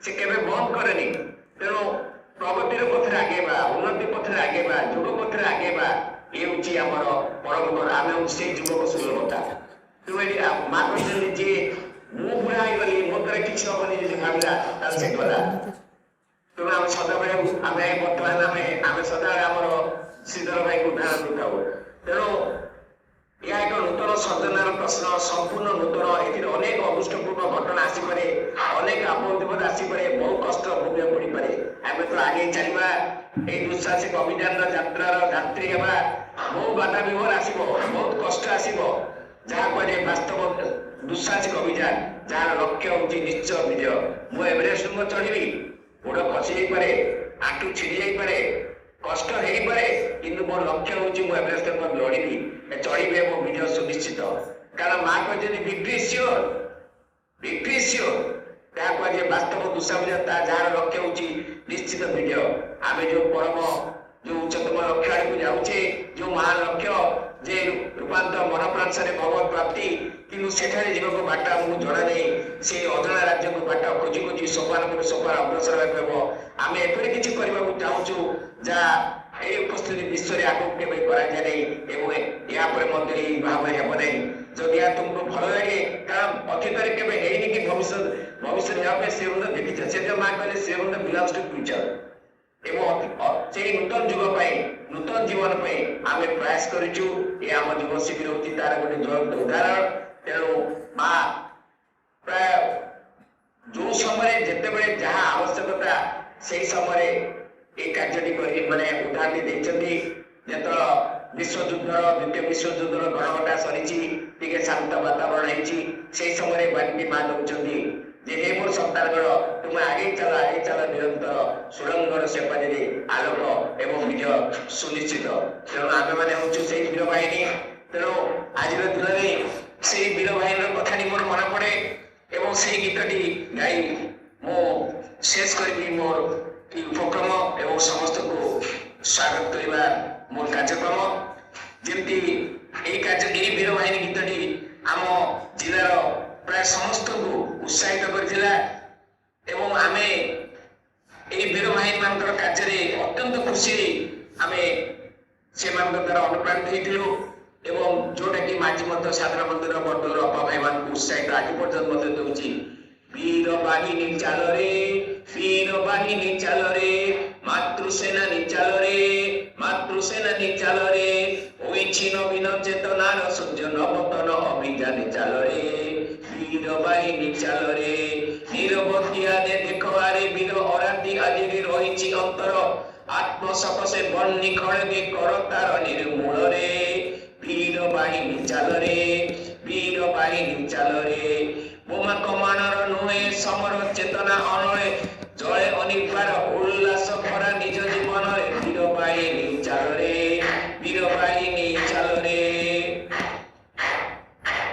से केवे बंद करे तेणु प्रगतिर पथर आगेबा उन्नति पथर आगेबा युग पथर आगेबा ये हूँ आमर परम आम से युवक सुलभता तेणु माँ कहते जे मु बुढ़ा गली मो द्वारा किसी हेनी जो भावला से गला तेणु आम सदाबले आम बर्तमान आम सदाबले आमर श्रीधर भाई को उदाहरण देखाऊ तेणु यह एक नूतन सर्जनार प्रश्न संपूर्ण नूतन ये अनेक अभूतपूर्व घटना आसपे अनेक आपद विपद आसपे बहुत कष्ट भोग पड़ पाए आम तो आगे चलवा ये दुस्साहसिक अभियान यात्रार यात्री हवा बहुत बाधा विघ्न आस बहुत कष्ट आसो जहाँ कहे वास्तव दुस्साहसिक अभियान जार लक्ष्य हूँ निश्चय विजय मु एवरेस्ट चढ़ी गोड़ खसी जापे आंटू छिड़ी जापे कष्ट हो पाए किंतु मोर लक्ष्य हूँ एवरेस्ट लड़बी चढ़ी मो विजय सुनिश्चित कारण माँ कहते विक्ट्री श्योर क्या कहे वास्तव दुस्साहता जार लक्ष्य हूँ निश्चित विजय आम जो परम जो उच्चतम लक्ष्य आड़ को जाऊे जो महान लक्ष्य जे रूपांतर मन प्राण से भगवत प्राप्ति किंतु सेठारे जीवक बाट आमको जना नहीं से अजना राज्य को बाट खोजी खोजी सोपान पर सोपान अग्रसर आम एपरी किसी करने चाहूँ जहाँ ये उपस्थिति विश्व में आगे केवे कराया भाव में हेब ना जदि यह तुमको भल लगे कारण अतीत के कि भविष्य से देखी से माँ कहले से बिलोंग्स टू फ्यूचर एवं से नूतन युग नूतन जीवन आम प्रयास करूँ ये आम युव शिविर होती तार गोटे ज्वलंत उदाहरण तेणु माँ प्राय जो समय जिते जहाँ आवश्यकता সেই সময়ে এই কার্যটি করে মানে উদাহরণ ଦେଇଛନ୍ତି ଯେତେବେଳେ ବିଶ୍ୱଯୁଦ୍ଧର ଦ୍ୱିତୀୟ ବିଶ୍ୱଯୁଦ୍ଧର ଘଟଣା ସରିଛି ଟିକେ ଶାନ୍ତ ବାତାବରଣ ହେଇଛି ସେଇ ସମୟରେ ବାଲ୍ମୀକି ମା ଦଉଛନ୍ତି ଯେ ହେ ମୋର ସନ୍ତାନଗଣ ତୁମେ ଆଗେଇ ଚାଲ ନିରନ୍ତର ସୁରଙ୍ଗର ସେପାରୀରେ ଆଲୋକ ଏବଂ ବିଜୟ ସୁନିଶ୍ଚିତ। ତେଣୁ ଆମେମାନେ ହଉଛୁ ସେଇ ବୀର ବାହିନୀ। ତେଣୁ ଆଜିର ଦିନରେ ସେଇ ବୀର ବାହିନୀର କଥାଟି ମୋର ମନେ ପଡେ ଏବଂ ସେଇ ଗୀତଟି ଗାଇ ମୁଁ ଶେଷ କରିବି ମୋର ଉପକ୍ରମ ଏବଂ ସମସ୍ତଙ୍କୁ ସ୍ୱାଗତ କରିବା ମୋର କାର୍ଯ୍ୟକ୍ରମ। ଯେମିତି ଏଇ ବୀର ବାହିନୀ ଗୀତଟି ଆମ ଜିଲ୍ଲାର ପ୍ରାୟ ସମସ୍ତଙ୍କୁ ଉତ୍ସାହିତ କରିଥିଲା ଏବଂ ଆମେ ଏଇ ବୀର ବାହିନୀ ମାନଙ୍କର କାର୍ଯ୍ୟରେ ଅତ୍ୟନ୍ତ ଖୁସି ଆମେ ସେମାନଙ୍କ ଦ୍ୱାରା ଅନୁପ୍ରାଣିତ ହେଇଥିଲୁ ଏବଂ ଯୋଉଟାକି ଆଜି ମଧ୍ୟ ସାଧାରଣ ମନ୍ଦିର ବର୍ତ୍ତମାନ ଅପା ଭାଇମାନଙ୍କୁ ଉତ୍ସାହିତ ଆଜି ପର୍ଯ୍ୟନ୍ତ ମଧ୍ୟ ଦଉଛି। ବୀର ବାହିନୀ ଚାଲରେ ବୀର ବାହିନୀ ଚାଲରେ ମାତୃସେନାନୀ ଚାଲରେ ହୋଇଛି ନବୀନ ଚେତନାର ସୂର୍ଯ୍ୟ ନବତନ ଅଭିଯାନ ଚାଲରେ ବୀର ବାହିନୀ ଚାଲରେ ନିରବଧିଆରେ ଦେଖାରେ ବୀର ଅରାତି ଆଜିରେ ରହିଛି ଅନ୍ତର ଆତ୍ମସକସେ ବନ୍ନି ଖଳକେ କର ତାର ନିର୍ମୂଳରେ ବୀର ବାହିନୀ ଚାଲରେ ବୋମା କମାନର ନୁହେଁ ସମର ଚେତନା ଅନଳେ ଜଳେ ଅନିବାର ଉଲ୍ଲାସ ଭରା ନିଜ ଜୀବନରେ ବୀର ବାହିନୀ ଚାଲରେ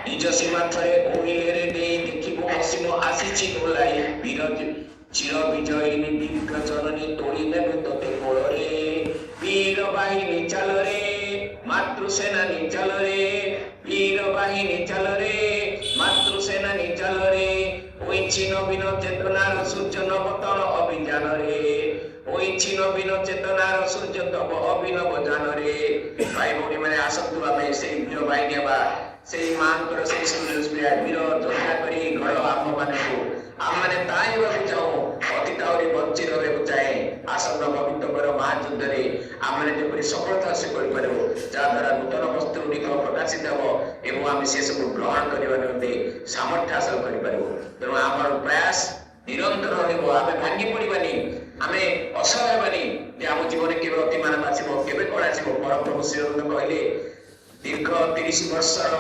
ନିଜ ସୀମା ଥରେ ଓଇଲେରେ ନେଇ ଦେଖିବୁ ଅସୀମ ଆସିଛି ଓଲାଇ ବୀର ଚିର ବିଜୟିନୀ ଦୀର୍ଘ ଜନନୀ ତୋଳି ନେବେ ତୋତେ କୋଳରେ ବୀର ବାହିନୀ ଚାଲରେ ମାତୃସେନାନୀ ଚାଲରେ ବୀର ବାହିନୀ ଚାଲରେ ମାତୃସେନାନୀ ଚାଲରେ ହୋଇଛି ନବୀନ ଚେତନାର ସୂର୍ଯ୍ୟ ନବତଳ ଅଭିଯାନରେ ହୋଇଛି ନବୀନ ଚେତନାର ସୂର୍ଯ୍ୟ ତବ ଅଭିନବ ଯାନରେ। ଭାଇ ଭଉଣୀ ମାନେ ଆସନ୍ତୁ ଆମେ ସେଇ ବୀର ବାହିନୀ ହେବା ସେଇ ମାଙ୍କର ସେଇ ସୂର୍ଯ୍ୟ ବୀର ଯୋଦ୍ଧା କରି ଘର ଆମମାନଙ୍କୁ ଆମମାନେ ତା ହେବାକୁ ଚାହୁଁ ଅତୀତ ଆହୁରି ବଞ୍ଚି ରହିବାକୁ ଚାହେଁ ଆସନ୍ନ ପବିତ୍ରଙ୍କର ମହାଯୁଦ୍ଧରେ ଆମମାନେ ଯେପରି ସଫଳତା ହାସଲ କରିପାରିବୁ ଯାହାଦ୍ୱାରା ନୂତନ ବସ୍ତୁ ଗୁଡ଼ିକ ପ୍ରକାଶିତ ହେବ ଏବଂ ଆମେ ସେସବୁ ଗ୍ରହଣ କରିବା ନିମନ୍ତେ ସାମର୍ଥ୍ୟ ହାସଲ କରିପାରିବୁ। ତେଣୁ ଆମର ପ୍ରୟାସ ନିରନ୍ତର ରହିବ। ଆମେ ଭାଙ୍ଗି ପଡ଼ିବାନି, ଆମେ ଅସହାୟ ହେବାନି ଯେ ଆମ ଜୀବନରେ କେବେ ଅତିମାନ ଆସିବ କେବେ କଣ ଆସିବ। ପରପ୍ରଭୁ ଶ୍ରୀରମଣ କହିଲେ ଦୀର୍ଘ 30 ବର୍ଷର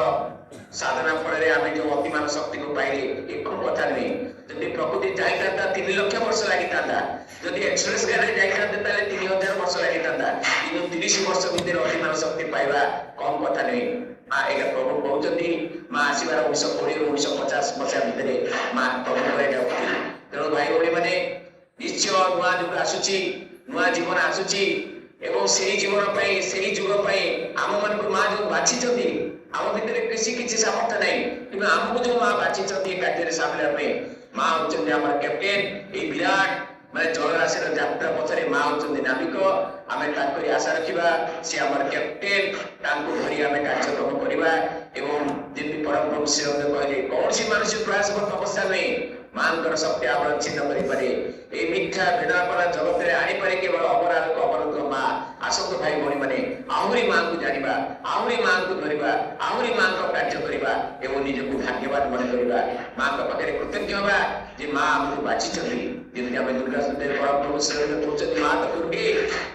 ସାଧନା ଫଳରେ ଆମେ ଯୋଉ ଅତିମାନ ଶକ୍ତିକୁ ପାଇଲେ ଏକ କଥା ନୁହେଁ। ଯଦି ପ୍ରକୃତି ଚାହିଁଥାନ୍ତା 3 ଲକ୍ଷ ବର୍ଷ ଲାଗିଥାନ୍ତା, ଯଦି ଏକ୍ସପ୍ରେସ ଗାଡ଼ିରେ ଯାଇଥାନ୍ତେ ତାହେଲେ 3000 ବର୍ଷ ଲାଗିଥାନ୍ତା, କିନ୍ତୁ 30 ବର୍ଷ ଭିତରେ ଅତିମାନ ଶକ୍ତି ପାଇବା କମ୍ କଥା ନୁହେଁ। ମା ଏଇଟା ପ୍ରଭୁ କହୁଛନ୍ତି ମା ଆସିବାର 1920 1950 ମସିହା ଭିତରେ ମା ପ୍ରଭୁଙ୍କର ଏଇଟା ଉକ୍ତି। ତେଣୁ ଭାଇ ଭଉଣୀ ମାନେ ନିଶ୍ଚୟ ନୂଆ ଯୁଗ ଆସୁଛି, ନୂଆ ଜୀବନ ଆସୁଛି ଏବଂ ସେଇ ଜୀବନ ପାଇଁ ସେଇ ଯୁଗ ପାଇଁ ଆମମାନଙ୍କୁ ମା ଯୋଉ ବାଛିଛନ୍ତି ଆମ ଭିତରେ କିଛି ସାମର୍ଥ୍ୟ ନାହିଁ, କିନ୍ତୁ ଆମକୁ ଯୋଉ ମା ବାଛିଛନ୍ତି ଏ କାର୍ଯ୍ୟରେ ସାମିଲ ହେବା ପାଇଁ ମା ହଉଛନ୍ତି ଆମର କ୍ୟାପ୍ଟେନ। ଏଇ ବିରାଟ ମାନେ ଜଳରାଶିର ଯାତ୍ରା ପଛରେ ମା ହଉଛନ୍ତି ନାବିକ। ଆମେ ତାଙ୍କରି ଆଶା ରଖିବା, ସେ ଆମର କ୍ୟାପ୍ଟେନ, ତାଙ୍କୁ ଧରି ଆମେ କାର୍ଯ୍ୟକ୍ରମ କରିବା ଏବଂ ଯେମିତି ପରମପ୍ରଭୁ ଶ୍ରୀରମଣ କହିଲେ କୌଣସି ମାନସିକ ପ୍ରୟାସ ତପସ୍ୟା ନୁହେଁ, ମାଙ୍କର ଶକ୍ତି ଆମର ଛିନ୍ନ କରିପାରେ। এই মিথ্যা বেদনাপনা জগତରେ ଆଣିପାରେ କେବଳ ଅପରାଧକୁ ଅପରାଧ ମା। ଆସନ୍ତୁ ଭାଇ ଭଉଣୀ ମାନେ ଆହୁରି ମାଙ୍କୁ ଜାଣିବା, ଆହୁରି ମାଙ୍କୁ ଧରିବା, ଆହୁରି ମାଙ୍କ କାର୍ଯ୍ୟ କରିବା ଏବଂ ନିଜକୁ ଭାଗ୍ୟବାନ ମନେ କରିବା। ମାଙ୍କ ପାଖରେ କୃତଜ୍ଞ ହେବା ଯେ ମା ଆମକୁ ବାଛିଛନ୍ତି। ଯେମିତି ଆମେ ଦୁର୍ଗା ସୁନ୍ଦର ପରପ୍ରଭୁ ଶ୍ରୀରମଣ କହୁଛନ୍ତି ମା ତ ଦୁର୍ଗେ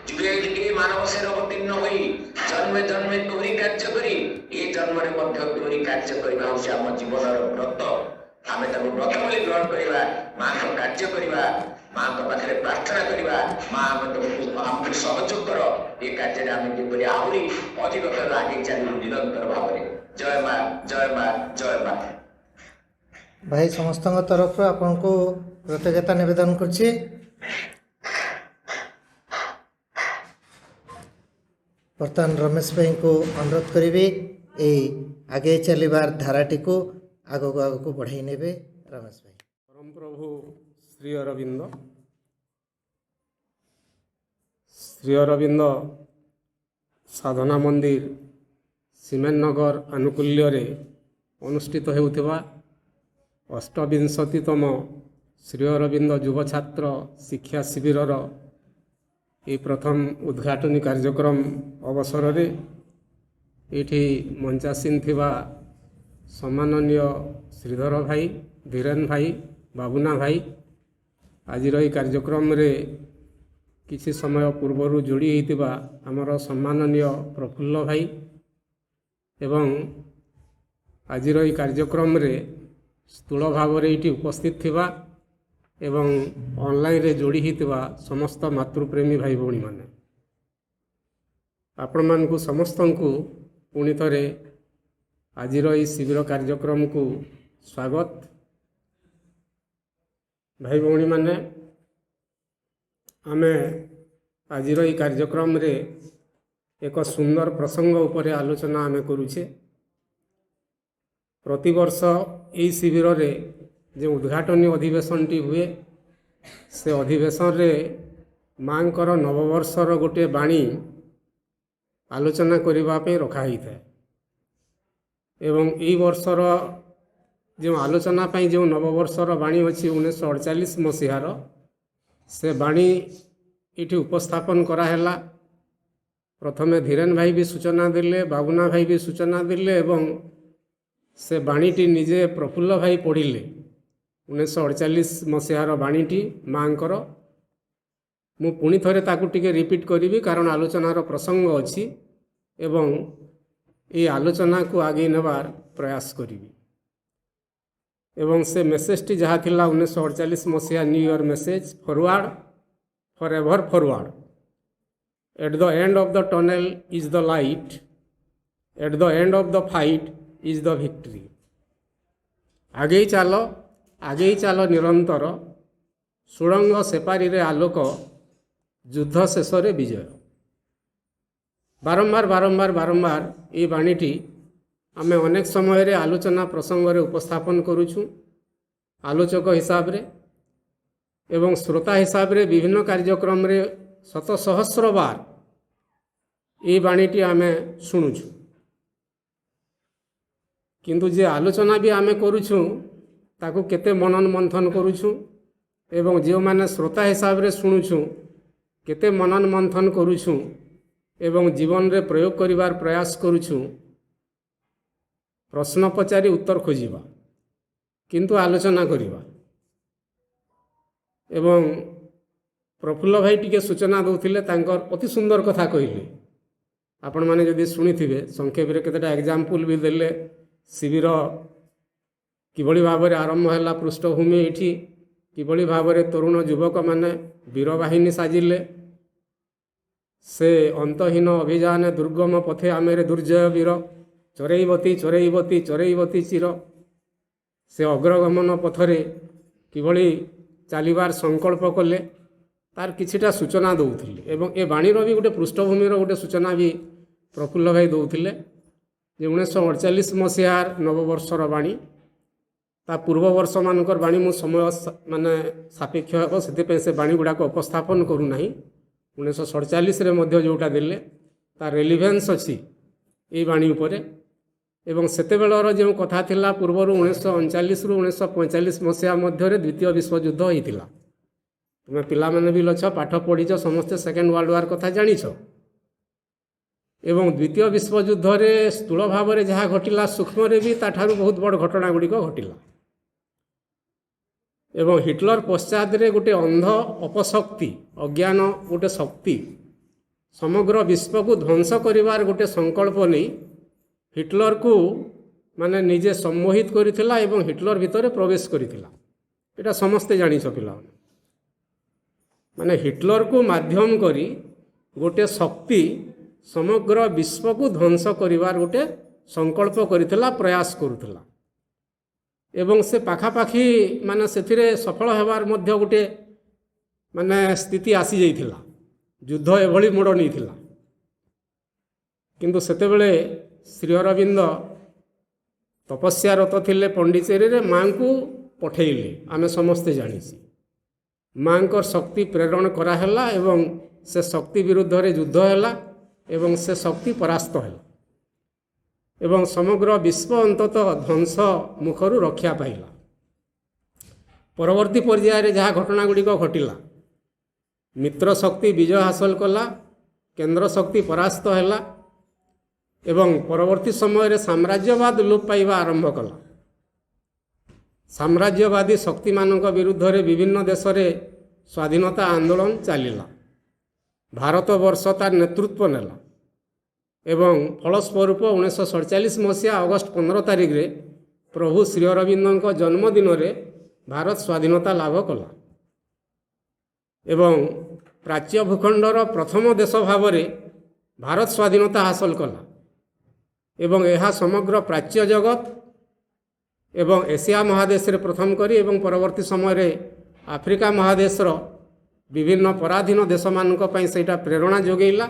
ଯୁଗେ ଯୁଗେ ମାନବ ସେର ଅବତୀର୍ଣ୍ଣ ହୋଇ ଜନ୍ମେ ଜନ୍ମେ ତୋରି କାର୍ଯ୍ୟ କରି ଏ ଜନ୍ମରେ ମଧ୍ୟ ତୋରି କାର୍ଯ୍ୟ କରିବା ହେଉଛି ଆମ ଜୀବନର ବ୍ରତ। ଆମେ ତାକୁ ବ୍ରତ ବୋଲି ଗ୍ରହଣ କରିବା, ମାଙ୍କ କାର୍ଯ୍ୟ କରିବା, ମାଙ୍କ ପାଖରେ ପ୍ରାର୍ଥନା କରିବା ମା ଆମକୁ ସହଯୋଗ କର ଏ କାର୍ଯ୍ୟରେ ଆମେ ଯେପରି ଆହୁରି ଅଧିକ ଥର ଆଗେଇ ଚାଲିବୁ ନିରନ୍ତର ଭାବରେ। ଜୟ ମା, ଜୟ ମା, ଜୟ ମା। ଭାଇ ସମସ୍ତଙ୍କ ତରଫରୁ ଆପଣଙ୍କୁ କୃତଜ୍ଞତା ନିବେଦନ କରୁଛି। ବର୍ତ୍ତମାନ ରମେଶ ଭାଇଙ୍କୁ ଅନୁରୋଧ କରିବି ଏଇ ଆଗେଇ ଚାଲିବାର ଧାରାଟିକୁ ଆଗକୁ ବଢ଼ାଇ ନେବେ। ରମେଶ ଭାଇ। ପରମପ୍ରଭୁ ଶ୍ରୀ ଅରବିନ୍ଦ ସାଧନା ମନ୍ଦିର ସିମେନନଗର ଆନୁକୂଲ୍ୟରେ ଅନୁଷ୍ଠିତ ହେଉଥିବା 88ତମ ଶ୍ରୀ ଅରବିନ୍ଦ ଯୁବ ଛାତ୍ର ଶିକ୍ଷା ଶିବିରର ଏହି ପ୍ରଥମ ଉଦ୍ଘାଟନୀ କାର୍ଯ୍ୟକ୍ରମ ଅବସରରେ ଏଠି ମଞ୍ଚାସୀନ ଥିବା ସମ୍ମାନନୀୟ ଶ୍ରୀଧର ଭାଇ, ଧୀରେନ ଭାଇ, ବାବୁନା ଭାଇ ଆଜିର ଏହି କାର୍ଯ୍ୟକ୍ରମରେ କିଛି ସମୟ ପୂର୍ବରୁ ଯୋଡ଼ି ହୋଇଥିବା ଆମର ସମ୍ମାନନୀୟ ପ୍ରଫୁଲ୍ଲ ଭାଇ ଏବଂ ଆଜିର ଏହି କାର୍ଯ୍ୟକ୍ରମରେ ସ୍ଥୂଳ ଭାବରେ ଏଇଠି ଉପସ୍ଥିତ ଥିବା ଏବଂ ଅନଲାଇନ୍ରେ ଯୋଡ଼ି ହୋଇଥିବା ସମସ୍ତ ମାତୃପ୍ରେମୀ ଭାଇ ଭଉଣୀମାନେ, ଆପଣମାନଙ୍କୁ ସମସ୍ତଙ୍କୁ ପୁଣି ଥରେ ଆଜିର ଏହି ଶିବିର କାର୍ଯ୍ୟକ୍ରମକୁ ସ୍ୱାଗତ। ଭାଇ ଭଉଣୀମାନେ, ଆମେ ଆଜିର ଏହି କାର୍ଯ୍ୟକ୍ରମରେ ଏକ ସୁନ୍ଦର ପ୍ରସଙ୍ଗ ଉପରେ ଆଲୋଚନା ଆମେ କରୁଛେ। ପ୍ରତିବର୍ଷ ଏହି ଶିବିରରେ ଯେଉଁ ଉଦ୍ଘାଟନୀ ଅଧିବେଶନଟି ହୁଏ, ସେ ଅଧିବେଶନରେ ମାଙ୍କର ନବବର୍ଷର ଗୋଟିଏ ବାଣୀ ଆଲୋଚନା କରିବା ପାଇଁ ରଖାହୋଇଥାଏ ଏବଂ ଏହି ବର୍ଷର ଯେଉଁ ଆଲୋଚନା ପାଇଁ ଯେଉଁ ନବବର୍ଷର ବାଣୀ ଅଛି 1948 ମସିହାର, ସେ ବାଣୀ ଏଠି ଉପସ୍ଥାପନ କରାହେଲା। ପ୍ରଥମେ ଧୀରେନ ଭାଇ ବି ସୂଚନା ଦେଲେ, ବାବୁନା ଭାଇ ବି ସୂଚନା ଦେଲେ ଏବଂ ସେ ବାଣୀଟି ନିଜେ ପ୍ରଫୁଲ୍ଲ ଭାଇ ପଢ଼ିଲେ। 1948 ମସିହାର ବାଣୀଟି ମାଙ୍କର। ମୁଁ ପୁଣି ଥରେ ତାକୁ ଟିକେ ରିପିଟ୍ କରିବି କାରଣ ଆଲୋଚନାର ପ୍ରସଙ୍ଗ ଅଛି ଏବଂ ଏହି ଆଲୋଚନାକୁ ଆଗେଇ ନେବାର ପ୍ରୟାସ କରିବି। ଏବଂ ସେ ମେସେଜଟି ଯାହା ଥିଲା 1948 ମସିହା new year message, forward forever forward, at the end of the tunnel is the light, at the end of the fight is the victory. ଆଗେଇ ଚାଲ ନିରନ୍ତର, ସୁଡ଼ଙ୍ଗ ସେପାରିରେ ଆଲୋକ, ଯୁଦ୍ଧ ଶେଷରେ ବିଜୟ। ବାରମ୍ବାର ଏହି ବାଣୀଟି ଆମେ ଅନେକ ସମୟରେ ଆଲୋଚନା ପ୍ରସଙ୍ଗରେ ଉପସ୍ଥାପନ କରୁଛୁ ଆଲୋଚକ ହିସାବରେ ଏବଂ ଶ୍ରୋତା ହିସାବରେ ବିଭିନ୍ନ କାର୍ଯ୍ୟକ୍ରମରେ ଶତ ସହସ୍ର ବାର ଏହି ବାଣୀଟି ଆମେ ଶୁଣୁଛୁ। କିନ୍ତୁ ଯେ ଆଲୋଚନା ବି ଆମେ କରୁଛୁ ତାକୁ କେତେ ମନନ ମନ୍ଥନ କରୁଛୁ ଏବଂ ଯେଉଁମାନେ ଶ୍ରୋତା ହିସାବରେ ଶୁଣୁଛୁ କେତେ ମନନ ମନ୍ଥନ କରୁଛୁ ଏବଂ ଜୀବନରେ ପ୍ରୟୋଗ କରିବାର ପ୍ରୟାସ କରୁଛୁ। ପ୍ରଶ୍ନ ପଚାରି ଉତ୍ତର ଖୋଜିବା କିନ୍ତୁ ଆଲୋଚନା କରିବା। ଏବଂ ପ୍ରଫୁଲ୍ଲ ଭାଇ ଟିକେ ସୂଚନା ଦେଉଥିଲେ, ତାଙ୍କର ଅତି ସୁନ୍ଦର କଥା କହିଲେ। ଆପଣମାନେ ଯଦି ଶୁଣିଥିବେ, ସଂକ୍ଷେପରେ କେତେଟା ଏକ୍ଜାମ୍ପଲ୍ ବି ଦେଲେ। ଶିବିର କିଭଳି ଭାବରେ ଆରମ୍ଭ ହେଲା, ପୃଷ୍ଠଭୂମି ଏଇଠି କିଭଳି ଭାବରେ ତରୁଣ ଯୁବକମାନେ ବୀରବାହିନୀ ସାଜିଲେ। ସେ ଅନ୍ତହୀନ ଅଭିଯାନ ଦୁର୍ଗମ ପଥେ ଆମେରେ ଦୁର୍ଜୟ ବୀର, ଚରେଇବତୀ ଚିର। ସେ ଅଗ୍ରଗମନ ପଥରେ କିଭଳି ଚାଲିବାର ସଂକଳ୍ପ କଲେ, ତାର କିଛିଟା ସୂଚନା ଦେଉଥିଲେ ଏବଂ ଏ ବାଣୀର ବି ଗୋଟେ ପୃଷ୍ଠଭୂମିର ଗୋଟେ ସୂଚନା ବି ପ୍ରଫୁଲ୍ଲ ଭାଇ ଦେଉଥିଲେ ଯେ 1948 ମସିହାର ନବବର୍ଷର ବାଣୀ। ତା ପୂର୍ବ ବର୍ଷମାନଙ୍କର ବାଣୀ ମୁଁ ସମୟ ସାପେକ୍ଷ ହେବ, ସେଥିପାଇଁ ସେ ବାଣୀ ଗୁଡ଼ାକ ଉପସ୍ଥାପନ କରୁନାହିଁ। 1947ରେ ମଧ୍ୟ ଯେଉଁଟା ଦେଲେ ତା ରେଲିଭେନ୍ସ ଅଛି ଏଇ ବାଣୀ ଉପରେ। ଏବଂ ସେତେବେଳର ଯେଉଁ କଥା ଥିଲା, ପୂର୍ବରୁ 1939ରୁ 1945 ମସିହା ମଧ୍ୟରେ ଦ୍ୱିତୀୟ ବିଶ୍ୱଯୁଦ୍ଧ ହୋଇଥିଲା। ତୁମେ ପିଲାମାନେ ବି ଅଛ, ପାଠ ପଢ଼ିଛ, ସମସ୍ତେ ସେକେଣ୍ଡ ୱାର୍ଲଡ଼ ୱାର୍ କଥା ଜାଣିଛ। ଏବଂ ଦ୍ୱିତୀୟ ବିଶ୍ୱଯୁଦ୍ଧରେ ସ୍ଥୂଳ ଭାବରେ ଯାହା ଘଟିଲା, ସୂକ୍ଷ୍ମରେ ବି ତାଠାରୁ ବହୁତ ବଡ଼ ଘଟଣା ଗୁଡ଼ିକ ଘଟିଲା। ଏବଂ ହିଟଲର ପଶ୍ଚାତରେ ଗୋଟେ ଅନ୍ଧ ଅପଶକ୍ତି, ଅଜ୍ଞାନ ଗୋଟେ ଶକ୍ତି ସମଗ୍ର ବିଶ୍ୱକୁ ଧ୍ୱଂସ କରିବାର ଗୋଟେ ସଂକଳ୍ପ ନେଇ ହିଟଲରକୁ ନିଜେ ସମ୍ମୋହିତ କରିଥିଲା ଏବଂ ହିଟଲର ଭିତରେ ପ୍ରବେଶ କରିଥିଲା। ଏଇଟା ସମସ୍ତେ ଜାଣିଛ ପିଲାମାନେ। ହିଟଲରକୁ ମାଧ୍ୟମ କରି ଗୋଟେ ଶକ୍ତି ସମଗ୍ର ବିଶ୍ୱକୁ ଧ୍ୱଂସ କରିବାର ଗୋଟେ ସଂକଳ୍ପ କରିଥିଲା, ପ୍ରୟାସ କରୁଥିଲା। ଏବଂ ସେ ପାଖାପାଖି ସେଥିରେ ସଫଳ ହେବାର ମଧ୍ୟ ଗୋଟେ ସ୍ଥିତି ଆସିଯାଇଥିଲା। ଯୁଦ୍ଧ ଏଭଳି ମୋଡ଼ ନେଇଥିଲା। କିନ୍ତୁ ସେତେବେଳେ ଶ୍ରୀ ଅରବିନ୍ଦ ତପସ୍ୟାରତ ଥିଲେ ପଣ୍ଡିଚେରୀରେ, ମାଙ୍କୁ ପଠେଇଲେ। ଆମେ ସମସ୍ତେ ଜାଣିଛି ମାଙ୍କର ଶକ୍ତି ପ୍ରେରଣ କରାହେଲା ଏବଂ ସେ ଶକ୍ତି ବିରୁଦ୍ଧରେ ଯୁଦ୍ଧ ହେଲା ଏବଂ ସେ ଶକ୍ତି ପରାସ୍ତ ହେଲା ଏବଂ ସମଗ୍ର ବିଶ୍ୱ ଅନ୍ତତଃ ଧ୍ୱଂସ ମୁଖରୁ ରକ୍ଷା ପାଇଲା। ପରବର୍ତ୍ତୀ ପର୍ଯ୍ୟାୟରେ ଯାହା ଘଟଣା ଗୁଡ଼ିକ ଘଟିଲା, ମିତ୍ର ଶକ୍ତି ବିଜୟ ହାସଲ କଲା, କେନ୍ଦ୍ର ଶକ୍ତି ପରାସ୍ତ ହେଲା ଏବଂ ପରବର୍ତ୍ତୀ ସମୟରେ ସାମ୍ରାଜ୍ୟବାଦ ଲୋପ ପାଇବା ଆରମ୍ଭ କଲା। ସାମ୍ରାଜ୍ୟବାଦୀ ଶକ୍ତିମାନଙ୍କ ବିରୁଦ୍ଧରେ ବିଭିନ୍ନ ଦେଶରେ ସ୍ୱାଧୀନତା ଆନ୍ଦୋଳନ ଚାଲିଲା। ଭାରତବର୍ଷ ତାର ନେତୃତ୍ୱ ନେଲା ଏବଂ ଫଳସ୍ୱରୂପ 1947 ମସିହା ଅଗଷ୍ଟ 15 ତାରିଖରେ ପ୍ରଭୁ ଶ୍ରୀ ଅରବିନ୍ଦଙ୍କ ଜନ୍ମଦିନରେ ଭାରତ ସ୍ୱାଧୀନତା ଲାଭ କଲା ଏବଂ ପ୍ରାଚ୍ୟ ଭୂଖଣ୍ଡର ପ୍ରଥମ ଦେଶ ଭାବରେ ଭାରତ ସ୍ୱାଧୀନତା ହାସଲ କଲା ଏବଂ ଏହା ସମଗ୍ର ପ୍ରାଚ୍ୟ ଜଗତ ଏବଂ ଏସିଆ ମହାଦେଶରେ ପ୍ରଥମ କରି ଏବଂ ପରବର୍ତ୍ତୀ ସମୟରେ ଆଫ୍ରିକା ମହାଦେଶର ବିଭିନ୍ନ ପରାଧୀନ ଦେଶମାନଙ୍କ ପାଇଁ ସେଇଟା ପ୍ରେରଣା ଯୋଗାଇଲା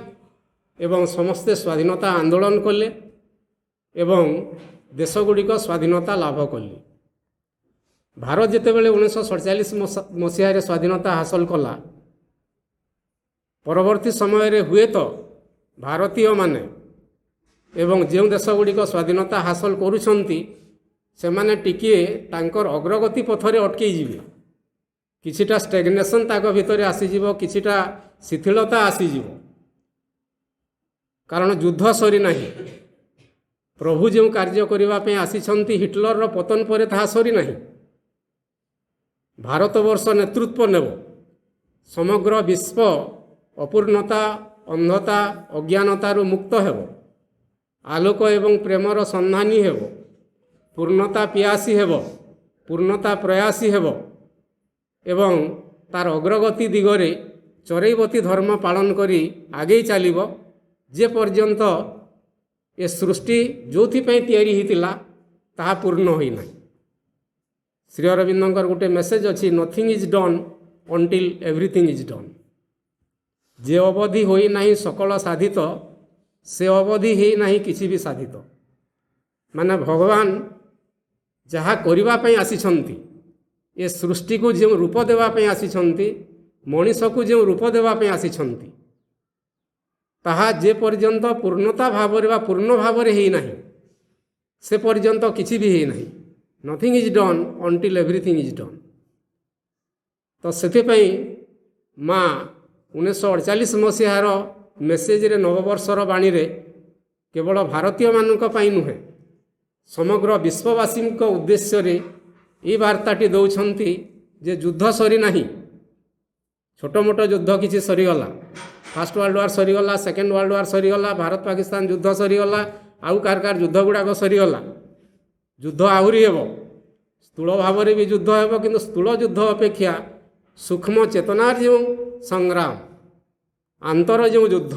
ଏବଂ ସମସ୍ତେ ସ୍ୱାଧୀନତା ଆନ୍ଦୋଳନ କଲେ ଏବଂ ଦେଶଗୁଡ଼ିକ ସ୍ୱାଧୀନତା ଲାଭ କଲେ। ଭାରତ ଯେତେବେଳେ 1947 ମସିହାରେ ସ୍ୱାଧୀନତା ହାସଲ କଲା, ପରବର୍ତ୍ତୀ ସମୟରେ ହୁଏତ ଭାରତୀୟମାନେ ଏବଂ ଯେଉଁ ଦେଶଗୁଡ଼ିକ ସ୍ୱାଧୀନତା ହାସଲ କରୁଛନ୍ତି ସେମାନେ ଟିକିଏ ତାଙ୍କର ଅଗ୍ରଗତି ପଥରେ ଅଟକେଇ ଯିବେ, କିଛିଟା ଷ୍ଟାଗ୍ନେସନ୍ ତାଙ୍କ ଭିତରେ ଆସିଯିବ, କିଛିଟା ଶିଥିଳତା ଆସିଯିବ, କାରଣ ଯୁଦ୍ଧ ସରିନାହିଁ। ପ୍ରଭୁ ଯେଉଁ କାର୍ଯ୍ୟ କରିବା ପାଇଁ ଆସିଛନ୍ତି ହିଟଲରର ପତନ ପରେ ତାହା ସରିନାହିଁ। ଭାରତବର୍ଷ ନେତୃତ୍ୱ ନେବ, ସମଗ୍ର ବିଶ୍ୱ ଅପୂର୍ଣ୍ଣତା, ଅନ୍ଧତା, ଅଜ୍ଞାନତାରୁ ମୁକ୍ତ ହେବ, ଆଲୋକ ଏବଂ ପ୍ରେମର ସନ୍ଧାନୀ ହେବ, ପୂର୍ଣ୍ଣତା ପିଆସୀ ହେବ, ପୂର୍ଣ୍ଣତା ପ୍ରୟାସୀ ହେବ ଏବଂ ତାର ଅଗ୍ରଗତି ଦିଗରେ ଚରୈବତୀ ଧର୍ମ ପାଳନ କରି ଆଗେଇ ଚାଲିବ ଯେ ପର୍ଯ୍ୟନ୍ତ ଏ ସୃଷ୍ଟି ଯେଉଁଥିପାଇଁ ତିଆରି ହୋଇଥିଲା ତାହା ପୂର୍ଣ୍ଣ ହୋଇନାହିଁ। ଶ୍ରୀ ଅରବିନ୍ଦଙ୍କର ଗୋଟେ ମେସେଜ ଅଛି, nothing is done until everything is done. ଯେ ଅବଧି ହୋଇନାହିଁ ସକଳ ସାଧିତ, ସେ ଅବଧି ହୋଇନାହିଁ କିଛି ବି ସାଧିତ। ମାନେ ଭଗବାନ ଯାହା କରିବା ପାଇଁ ଆସିଛନ୍ତି, ଏ ସୃଷ୍ଟିକୁ ଯେଉଁ ରୂପ ଦେବା ପାଇଁ ଆସିଛନ୍ତି, ମଣିଷକୁ ଯେଉଁ ରୂପ ଦେବା ପାଇଁ ଆସିଛନ୍ତି, ତାହା ଯେ ପର୍ଯ୍ୟନ୍ତ ପୂର୍ଣ୍ଣତା ଭାବରେ ବା ପୂର୍ଣ୍ଣ ଭାବରେ ହୋଇନାହିଁ ସେ ପର୍ଯ୍ୟନ୍ତ କିଛି ବି ହୋଇନାହିଁ। Nothing is done until everything is done. ତ ସେଥିପାଇଁ ମା 1948 ମସିହାର ମେସେଜରେ, ନବବର୍ଷର ବାଣୀରେ କେବଳ ଭାରତୀୟମାନଙ୍କ ପାଇଁ ନୁହେଁ, ସମଗ୍ର ବିଶ୍ୱବାସୀଙ୍କ ଉଦ୍ଦେଶ୍ୟରେ ଏହି ବାର୍ତ୍ତାଟି ଦେଉଛନ୍ତି ଯେ ଯୁଦ୍ଧ ସରିନାହିଁ। ଛୋଟ ମୋଟ ଯୁଦ୍ଧ କିଛି ସରିଗଲା, ଫାର୍ଷ୍ଟ ୱାର୍ଲଡ଼ ୱାର୍ ସରିଗଲା, ସେକେଣ୍ଡ ୱାର୍ଲଡ଼ ୱାର୍ ସରିଗଲା, ଭାରତ ପାକିସ୍ତାନ ଯୁଦ୍ଧ ସରିଗଲା, ଆଉ କାହାର ଯୁଦ୍ଧ ଗୁଡ଼ାକ ସରିଗଲା। ଯୁଦ୍ଧ ଆହୁରି ହେବ, ସ୍ଥୂଳ ଭାବରେ ବି ଯୁଦ୍ଧ ହେବ, କିନ୍ତୁ ସ୍ଥୂଳ ଯୁଦ୍ଧ ଅପେକ୍ଷା ସୂକ୍ଷ୍ମ ଚେତନାର ଯେଉଁ ସଂଗ୍ରାମ, ଆନ୍ତର ଯେଉଁ ଯୁଦ୍ଧ,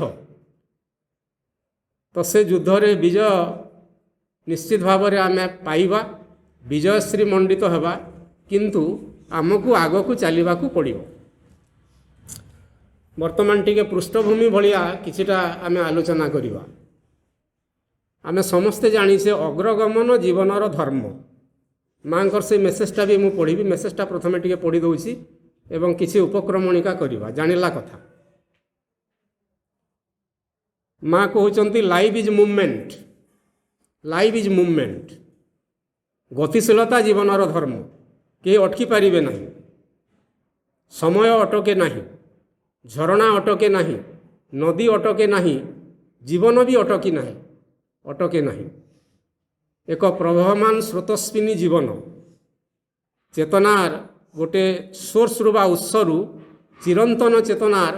ତ ସେ ଯୁଦ୍ଧରେ ବିଜୟ ନିଶ୍ଚିତ ଭାବରେ ଆମେ ପାଇବା, ବିଜୟଶ୍ରୀ ମଣ୍ଡିତ ହେବା, କିନ୍ତୁ ଆମକୁ ଆଗକୁ ଚାଲିବାକୁ ପଡ଼ିବ। ବର୍ତ୍ତମାନ ଟିକେ ପୃଷ୍ଠଭୂମି ଭଳିଆ କିଛିଟା ଆମେ ଆଲୋଚନା କରିବା। ଆମେ ସମସ୍ତେ ଜାଣିଛେ ଅଗ୍ରଗମନ ଜୀବନର ଧର୍ମ। ମାଙ୍କର ସେ ମେସେଜଟା ବି ମୁଁ ପଢ଼ିବି। ମେସେଜଟା ପ୍ରଥମେ ଟିକେ ପଢ଼ି ଦେଉଛି ଏବଂ କିଛି ଉପକ୍ରମଣିକା କରିବା, ଜାଣିଲା କଥା। ମା କହୁଛନ୍ତି life is movement, life is movement. ଗତିଶୀଳତା ଜୀବନର ଧର୍ମ, କେହି ଅଟକି ପାରିବେ ନାହିଁ। ସମୟ ଅଟକେ ନାହିଁ, ଝରଣା ଅଟକେ ନାହିଁ, ନଦୀ ଅଟକେ ନାହିଁ, ଜୀବନ ବି ଅଟକେ ନାହିଁ। ଏକ ପ୍ରବହମାନ ସ୍ରୋତସ୍ୱିନୀ ଜୀବନ, ଚେତନାର ଗୋଟେ ସୋର୍ସରୁ ବା ଉତ୍ସରୁ ଚିରନ୍ତନ ଚେତନାର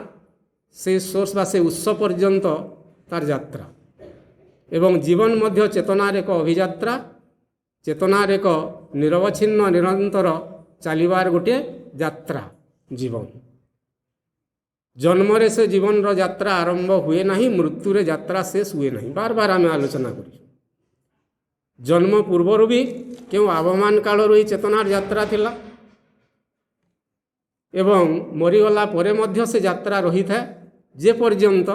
সেই সোর্স বা সেই উৎস পর্যন্ত তার যাত্রা এবং জীবন মধ্য চেতনার এক অভিযাত্রা, চেতনার এক নিরবচ্ছিন্ন নিরন্তর চালিবার গোটে যাত্রা জীবন। জন্মরে সে জীবনর যাত্রা আরম্ভ হুয়ে না, মৃত্যুরে যাত্রা শেষ হুয়ে না। বারবার আমি আলোচনা করি, জন্ম পূর্বরু বি কেউ আবহমান কালর এই চেতনার যাত্রা লা এবং মরিগলা পরে মধ্য সে যাত্রা রহিথায় যে পর্যন্ত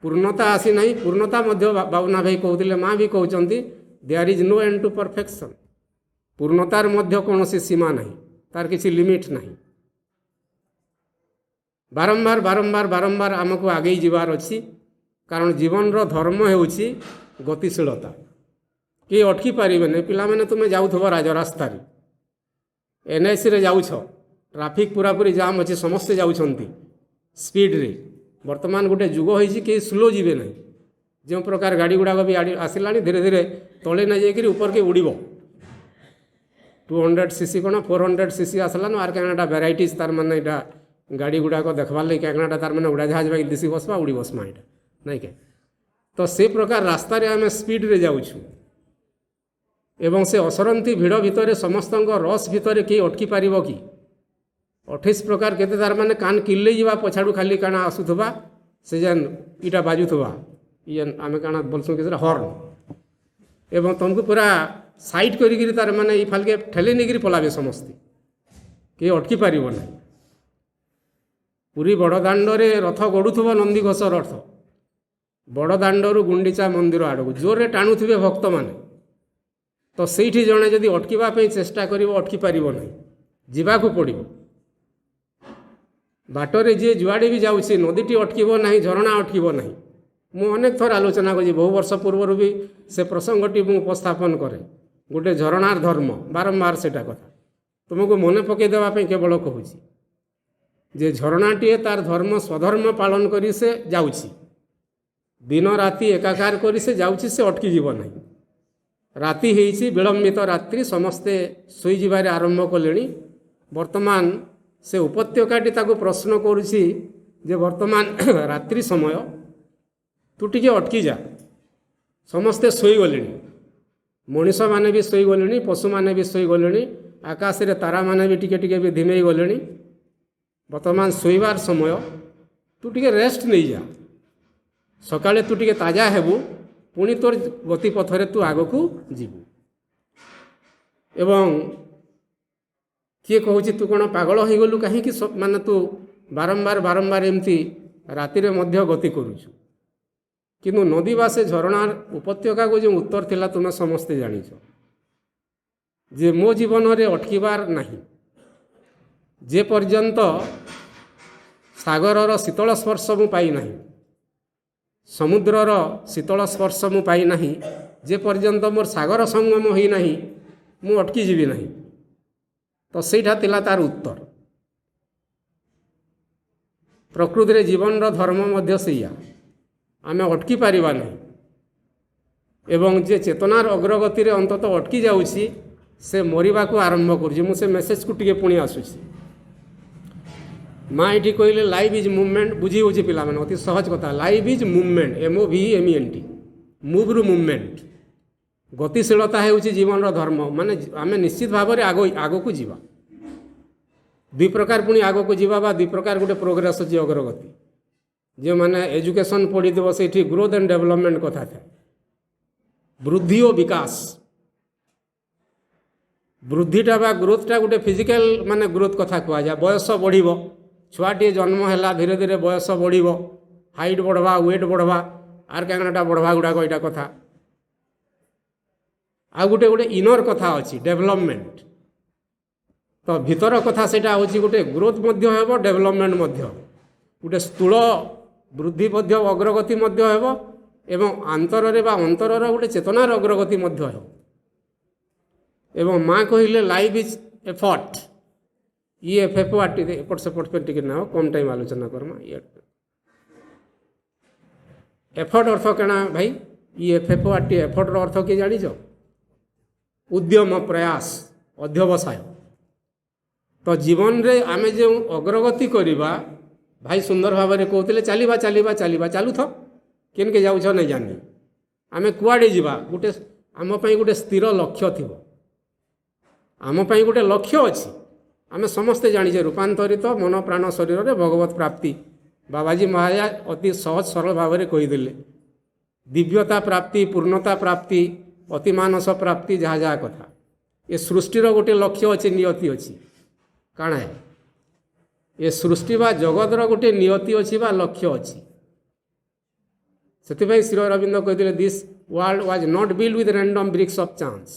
পূর্ণতা আসি না। পূর্ণতা মধ্য বাবুনা ভাই কৌলে, মা বি কৌঁচ there is no end to perfection. পূর্ণতার মধ্য কৌশি সীমা নাই, তার কিছু লিমিট নাই। বারম্বার বারম্বার বারম্বার আমাকে আগেই যাবার অছি, কারণ জীবনর ধর্ম হেউছি গতিশীলতা। কেউ অটকি পারিবে না। পিলামানে তুমি যাউথব রাজরাস্তায়, এনএসি রে যাউছ, ট্রাফিক পুরাপুরি জাম আছে, সমস্তে যাউছন্তি স্পিড্রে। বর্তমান গোটে যুগ হয়েছি, কেউ স্লো যাবে না। যে প্রকার গাড়ি গুড়াক বি আসিলা, ধীরে ধীরে তলে না যাই উপরকে উড়ব। 200cc କ'ଣ 400cc ଆସିଲାନ ଆର୍ କାଣାଟା ଭେରାଇଟିଜ୍ ତାର୍ ମାନେ ଏଇଟା ଗାଡ଼ି ଗୁଡ଼ାକ ଦେଖ୍ବାର୍ ଲାଗି କାଣାଟା ତାର୍ ମାନେ ଉଡ଼ାଜାହାଜ ବାକି ଦିଶି ବସ୍ବା ଉଡ଼ି ବସ୍ମା ଏଇଟା ନାଇଁ କେ ତ ସେ ପ୍ରକାର ରାସ୍ତାରେ ଆମେ ସ୍ପିଡ଼ରେ ଯାଉଛୁ ଏବଂ ସେ ଅସରନ୍ତି ଭିଡ଼ ଭିତରେ ସମସ୍ତଙ୍କ ରସ୍ ଭିତରେ କେହି ଅଟକି ପାରିବ କି 28 ପ୍ରକାର କେତେ ତାର୍ ମାନେ କାନ୍ କିଲେଇ ଯିବା ପଛାଡ଼ୁ ଖାଲି କାଣା ଆସୁଥିବା ସେ ଯେନ୍ ଇଟା ବାଜୁଥିବା ଇଏନ୍ ଆମେ କାଣା ବୋଲସୁଁ କି ସେଟା ହର୍ନ ଏବଂ ତମକୁ ପୁରା ସାଇଟ୍ କରିକିରି ତାର ମାନେ ଇ ଫାଲ୍କେ ଠେଲି ନେଇକିରି ପଲାବେ ସମସ୍ତେ କେହି ଅଟକି ପାରିବ ନାହିଁ ପୁରୀ ବଡ଼ଦାଣ୍ଡରେ ରଥ ଗଡ଼ୁଥିବ ନନ୍ଦିଘୋଷ ରଥ ବଡ଼ଦାଣ୍ଡରୁ ଗୁଣ୍ଡିଚା ମନ୍ଦିର ଆଡ଼କୁ ଜୋରରେ ଟାଣୁଥିବେ ଭକ୍ତମାନେ ତ ସେଇଠି ଜଣେ ଯଦି ଅଟକିବା ପାଇଁ ଚେଷ୍ଟା କରିବ ଅଟକି ପାରିବ ନାହିଁ ଯିବାକୁ ପଡ଼ିବ ବାଟରେ ଯିଏ ଯୁଆଡ଼େ ବି ଯାଉଛି ନଦୀଟି ଅଟକିବ ନାହିଁ ଝରଣା ଅଟକିବ ନାହିଁ ମୁଁ ଅନେକ ଥର ଆଲୋଚନା କରିଛି ବହୁ ବର୍ଷ ପୂର୍ବରୁ ବି ସେ ପ୍ରସଙ୍ଗଟି ମୁଁ ଉପସ୍ଥାପନ କରେ ଗୋଟେ ଝରଣାର ଧର୍ମ ବାରମ୍ବାର ସେଇଟା କଥା ତୁମକୁ ମନେ ପକାଇ ଦେବା ପାଇଁ କେବଳ କହୁଛି ଯେ ଝରଣାଟିଏ ତାର ଧର୍ମ ସ୍ୱଧର୍ମ ପାଳନ କରି ସେ ଯାଉଛି ଦିନ ରାତି ଏକାକାର କରି ସେ ଯାଉଛି ସେ ଅଟକି ଯିବ ନାହିଁ ରାତି ହେଇଛି ବିଳମ୍ବିତ ରାତ୍ରି ସମସ୍ତେ ଶୋଇଯିବାରେ ଆରମ୍ଭ କଲେଣି ବର୍ତ୍ତମାନ ସେ ଉପତ୍ୟକାଟି ତାକୁ ପ୍ରଶ୍ନ କରୁଛି ଯେ ବର୍ତ୍ତମାନ ରାତ୍ରି ସମୟ ତୁ ଟିକେ ଅଟକି ଯା ସମସ୍ତେ ଶୋଇଗଲେଣି ମଣିଷମାନେ ବି ଶୋଇଗଲେଣି ପଶୁମାନେ ବି ଶୋଇଗଲେଣି ଆକାଶରେ ତାରାମାନେ ବି ଟିକେ ଟିକେ ବି ଧିମେଇ ଗଲେଣି ବର୍ତ୍ତମାନ ଶୋଇବାର ସମୟ ତୁ ଟିକେ ରେଷ୍ଟ ନେଇଯା ସକାଳେ ତୁ ଟିକେ ତାଜା ହେବୁ ପୁଣି ତୋର ଗତିପଥରେ ତୁ ଆଗକୁ ଯିବୁ ଏବଂ କିଏ କହୁଛି ତୁ କ'ଣ ପାଗଳ ହୋଇଗଲୁ କାହିଁକି ମାନେ ତୁ ବାରମ୍ବାର ଏମିତି ରାତିରେ ମଧ୍ୟ ଗତି କରୁଛୁ କିନ୍ତୁ ନଦୀ ବା ସେ ଝରଣାର ଉପତ୍ୟକାକୁ ଯେଉଁ ଉତ୍ତର ଥିଲା ତୁମେ ସମସ୍ତେ ଜାଣିଛ ଯେ ମୋ ଜୀବନରେ ଅଟକିବାର ନାହିଁ ଯେ ପର୍ଯ୍ୟନ୍ତ ସାଗରର ଶୀତଳ ସ୍ପର୍ଶ ମୁଁ ପାଇନାହିଁ ସମୁଦ୍ରର ଶୀତଳ ସ୍ପର୍ଶ ମୁଁ ପାଇନାହିଁ ଯେ ପର୍ଯ୍ୟନ୍ତ ମୋର ସାଗର ସଙ୍ଗମ ହୋଇନାହିଁ ମୁଁ ଅଟକି ଯିବି ନାହିଁ ତ ସେଇଟା ଥିଲା ତାର ଉତ୍ତର ପ୍ରକୃତିରେ ଜୀବନର ଧର୍ମ ମଧ୍ୟ ସେଇଆ ଆମେ ଅଟକି ପାରିବା ନାହିଁ ଏବଂ ଯେ ଚେତନାର ଅଗ୍ରଗତିରେ ଅନ୍ତତଃ ଅଟକି ଯାଉଛି ସେ ମରିବାକୁ ଆରମ୍ଭ କରୁଛି ମୁଁ ସେ ମେସେଜକୁ ଟିକେ ପୁଣି ଆସୁଛି ମା ଏଠି କହିଲେ ଲାଇଫ୍ ଇଜ୍ ମୁଭମେଣ୍ଟ ବୁଝି ହେଉଛି ପିଲାମାନେ ଅତି ସହଜ କଥା ଲାଇଫ୍ ଇଜ୍ ମୁଭମେଣ୍ଟ MOVEMENT ମୁଭ୍ରୁ ମୁଭମେଣ୍ଟ ଗତିଶୀଳତା ହେଉଛି ଜୀବନର ଧର୍ମ ମାନେ ଆମେ ନିଶ୍ଚିତ ଭାବରେ ଆଗକୁ ଯିବା ଦୁଇ ପ୍ରକାର ପୁଣି ଆଗକୁ ଯିବା ବା ଦୁଇ ପ୍ରକାର ଗୋଟେ ପ୍ରୋଗ୍ରେସ୍ ଅଛି ଅଗ୍ରଗତି ଯେଉଁମାନେ ଏଜୁକେସନ୍ ପଢ଼ିଥିବ ସେଇଠି ଗ୍ରୋଥ୍ ଆଣ୍ଡ ଡେଭଲପମେଣ୍ଟ କଥା ଥାଏ ବୃଦ୍ଧି ଓ ବିକାଶ ବୃଦ୍ଧିଟା ବା ଗ୍ରୋଥଟା ଗୋଟେ ଫିଜିକାଲ ମାନେ ଗ୍ରୋଥ୍ କଥା କୁହାଯାଏ ବୟସ ବଢ଼ିବ ଛୁଆଟିଏ ଜନ୍ମ ହେଲା ଧୀରେ ଧୀରେ ବୟସ ବଢ଼ିବ ହାଇଟ୍ ବଢ଼ବା ୱେଟ୍ ବଢ଼ବା ଆର୍ କାଣାଟା ବଢ଼ବା ଗୁଡ଼ାକ ଏଇଟା କଥା ଆଉ ଗୋଟେ ଇନର୍ କଥା ଅଛି ଡେଭଲପମେଣ୍ଟ ତ ଭିତର କଥା ସେଇଟା ହେଉଛି ଗୋଟେ ଗ୍ରୋଥ୍ ମଧ୍ୟ ହେବ ଡେଭଲପମେଣ୍ଟ ମଧ୍ୟ ଗୋଟେ ସ୍ଥୂଳ ବୃଦ୍ଧି ମଧ୍ୟ ଅଗ୍ରଗତି ମଧ୍ୟ ହେବ ଏବଂ ଆନ୍ତରରେ ବା ଅନ୍ତରର ଗୋଟେ ଚେତନାର ଅଗ୍ରଗତି ମଧ୍ୟ ହେବ ଏବଂ ମା କହିଲେ ଲାଇଫ୍ ଇଜ୍ ଏଫର୍ଟ FF ଏପଟ ସେପଟ ପାଇଁ ଟିକେ ନା କମ୍ ଟାଇମ୍ ଆଲୋଚନା କର୍ମା ଏଫର୍ଟ ଅର୍ଥ କାଣା ଭାଇ FF ଏଫର୍ଟର ଅର୍ଥ କିଏ ଜାଣିଛ ଉଦ୍ୟମ ପ୍ରୟାସ ଅଧ୍ୟବସାୟ ତ ଜୀବନରେ ଆମେ ଯେଉଁ ଅଗ୍ରଗତି କରିବା ଭାଇ ସୁନ୍ଦର ଭାବରେ କହୁଥିଲେ ଚାଲିବା ଚାଲୁଥ କେନକେ ଯାଉଛ ନାଇଁ ଜାଣି ଆମେ କୁଆଡ଼େ ଯିବା ଗୋଟେ ଆମ ପାଇଁ ଗୋଟେ ସ୍ଥିର ଲକ୍ଷ୍ୟ ଥିବ ଆମ ପାଇଁ ଗୋଟେ ଲକ୍ଷ୍ୟ ଅଛି ଆମେ ସମସ୍ତେ ଜାଣିଛେ ରୂପାନ୍ତରିତ ମନ ପ୍ରାଣ ଶରୀରରେ ଭଗବତ ପ୍ରାପ୍ତି ବାବାଜୀ ମହାରାଜ ଅତି ସହଜ ସରଳ ଭାବରେ କହିଦେଲେ ଦିବ୍ୟତା ପ୍ରାପ୍ତି ପୂର୍ଣ୍ଣତା ପ୍ରାପ୍ତି ଅତିମାନସ ପ୍ରାପ୍ତି ଯାହା କଥା ଏ ସୃଷ୍ଟିର ଗୋଟେ ଲକ୍ଷ୍ୟ ଅଛି ନିୟତି ଅଛି କାଣା ଏ ସୃଷ୍ଟି ବା ଜଗତର ଗୋଟେ ନିୟତି ଅଛି ବା ଲକ୍ଷ୍ୟ ଅଛି ସେଥିପାଇଁ ଶ୍ରୀ ଅରବିନ୍ଦ କହିଥିଲେ this world was not build with random bricks of chance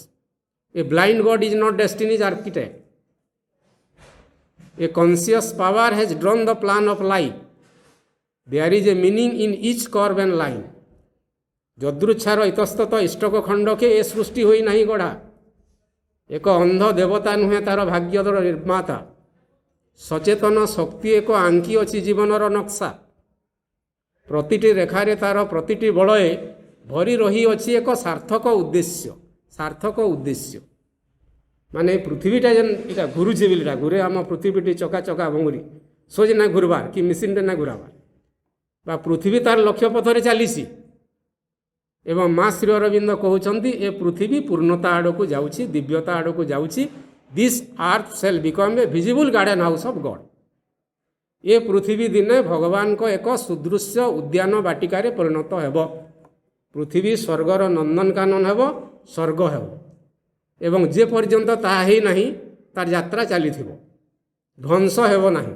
a blind god is not destiny's architect A conscious power has drawn the plan of life. There is a meaning in each curve and line. ଯଦୃଚ୍ଛାର ଇତସ୍ତତ ଇଷ୍ଟକ ଖଣ୍ଡକେ ଏ ସୃଷ୍ଟି ହୋଇ ନାହିଁ ଗଢ଼ା ଏକ ଅନ୍ଧ ଦେବତା ନୁହେଁ ତାର ଭାଗ୍ୟର ନିର୍ମାତା ସଚେତନ ଶକ୍ତି ଏକ ଆଙ୍କି ଅଛି ଜୀବନର ନକ୍ସା ପ୍ରତିଟି ରେଖାରେ ତାର ପ୍ରତିଟି ବଳୟ ଭରି ରହିଅଛି ଏକ ସାର୍ଥକ ଉଦ୍ଦେଶ୍ୟ ମାନେ ପୃଥିବୀଟା ଯେନ୍ ଇଟା ଘୁରୁଛେ ବିଲଟା ଘୁରେ ଆମ ପୃଥିବୀଟି ଚକା ଚକା ଭଙ୍ଗୁରି ସୋଜ ନା ଘୁରବାର୍ କି ମେସିନ୍ଟେ ନା ଘୁରାବାର୍ ବା ପୃଥିବୀ ତାର ଲକ୍ଷ୍ୟ ପଥରେ ଚାଲିଛି ଏବଂ ମା ଶ୍ରୀ ଅରବିନ୍ଦ କହୁଛନ୍ତି ଏ ପୃଥିବୀ ପୂର୍ଣ୍ଣତା ଆଡ଼କୁ ଯାଉଛି ଦିବ୍ୟତା ଆଡ଼କୁ ଯାଉଛି this earth shall become a visible garden house of god ଏ ପୃଥିବୀ ଦିନେ ଭଗବାନଙ୍କ ଏକ ସୁଦୃଶ୍ୟ ଉଦ୍ୟାନ ବାଟିକାରେ ପରିଣତ ହେବ ପୃଥିବୀ ସ୍ୱର୍ଗର ନନ୍ଦନକାନନ ହେବ ସ୍ୱର୍ଗ ହେବ ଏବଂ ଯେ ପର୍ଯ୍ୟନ୍ତ ତାହା ହେଇନାହିଁ ତାର ଯାତ୍ରା ଚାଲିଥିବ ଧ୍ୱଂସ ହେବ ନାହିଁ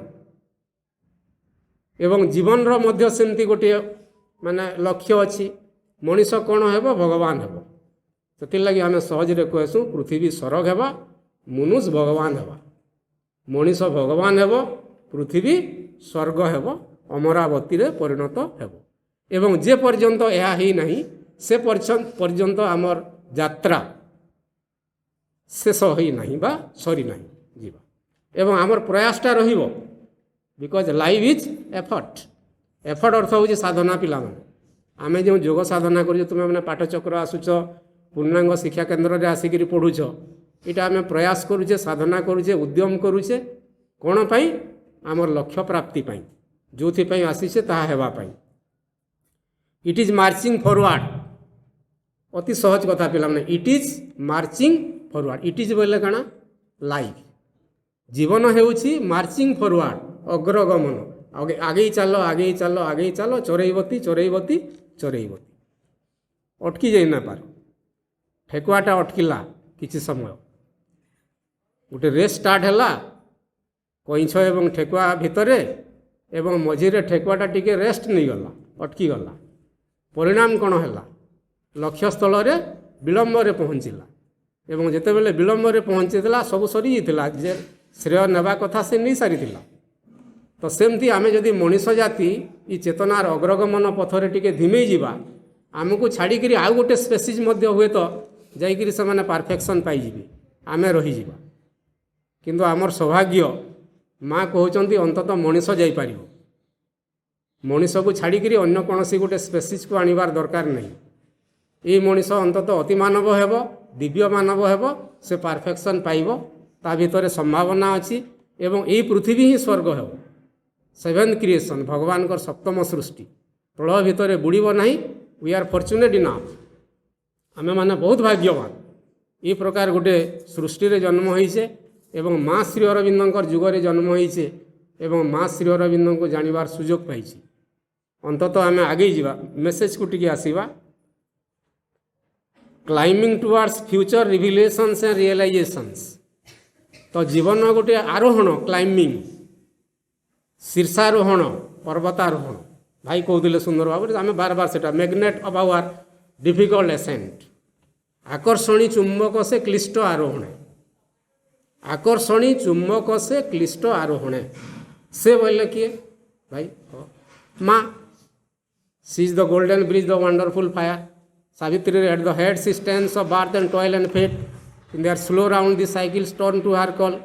ଏବଂ ଜୀବନର ମଧ୍ୟ ସେମିତି ଗୋଟିଏ ମାନେ ଲକ୍ଷ୍ୟ ଅଛି ମଣିଷ କ'ଣ ହେବ ଭଗବାନ ହେବ ସେଥିର୍ଲାଗି ଆମେ ସହଜରେ କହେସୁଁ ପୃଥିବୀ ସ୍ୱର୍ଗ ହେବା ମନୁଷ ଭଗବାନ ହେବା ମଣିଷ ଭଗବାନ ହେବ ପୃଥିବୀ ସ୍ୱର୍ଗ ହେବ ଅମରାବତୀରେ ପରିଣତ ହେବ ଏବଂ ଯେ ପର୍ଯ୍ୟନ୍ତ ଏହା ହେଇନାହିଁ ସେ ପର୍ଯ୍ୟନ୍ତ ଆମର ଯାତ୍ରା ଶେଷ ହୋଇନାହିଁ ବା ସରିନାହିଁ ଯିବା ଏବଂ ଆମର ପ୍ରୟାସଟା ରହିବ ବିକଜ୍ ଲାଇଫ୍ ଇଜ୍ ଏଫର୍ଟ ଅର୍ଥ ହେଉଛି ସାଧନା ପିଲାମାନେ ଆମେ ଯେଉଁ ଯୋଗ ସାଧନା କରୁଛୁ ତୁମେମାନେ ପାଠଚକ୍ର ଆସୁଛ ପୂର୍ଣ୍ଣାଙ୍ଗ ଶିକ୍ଷା କେନ୍ଦ୍ରରେ ଆସିକିରି ପଢ଼ୁଛ ଏଇଟା ଆମେ ପ୍ରୟାସ କରୁଛେ ସାଧନା କରୁଛେ ଉଦ୍ୟମ କରୁଛେ କ'ଣ ପାଇଁ ଆମର ଲକ୍ଷ୍ୟ ପ୍ରାପ୍ତି ପାଇଁ ଯେଉଁଥିପାଇଁ ଆସିଛେ ତାହା ହେବା ପାଇଁ ଇଟ୍ ଇଜ୍ ମାର୍ଚିଂ ଫରୱାର୍ଡ଼ ଅତି ସହଜ କଥା ପିଲାମାନେ it is marching forward it is ବୋଇଲେ କାଣା ଲାଇଫ୍ ଜୀବନ ହେଉଛି ମାର୍ଚିଂ ଫରୱାର୍ଡ଼ ଅଗ୍ରଗମନ ଆଗେଇ ଚାଲ ଆଗେଇ ଚାଲ ଆଗେଇ ଚାଲ ଚରେଇବତୀ ଚରେଇବତୀ ଚରେଇବତୀ ଅଟକି ଯାଇ ନା ପାର ଠେକୁଆଟା ଅଟକିଲା କିଛି ସମୟ ଗୋଟେ ରେସ୍ ଷ୍ଟାର୍ଟ ହେଲା କଇଁଛ ଏବଂ ଠେକୁଆ ଭିତରେ ଏବଂ ମଝିରେ ଠେକୁଆଟା ଟିକେ ରେଷ୍ଟ ନେଇଗଲା ଅଟକିଗଲା ପରିଣାମ କ'ଣ ହେଲା ଲକ୍ଷ୍ୟସ୍ଥଳରେ ବିଳମ୍ବରେ ପହଞ୍ଚିଲା ଏବଂ ଯେତେବେଳେ ବିଳମ୍ବରେ ପହଞ୍ଚିଥିଲା ସବୁ ସରିଯାଇଥିଲା ଯେ ଶ୍ରେୟ ନେବା କଥା ସେ ନେଇସାରିଥିଲା ତ ସେମିତି ଆମେ ଯଦି ମଣିଷ ଜାତି ଇ ଚେତନାର ଅଗ୍ରଗମନ ପଥରେ ଟିକେ ଧିମେଇ ଯିବା ଆମକୁ ଛାଡ଼ିକିରି ଆଉ ଗୋଟେ ସ୍ପେସିସ୍ ମଧ୍ୟ ହୁଏତ ଯାଇକିରି ସେମାନେ ପାରଫେକ୍ସନ୍ ପାଇଯିବେ ଆମେ ରହିଯିବା କିନ୍ତୁ ଆମର ସୌଭାଗ୍ୟ ମା କହୁଛନ୍ତି ଅନ୍ତତଃ ମଣିଷ ଯାଇପାରିବ ମଣିଷକୁ ଛାଡ଼ିକିରି ଅନ୍ୟ କୌଣସି ଗୋଟେ ସ୍ପେସିସ୍କୁ ଆଣିବାର ଦରକାର ନାହିଁ ଏଇ ମଣିଷ ଅନ୍ତତଃ ଅତି ମାନବ ହେବ ଦିବ୍ୟ ମାନବ ହେବ ସେ ପାରଫେକ୍ସନ୍ ପାଇବ ତା ଭିତରେ ସମ୍ଭାବନା ଅଛି ଏବଂ ଏଇ ପୃଥିବୀ ହିଁ ସ୍ୱର୍ଗ ହେବ ସେଭେନ୍ଥ କ୍ରିଏସନ୍ ଭଗବାନଙ୍କର ସପ୍ତମ ସୃଷ୍ଟି ପ୍ରଳୟ ଭିତରେ ବୁଡ଼ିବ ନାହିଁ ୱି ଆର୍ ଫର୍ଚୁନେଟ୍ ଇନଫ୍ ଆମେମାନେ ବହୁତ ଭାଗ୍ୟବାନ ଏ ପ୍ରକାର ଗୋଟେ ସୃଷ୍ଟିରେ ଜନ୍ମ ହୋଇଛେ ଏବଂ ମା ଶ୍ରୀ ଅରବିନ୍ଦଙ୍କର ଯୁଗରେ ଜନ୍ମ ହୋଇଛେ ଏବଂ ମା ଶ୍ରୀ ଅରବିନ୍ଦଙ୍କୁ ଜାଣିବାର ସୁଯୋଗ ପାଇଛି ଅନ୍ତତଃ ଆମେ ଆଗେଇ ଯିବା ମେସେଜକୁ ଟିକେ ଆସିବା କ୍ଲାଇମ୍ବିଂ ଟୁୱାର୍ଡସ୍ ଫ୍ୟୁଚର୍ ରିଭିଲେସନ୍ସ ଆଣ୍ଡ ରିଏଲାଇଜେସନ୍ସ ତ ଜୀବନ ଗୋଟେ ଆରୋହଣ କ୍ଲାଇମ୍ବିଂ ଶୀର୍ଷାରୋହଣ ପର୍ବତାରୋହଣ ଭାଇ କହୁଥିଲେ ସୁନ୍ଦର ଭାବରେ ଆମେ ବାରବାର ସେଟା magnet of hour difficult accent ଆକର୍ଷଣୀ ଚୁମ୍ବକ ସେ କ୍ଲିଷ୍ଟ ଆରୋହଣେ ଆକର୍ଷଣୀ ଚୁମ୍ବକ ସେ କ୍ଲିଷ୍ଟ ଆରୋହଣେ ସେ ବୋଇଲେ କିଏ ଭାଇ ମା she is the golden bridge the wonderful fire Savitri at the head she stands of birth and toil and fate in their slow round the cycles turn to her call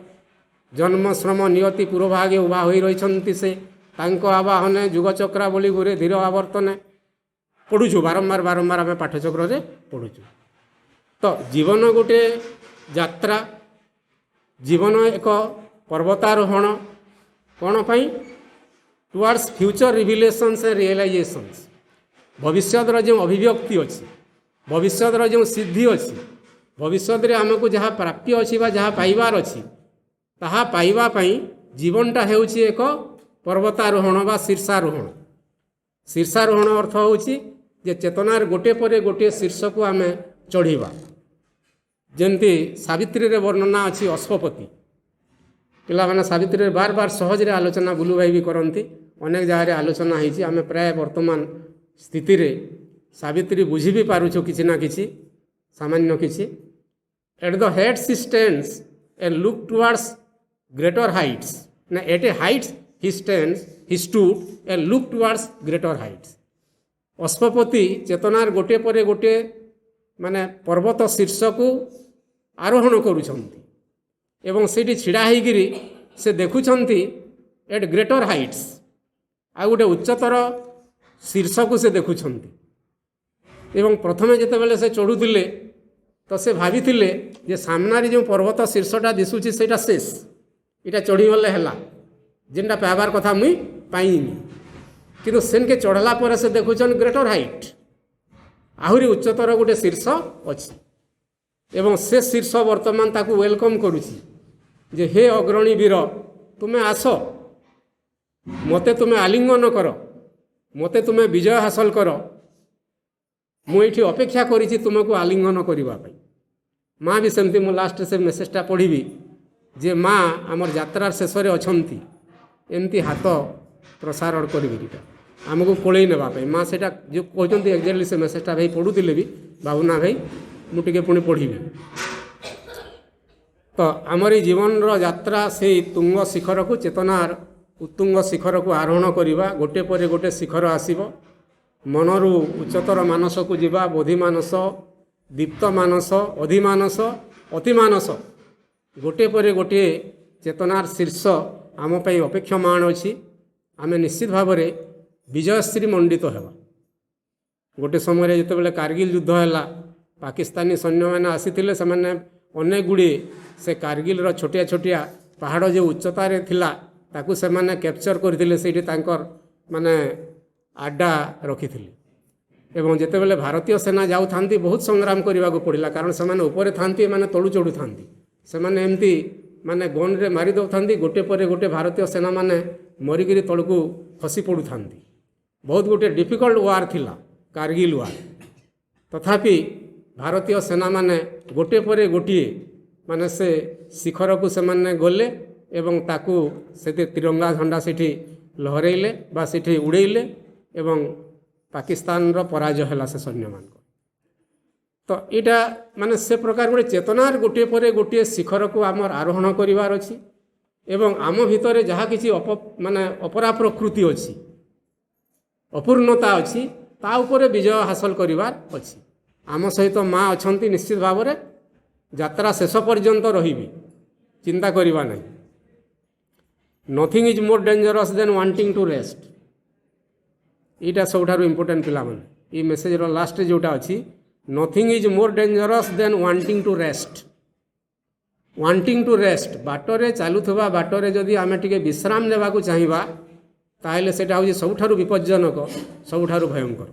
ଜନ୍ମ ଶ୍ରମ ନିୟତି ପୂର୍ବଭାଗେ ଉଭା ହୋଇ ରହିଛନ୍ତି ସେ ତାଙ୍କ ଆବାହନେ ଯୁଗଚକ୍ରାବଳୀ ଗୁରେ ଧୀର ଆବର୍ତ୍ତନେ ପଢ଼ୁଛୁ ବାରମ୍ବାର ଆମେ ପାଠଚକ୍ରରେ ପଢ଼ୁଛୁ ତ ଜୀବନ ଗୋଟେ ଯାତ୍ରା ଜୀବନ ଏକ ପର୍ବତାରୋହଣ କ'ଣ ପାଇଁ ଟୁୱାର୍ଡସ୍ ଫ୍ୟୁଚର୍ ରିଭିଲେସନ୍ସ ଆଣ୍ଡ ରିଏଲାଇଜେସନ୍ସ ଭବିଷ୍ୟତର ଯେଉଁ ଅଭିବ୍ୟକ୍ତି ଅଛି ଭବିଷ୍ୟତର ଯେଉଁ ସିଦ୍ଧି ଅଛି ଭବିଷ୍ୟତରେ ଆମକୁ ଯାହା ପ୍ରାପ୍ୟ ଅଛି ବା ଯାହା ପାଇବାର ଅଛି ତାହା ପାଇବା ପାଇଁ ଜୀବନଟା ହେଉଛି ଏକ ପର୍ବତାରୋହଣ ବା ଶୀର୍ଷାରୋହଣ ଶୀର୍ଷାରୋହଣ ଅର୍ଥ ହେଉଛି ଯେ ଚେତନାର ଗୋଟିଏ ପରେ ଗୋଟିଏ ଶୀର୍ଷକୁ ଆମେ ଚଢ଼ିବା ଯେମିତି ସାବିତ୍ରୀରେ ବର୍ଣ୍ଣନା ଅଛି ଅଶ୍ୱପତି ପିଲାମାନେ ସାବିତ୍ରୀରେ ବାର ସହଜରେ ଆଲୋଚନା ବୁଲୁ ଭାଇ ବି କରନ୍ତି ଅନେକ ଜାଗାରେ ଆଲୋଚନା ହେଇଛି ଆମେ ପ୍ରାୟ ବର୍ତ୍ତମାନ ସ୍ଥିତିରେ ସାବିତ୍ରୀ ବୁଝି ବି ପାରୁଛୁ କିଛି ନା କିଛି ସାମାନ୍ୟ କିଛି at the head she stands and look towards greater heights na at a heights he stood and look towards greater heights Ashwapati ଚେତନାର ଗୋଟିଏ ପରେ ଗୋଟିଏ ମାନେ ପର୍ବତ ଶୀର୍ଷକୁ ଆରୋହଣ କରୁଛନ୍ତି ଏବଂ ସେଇଠି ଛିଡ଼ା ହେଇକିରି ସେ ଦେଖୁଛନ୍ତି ଏଟ୍ ଗ୍ରେଟର ହାଇଟ୍ସ ଆଉ ଗୋଟେ ଉଚ୍ଚତର ଶୀର୍ଷକୁ ସେ ଦେଖୁଛନ୍ତି ଏବଂ ପ୍ରଥମେ ଯେତେବେଳେ ସେ ଚଢ଼ୁଥିଲେ ତ ତ ସେ ଭାବିଥିଲେ ଯେ ସାମ୍ନାରେ ଯେଉଁ ପର୍ବତ ଶୀର୍ଷଟା ଦିଶୁଛି ସେଇଟା ଶେଷ, ଏଇଟା ଚଢ଼ିଗଲେ ହେଲା, ଯେନ୍ଟା ପାଇବାର କଥା ମୁଇଁ ପାଇନି। କିନ୍ତୁ ସେନ୍କେ ଚଢ଼ଲା ପରେ ସେ ଦେଖୁଛନ୍ ଗ୍ରେଟର ହାଇଟ୍, ଆହୁରି ଉଚ୍ଚତର ଗୋଟେ ଶୀର୍ଷ ଅଛି। ଏବଂ ସେ ଶୀର୍ଷ ବର୍ତ୍ତମାନ ତାକୁ ୱେଲକମ୍ କରୁଛି ଯେ ହେ ଅଗ୍ରଣୀ ବୀର, ତୁମେ ଆସ, ମୋତେ ତୁମେ ଆଲିଙ୍ଗନ କର, ମୋତେ ତୁମେ ବିଜୟ ହାସଲ କର, ମୁଁ ଏଇଠି ଅପେକ୍ଷା କରିଛି ତୁମକୁ ଆଲିଙ୍ଗନ କରିବା ପାଇଁ। ମା' ବି ସେମିତି, ମୁଁ ଲାଷ୍ଟରେ ସେ ମେସେଜଟା ପଢ଼ିବି ଯେ ମା' ଆମର ଯାତ୍ରାର ଶେଷରେ ଅଛନ୍ତି, ଏମିତି ହାତ ପ୍ରସାରଣ କରିକିରିଟା ଆମକୁ କୋଳେଇ ନେବା ପାଇଁ। ମା' ସେଇଟା ଯେଉଁ କହୁଛନ୍ତି ଏକ୍ଜାକ୍ଟଲି ସେ ମେସେଜଟା ଭାଇ ପଢ଼ୁଥିଲେ ବି, ବାବୁନା ଭାଇ ମୁଁ ଟିକେ ପୁଣି ପଢ଼ିବି। ତ ଆମର ଏଇ ଜୀବନର ଯାତ୍ରା ସେଇ ତୁଙ୍ଗ ଶିଖରକୁ, ଚେତନାର ଉତ୍ତୁଙ୍ଗ ଶିଖରକୁ ଆରୋହଣ କରିବା, ଗୋଟେ ପରେ ଗୋଟେ ଶିଖର ଆସିବ। ମନରୁ ଉଚ୍ଚତର ମାନସକୁ ଯିବା, ବୋଧିମାନସ, ଦୀପ୍ତମାନସ, ଅଧିମାନସ, ଅତିମାନସ, ଗୋଟିଏ ପରେ ଗୋଟିଏ ଚେତନାର ଶୀର୍ଷ ଆମ ପାଇଁ ଅପେକ୍ଷମାଣ ଅଛି। ଆମେ ନିଶ୍ଚିତ ଭାବରେ ବିଜୟଶ୍ରୀ ମଣ୍ଡିତ ହେବା। ଗୋଟେ ସମୟରେ ଯେତେବେଳେ କାର୍ଗିଲ ଯୁଦ୍ଧ ହେଲା, ପାକିସ୍ତାନୀ ସୈନ୍ୟମାନେ ଆସିଥିଲେ, ସେମାନେ ଅନେକ ଗୁଡ଼ିଏ ସେ କାର୍ଗିଲର ଛୋଟିଆ ଛୋଟିଆ ପାହାଡ଼ ଯେଉଁ ଉଚ୍ଚତାରେ ଥିଲା ତାକୁ ସେମାନେ କ୍ୟାପଚର କରିଥିଲେ, ସେଇଠି ତାଙ୍କର ମାନେ ଆଡ୍ଡା ରଖିଥିଲେ। ଏବଂ ଯେତେବେଳେ ଭାରତୀୟ ସେନା ଯାଉଥାନ୍ତି ବହୁତ ସଂଗ୍ରାମ କରିବାକୁ ପଡ଼ିଲା, କାରଣ ସେମାନେ ଉପରେ ଥାନ୍ତି, ଏମାନେ ତଳୁ ଚଢ଼ୁଥାନ୍ତି। ସେମାନେ ଏମିତି ମାନେ ଗନ୍ରେ ମାରି ଦେଉଥାନ୍ତି, ଗୋଟେ ପରେ ଗୋଟେ ଭାରତୀୟ ସେନାମାନେ ମରିକିରି ତଳକୁ ଖସି ପଡ଼ୁଥାନ୍ତି। ବହୁତ ଗୋଟେ ଡିଫିକଲ୍ଟ ୱାର୍ ଥିଲା କାର୍ଗିଲ ୱାର୍। ତଥାପି ଭାରତୀୟ ସେନାମାନେ ଗୋଟିଏ ପରେ ଗୋଟିଏ ମାନେ ସେ ଶିଖରକୁ ସେମାନେ ଗଲେ ଏବଂ ତାକୁ ସେଠି ତିରଙ୍ଗା ଝଣ୍ଡା ସେଠି ଲହରେଇଲେ ବା ସେଠି ଉଡ଼େଇଲେ ଏବଂ ପାକିସ୍ତାନର ପରାଜୟ ହେଲା ସେ ସୈନ୍ୟମାନଙ୍କ। ତ ଏଇଟା ମାନେ ସେ ପ୍ରକାର ଗୋଟେ ଚେତନାର ଗୋଟିଏ ପରେ ଗୋଟିଏ ଶିଖରକୁ ଆମର ଆରୋହଣ କରିବାର ଅଛି ଏବଂ ଆମ ଭିତରେ ଯାହା କିଛି ମାନେ ଅପରା ପ୍ରକୃତି ଅଛି, ଅପୂର୍ଣ୍ଣତା ଅଛି, ତା ଉପରେ ବିଜୟ ହାସଲ କରିବାର ଅଛି। ଆମ ସହିତ ମା' ଅଛନ୍ତି, ନିଶ୍ଚିତ ଭାବରେ ଯାତ୍ରା ଶେଷ ପର୍ଯ୍ୟନ୍ତ ରହିବି, ଚିନ୍ତା କରିବା ନାହିଁ। Nothing is more dangerous than wanting to rest. ଏଇଟା ସବୁଠାରୁ ଇମ୍ପୋର୍ଟାଣ୍ଟ ପିଲାମାନେ, ଏଇ ମେସେଜର ଲାଷ୍ଟରେ ଯେଉଁଟା ଅଛି, nothing is more dangerous than wanting to rest. Wanting to rest, ବାଟରେ ଚାଲୁଥିବା ବାଟରେ ଯଦି ଆମେ ଟିକେ ବିଶ୍ରାମ ନେବାକୁ ଚାହିଁବା ତାହେଲେ ସେଇଟା ହେଉଛି ସବୁଠାରୁ ବିପଜ୍ଜନକ, ସବୁଠାରୁ ଭୟଙ୍କର।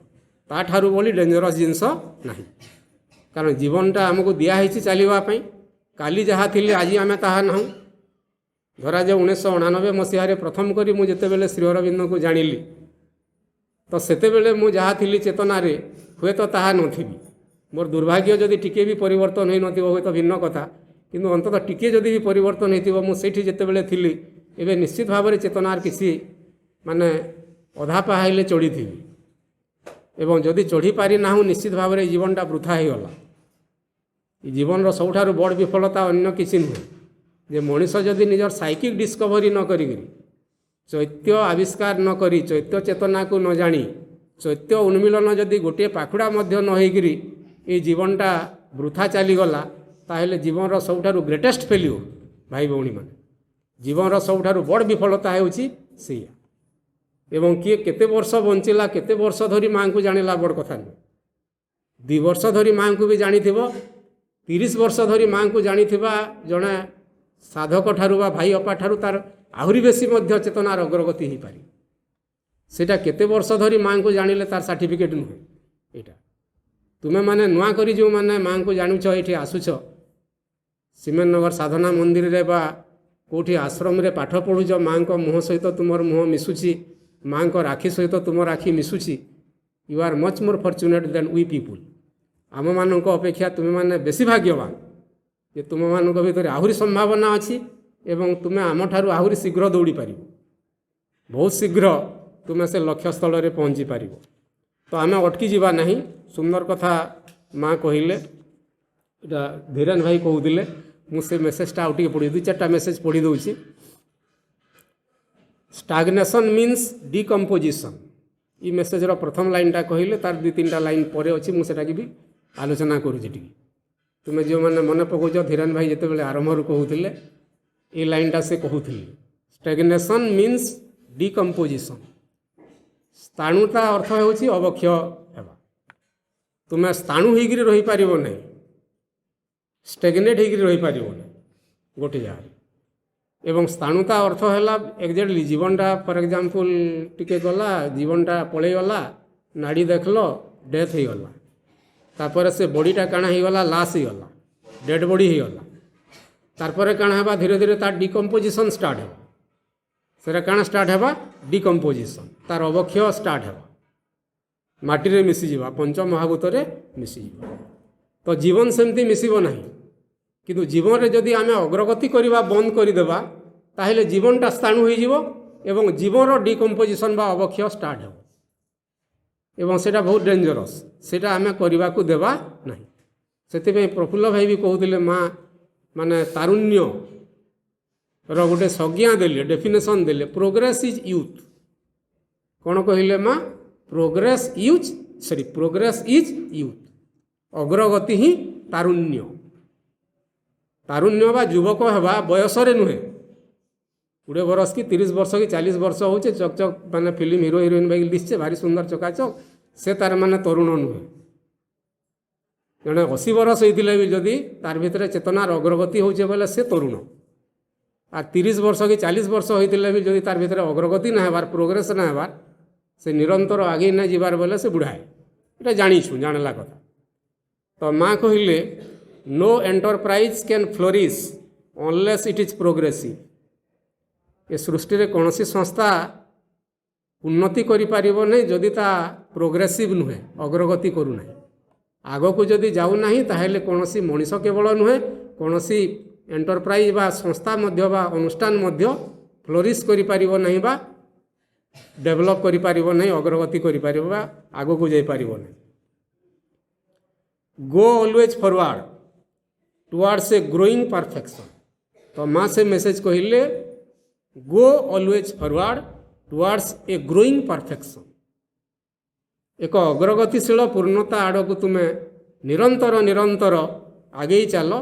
ତାଠାରୁ ବୋଲି ଡେଞ୍ଜରସ୍ ଜିନିଷ ନାହିଁ। କାରଣ ଜୀବନଟା ଆମକୁ ଦିଆହେଇଛି ଚାଲିବା ପାଇଁ। କାଲି ଯାହା ଥିଲେ ଆଜି ଆମେ ତାହା ନାହୁଁ। ଧରାଯାଉ 1999 ମସିହାରେ ପ୍ରଥମ କରି ମୁଁ ଯେତେବେଳେ ଶ୍ରୀ ଅରବିନ୍ଦଙ୍କୁ ଜାଣିଲି, ତ ସେତେବେଳେ ମୁଁ ଯାହା ଥିଲି ଚେତନାରେ ହୁଏତ ତାହା ନଥିବି। ମୋର ଦୁର୍ଭାଗ୍ୟ ଯଦି ଟିକିଏ ବି ପରିବର୍ତ୍ତନ ହୋଇନଥିବ ହୁଏତ ଭିନ୍ନ କଥା, କିନ୍ତୁ ଅନ୍ତତଃ ଟିକିଏ ଯଦି ବି ପରିବର୍ତ୍ତନ ହୋଇଥିବ, ମୁଁ ସେଇଠି ଯେତେବେଳେ ଥିଲି, ଏବେ ନିଶ୍ଚିତ ଭାବରେ ଚେତନାର କିଛି ମାନେ ଅଧା ପାହାଇଲେ ଚଢ଼ିଥିବି ଏବଂ ଯଦି ଚଢ଼ିପାରି ନାହୁଁ, ନିଶ୍ଚିତ ଭାବରେ ଏଇ ଜୀବନଟା ବୃଥା ହୋଇଗଲା। ଏ ଜୀବନର ସବୁଠାରୁ ବଡ଼ ବିଫଳତା ଅନ୍ୟ କିଛି ନୁହେଁ ଯେ ମଣିଷ ଯଦି ନିଜର ସାଇକିକ୍ ଡିସ୍କଭରି ନ କରିକିରି, ଚୈତ୍ୟ ଆବିଷ୍କାର ନ କରି, ଚୈତ୍ୟ ଚେତନାକୁ ନ ଜାଣି, ଚୈତ୍ୟ ଉନ୍ମିଳନ ଯଦି ଗୋଟିଏ ପାଖୁଡ଼ା ମଧ୍ୟ ନ ହେଇକିରି ଏଇ ଜୀବନଟା ବୃଥା ଚାଲିଗଲା, ତାହେଲେ ଜୀବନର ସବୁଠାରୁ ଗ୍ରେଟେଷ୍ଟ ଫେଲ୍ୟୁର ଭାଇ ଭଉଣୀମାନେ, ଜୀବନର ସବୁଠାରୁ ବଡ଼ ବିଫଳତା ହେଉଛି ସେଇଆ। ଏବଂ କିଏ କେତେ ବର୍ଷ ବଞ୍ଚିଲା, କେତେ ବର୍ଷ ଧରି ମାଆଙ୍କୁ ଜାଣିଲା ବଡ଼ କଥା ନୁହେଁ। 2 ବର୍ଷ ଧରି ମାଆଙ୍କୁ ବି ଜାଣିଥିବ, 30 ବର୍ଷ ଧରି ମାଆଙ୍କୁ ଜାଣିଥିବା ଜଣେ ସାଧକ ଠାରୁ ବା ଭାଇ ଅପା ଠାରୁ ତାର ଆହୁରି ବେଶୀ ମଧ୍ୟ ଚେତନାର ଅଗ୍ରଗତି ହୋଇପାରିବ। ସେଇଟା କେତେ ବର୍ଷ ଧରି ମାଆଙ୍କୁ ଜାଣିଲେ ତାର ସାର୍ଟିଫିକେଟ୍ ନୁହେଁ। ଏଇଟା ତୁମେମାନେ ନୂଆ କରି ଯେଉଁମାନେ ମାଆଙ୍କୁ ଜାଣୁଛ, ଏଇଠି ଆସୁଛ, ସିମେନନଗର ସାଧନା ମନ୍ଦିରରେ ବା କେଉଁଠି ଆଶ୍ରମରେ ପାଠ ପଢ଼ୁଛ, ମାଆଙ୍କ ମୁହଁ ସହିତ ତୁମର ମୁହଁ ମିଶୁଛି, ମାଆଙ୍କ ରାକ୍ଷୀ ସହିତ ତୁମର ରାକ୍ଷୀ ମିଶୁଛି, you are much more fortunate than we people. ଆମମାନଙ୍କ ଅପେକ୍ଷା ତୁମେମାନେ ବେଶୀ ଭାଗ୍ୟବାନ ଯେ ତୁମମାନଙ୍କ ଭିତରେ ଆହୁରି ସମ୍ଭାବନା ଅଛି ଏବଂ ତୁମେ ଆମଠାରୁ ଆହୁରି ଶୀଘ୍ର ଦୌଡ଼ି ପାରିବ। ବହୁତ ଶୀଘ୍ର ତୁମେ ସେ ଲକ୍ଷ୍ୟସ୍ଥଳରେ ପହଞ୍ଚି ପାରିବ। ତ ଆମେ ଅଟକି ଯିବା ନାହିଁ। ସୁନ୍ଦର କଥା ମା' କହିଲେ, ଏଇଟା ଧୀରେନ ଭାଇ କହୁଥିଲେ। ମୁଁ ସେ ମେସେଜଟା ଆଉ ଟିକେ ପଢ଼ି 2-4ଟା ମେସେଜ ପଢ଼ି ଦେଉଛି। ଷ୍ଟାଗନେସନ୍ ମିନ୍ସ ଡିକମ୍ପୋଜିସନ୍। এই ମେସେଜର ପ୍ରଥମ ଲାଇନ୍ଟା କହିଲେ, ତାର 2-3ଟା ଲାଇନ୍ ପରେ ଅଛି, ମୁଁ ସେଟାକି ବି ଆଲୋଚନା କରୁଛି ଟିକେ। ତୁମେ ଯେଉଁମାନେ ମନେ ପକାଉଛ, ଧୀରେନ ଭାଇ ଯେତେବେଳେ ଆରମ୍ଭରୁ କହୁଥିଲେ এই ଲାଇନ୍ଟା ସେ କହୁଥିଲେ, ଷ୍ଟାଗନେସନ୍ ମିନ୍ସ ଡିକମ୍ପୋଜିସନ୍। ସ୍ଥାଣୁତା ଅର୍ଥ ହେଉଛି ଅବକ୍ଷୟ ହେବା। ତୁମେ ସ୍ଥାଣୁ ହୋଇକରି ରହିପାରିବ ନାହିଁ। ଷ୍ଟେଗନେଟ୍ ହେଇକି ରହିପାରିବନି ଗୋଟେ ଜାଗାରେ। ଏବଂ ସ୍ଥାଣୁତା ଅର୍ଥ ହେଲା ଏକ୍ଜାକ୍ଟଲି ଜୀବନଟା ଫର୍ ଏକ୍ଜାମ୍ପଲ୍ ଟିକେ ଗଲା, ଜୀବନଟା ପଳେଇଗଲା, ନାଡ଼ି ଦେଖିଲ ଡେଥ୍ ହେଇଗଲା, ତାପରେ ସେ ବଡ଼ିଟା କାଣା ହେଇଗଲା, ଲାସ୍ ହେଇଗଲା, ଡେଡ଼୍ ବଡ଼ି ହେଇଗଲା। ତାପରେ କାଣା ହେବା, ଧୀରେ ଧୀରେ ତାର ଡିକମ୍ପୋଜିସନ୍ ଷ୍ଟାର୍ଟ ହେବ। ସେଟା କାଣା ଷ୍ଟାର୍ଟ ହେବା, ଡିକମ୍ପୋଜିସନ୍, ତାର ଅବକ୍ଷୟ ଷ୍ଟାର୍ଟ ହେବା, ମାଟିରେ ମିଶିଯିବା, ପଞ୍ଚମହାଭୂତରେ ମିଶିଯିବା। ତ ଜୀବନ ସେମିତି ମିଶିବ ନାହିଁ। କିନ୍ତୁ ଜୀବନରେ ଯଦି ଆମେ ଅଗ୍ରଗତି କରିବା ବନ୍ଦ କରିଦେବା, ତାହେଲେ ଜୀବନଟା ସ୍ଥାଣୁ ହୋଇଯିବ ଏବଂ ଜୀବନର ଡିକମ୍ପୋଜିସନ୍ ବା ଅବକ୍ଷୟ ଷ୍ଟାର୍ଟ ହେବ। ଏବଂ ସେଇଟା ବହୁତ ଡେଞ୍ଜରସ୍, ସେଇଟା ଆମେ କରିବାକୁ ଦେବା ନାହିଁ। ସେଥିପାଇଁ ପ୍ରଫୁଲ୍ଲ ଭାଇ ବି କହୁଥିଲେ, ମାନେ ତାରୁଣ୍ୟର ଗୋଟେ ସଂଜ୍ଞା ଦେଲେ, ଡେଫିନେସନ୍ ଦେଲେ, ପ୍ରୋଗ୍ରେସ୍ ଇଜ୍ ୟୁଥ୍। କ'ଣ କହିଲେ ମା? Progress is youth. ଅଗ୍ରଗତି ହିଁ ତାରୁଣ୍ୟ। ତାରୁଣ୍ୟ ବା ଯୁବକ ହେବା ବୟସରେ ନୁହେଁ। 20 ବର୍ଷ କି 30 ବର୍ଷ କି 40 ବର୍ଷ ହେଉଛି ଚକ୍ ଚକ୍ ମାନେ ଫିଲ୍ମ ହିରୋ ହିରୋଇନ୍ ବାକି ଦିଶছে ଭାରି ସୁନ୍ଦର ଚକାଚକ୍, ସେ ତାର ମାନେ ତରୁଣ ନୁହେଁ। ଜଣେ 80 ବର୍ଷ ହେଇଥିଲେ ବି ଯଦି ତାର ଭିତରେ ଚେତନାର ଅଗ୍ରଗତି ହେଉଛି ବୋଲେ ସେ ତରୁଣ। আর 30 ବର୍ଷ କି 40 ବର୍ଷ ହୋଇଥିଲେ ବି ଯଦି ତାର ଭିତରେ ଅଗ୍ରଗତି ନା ହେବାର, ପ୍ରୋଗ୍ରେସ୍ ନା ହେବାର, ସେ ନିରନ୍ତର ଆଗେଇ ନା ଯିବାର ବୋଲେ ସେ ବୁଢ଼ାଏ। এটা ଜାଣିଛୁ, ଜାଣିଲା କଥା। ତ ମା କହିଲେ no enterprise can flourish unless it is progressive. ଏ ସୃଷ୍ଟିରେ କୌଣସି ସଂସ୍ଥା ଉନ୍ନତି କରିପାରିବ ନାହିଁ ଯଦି ତା ପ୍ରୋଗ୍ରେସିଭ୍ ନୁହେଁ, ଅଗ୍ରଗତି କରୁନାହିଁ। ଆଗକୁ ଯଦି ଯାଉନାହିଁ ତାହେଲେ କୌଣସି ମଣିଷ କେବଳ ନୁହେଁ, କୌଣସି ଏଣ୍ଟରପ୍ରାଇଜ୍ ବା ସଂସ୍ଥା ମଧ୍ୟ ବା ଅନୁଷ୍ଠାନ ମଧ୍ୟ ଫ୍ଲୋରିସ୍ କରିପାରିବ ନାହିଁ ବା ଡେଭଲପ୍ କରିପାରିବ ନାହିଁ, ଅଗ୍ରଗତି କରିପାରିବ ବା ଆଗକୁ ଯାଇପାରିବ ନାହିଁ। ଗୋ ଅଲୱେଜ୍ ଫରୱାର୍ଡ଼ ଟୁୱାର୍ଡ଼ସ୍ ଏ ଗ୍ରୋଇଂ ପରଫେକ୍ସନ୍। ତ ମା ସେ ମେସେଜ କହିଲେ, ଗୋ ଅଲୱେଜ୍ ଫରୱାର୍ଡ଼ ଟୁୱାର୍ଡ଼ସ୍ ଏ ଗ୍ରୋଇଂ ପରଫେକ୍ସନ୍। ଏକ ଅଗ୍ରଗତିଶୀଳ ପୂର୍ଣ୍ଣତା ଆଡ଼କୁ ତୁମେ ନିରନ୍ତର ଆଗେଇ ଚାଲ।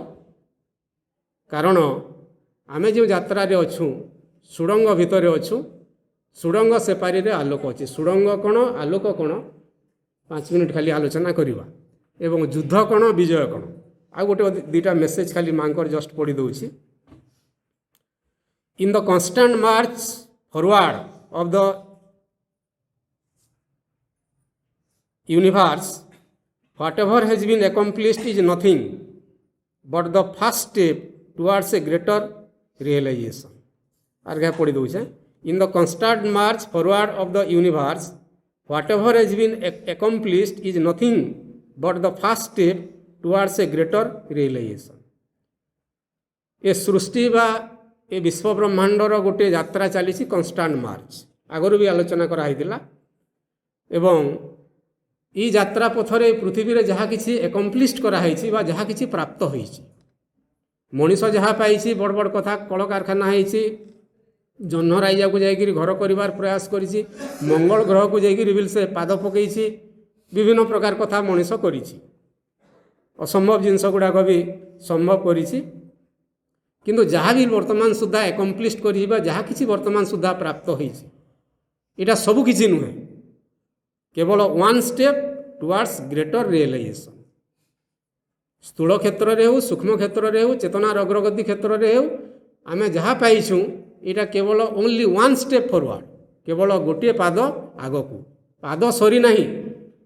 କାରଣ ଆମେ ଯେଉଁ ଯାତ୍ରାରେ ଅଛୁ, ସୁଡ଼ଙ୍ଗ ଭିତରେ ଅଛୁ, ସୁଡ଼ଙ୍ଗ ସେପାରିରେ ଆଲୋକ ଅଛି। ସୁଡ଼ଙ୍ଗ କ'ଣ, ଆଲୋକ କ'ଣ, 5 ମିନିଟ୍ ଖାଲି ଆଲୋଚନା କରିବା। ଏବଂ ଯୁଦ୍ଧ କ'ଣ, ବିଜୟ କ'ଣ। ଆଉ ଗୋଟେ ଦୁଇଟା ମେସେଜ ଖାଲି ମାଙ୍କର ଜଷ୍ଟ ପଢ଼ି ଦେଉଛି। In the constant March forward of the universe, whatever has been accomplished is nothing but the first step towards a greater realization. आगे पढ़ी दूचे। In the constant march forward of the universe, whatever has been accomplished is nothing but the first step towards a greater realization. ए सृष्टि बा ए विश्व ब्रह्मांडर गोटे यात्रा चली constant मार्च, आगु भी आलोचना कराइला। एवं ई यात्रा पथरे पृथ्वी रे जहाँ किसी एकम्प्लिस्ट कराई बा जहाँ किसी प्राप्त होइछि, मनीष जहाँ पाई बड़ बड़ कथा, कल कारखाना होइछि, जह्न राइजा को जाइए घर करिवार प्रयास करिछि, मंगल ग्रह को जाइए बिल से पाद पकईछि, विभिन्न प्रकार कथा मनीष करिछि, असंभव जिनस गुड़ाक भी संभव करिछि। किंतु जहाँ भी वर्तमान सुधा एकम्प्लिस्ट करिछि बा जहाँ किसी वर्तमान सुधा प्राप्त होइछि, इटा सबु किछि नुहे, केवल one step towards greater realization. स्थूल क्षेत्र रे हो, सूक्ष्म क्षेत्र रे हो, चेतनार अग्रगति क्षेत्र रे हो, आमे जहाँ पाइछुं इटा केवल ओनली वन स्टेप फॉरवर्ड, केवल गोटे पाद आगकू। पाद सरी नहीं,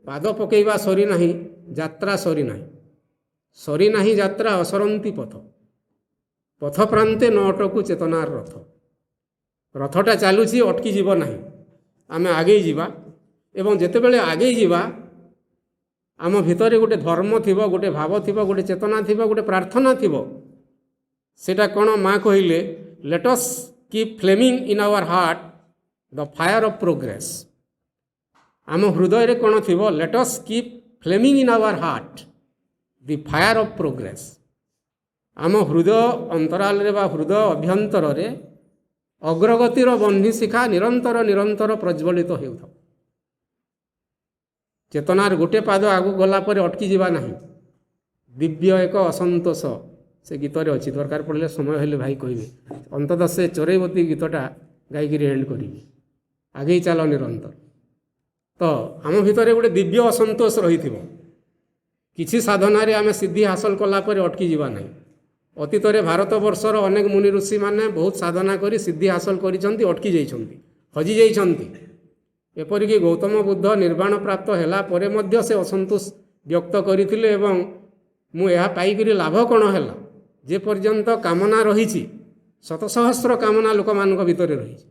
पाद पकेइबा सरी नहीं, यात्रा सरी नहीं, सरी नहीं यात्रा असरंती पथ, पथ प्रांते न अटकू चेतनार रथ। रथटा चालुची अटकी जीव नहीं, आमे आगे जीवा। एवं जेतेबेले आगे जीवा, आम भितरे गोटे धर्म थिबो, गोटे भाव थिबो, गोटे चेतना थिबो, गोटे प्रार्थना थिबो। सेटा कोन माँ कहिले, let us keep flaming in our heart the fire of progress. आम हृदय रे कोन थिबो, let us keep flaming in our heart the fire of progress. आम हृदय अंतराल रे बा हृदय अभ्यंतर रे अग्रगतिर बन्ही शिखा निरंतर प्रज्वलित हेउथो। चेतनार गोटे पाद आगु गला पर अटकी जीवा नहीं। दिव्य एक असंतोष से गीतरे अच्छी, दरकार पड़े समय हेले भाई कहे अंततः से चोरैवती गीतटा गायिकी एंड करी आगे चल निरंतर। तो आम भितर गोटे दिव्य असंतोष रही କିଛି ସାଧନାରେ ଆମେ ସିଦ୍ଧି ହାସଲ କଲା ପରେ ଅଟକି ଯିବା ନାହିଁ। ଅତୀତରେ ଭାରତବର୍ଷର ଅନେକ ମୁନି ଋଷିମାନେ ବହୁତ ସାଧନା କରି ସିଦ୍ଧି ହାସଲ କରିଛନ୍ତି, ଅଟକି ଯାଇଛନ୍ତି, ହଜି ଯାଇଛନ୍ତି। ଏପରିକି ଗୌତମ ବୁଦ୍ଧ ନିର୍ବାଣ ପ୍ରାପ୍ତ ହେଲା ପରେ ମଧ୍ୟ ସେ ଅସନ୍ତୋଷ ବ୍ୟକ୍ତ କରିଥିଲେ ଏବଂ ମୁଁ ଏହା ପାଇକରି ଲାଭ କ'ଣ ହେଲା? ଯେ ପର୍ଯ୍ୟନ୍ତ କାମନା ରହିଛି, ଶତସହସ୍ର କାମନା ଲୋକମାନଙ୍କ ଭିତରେ ରହିଛି,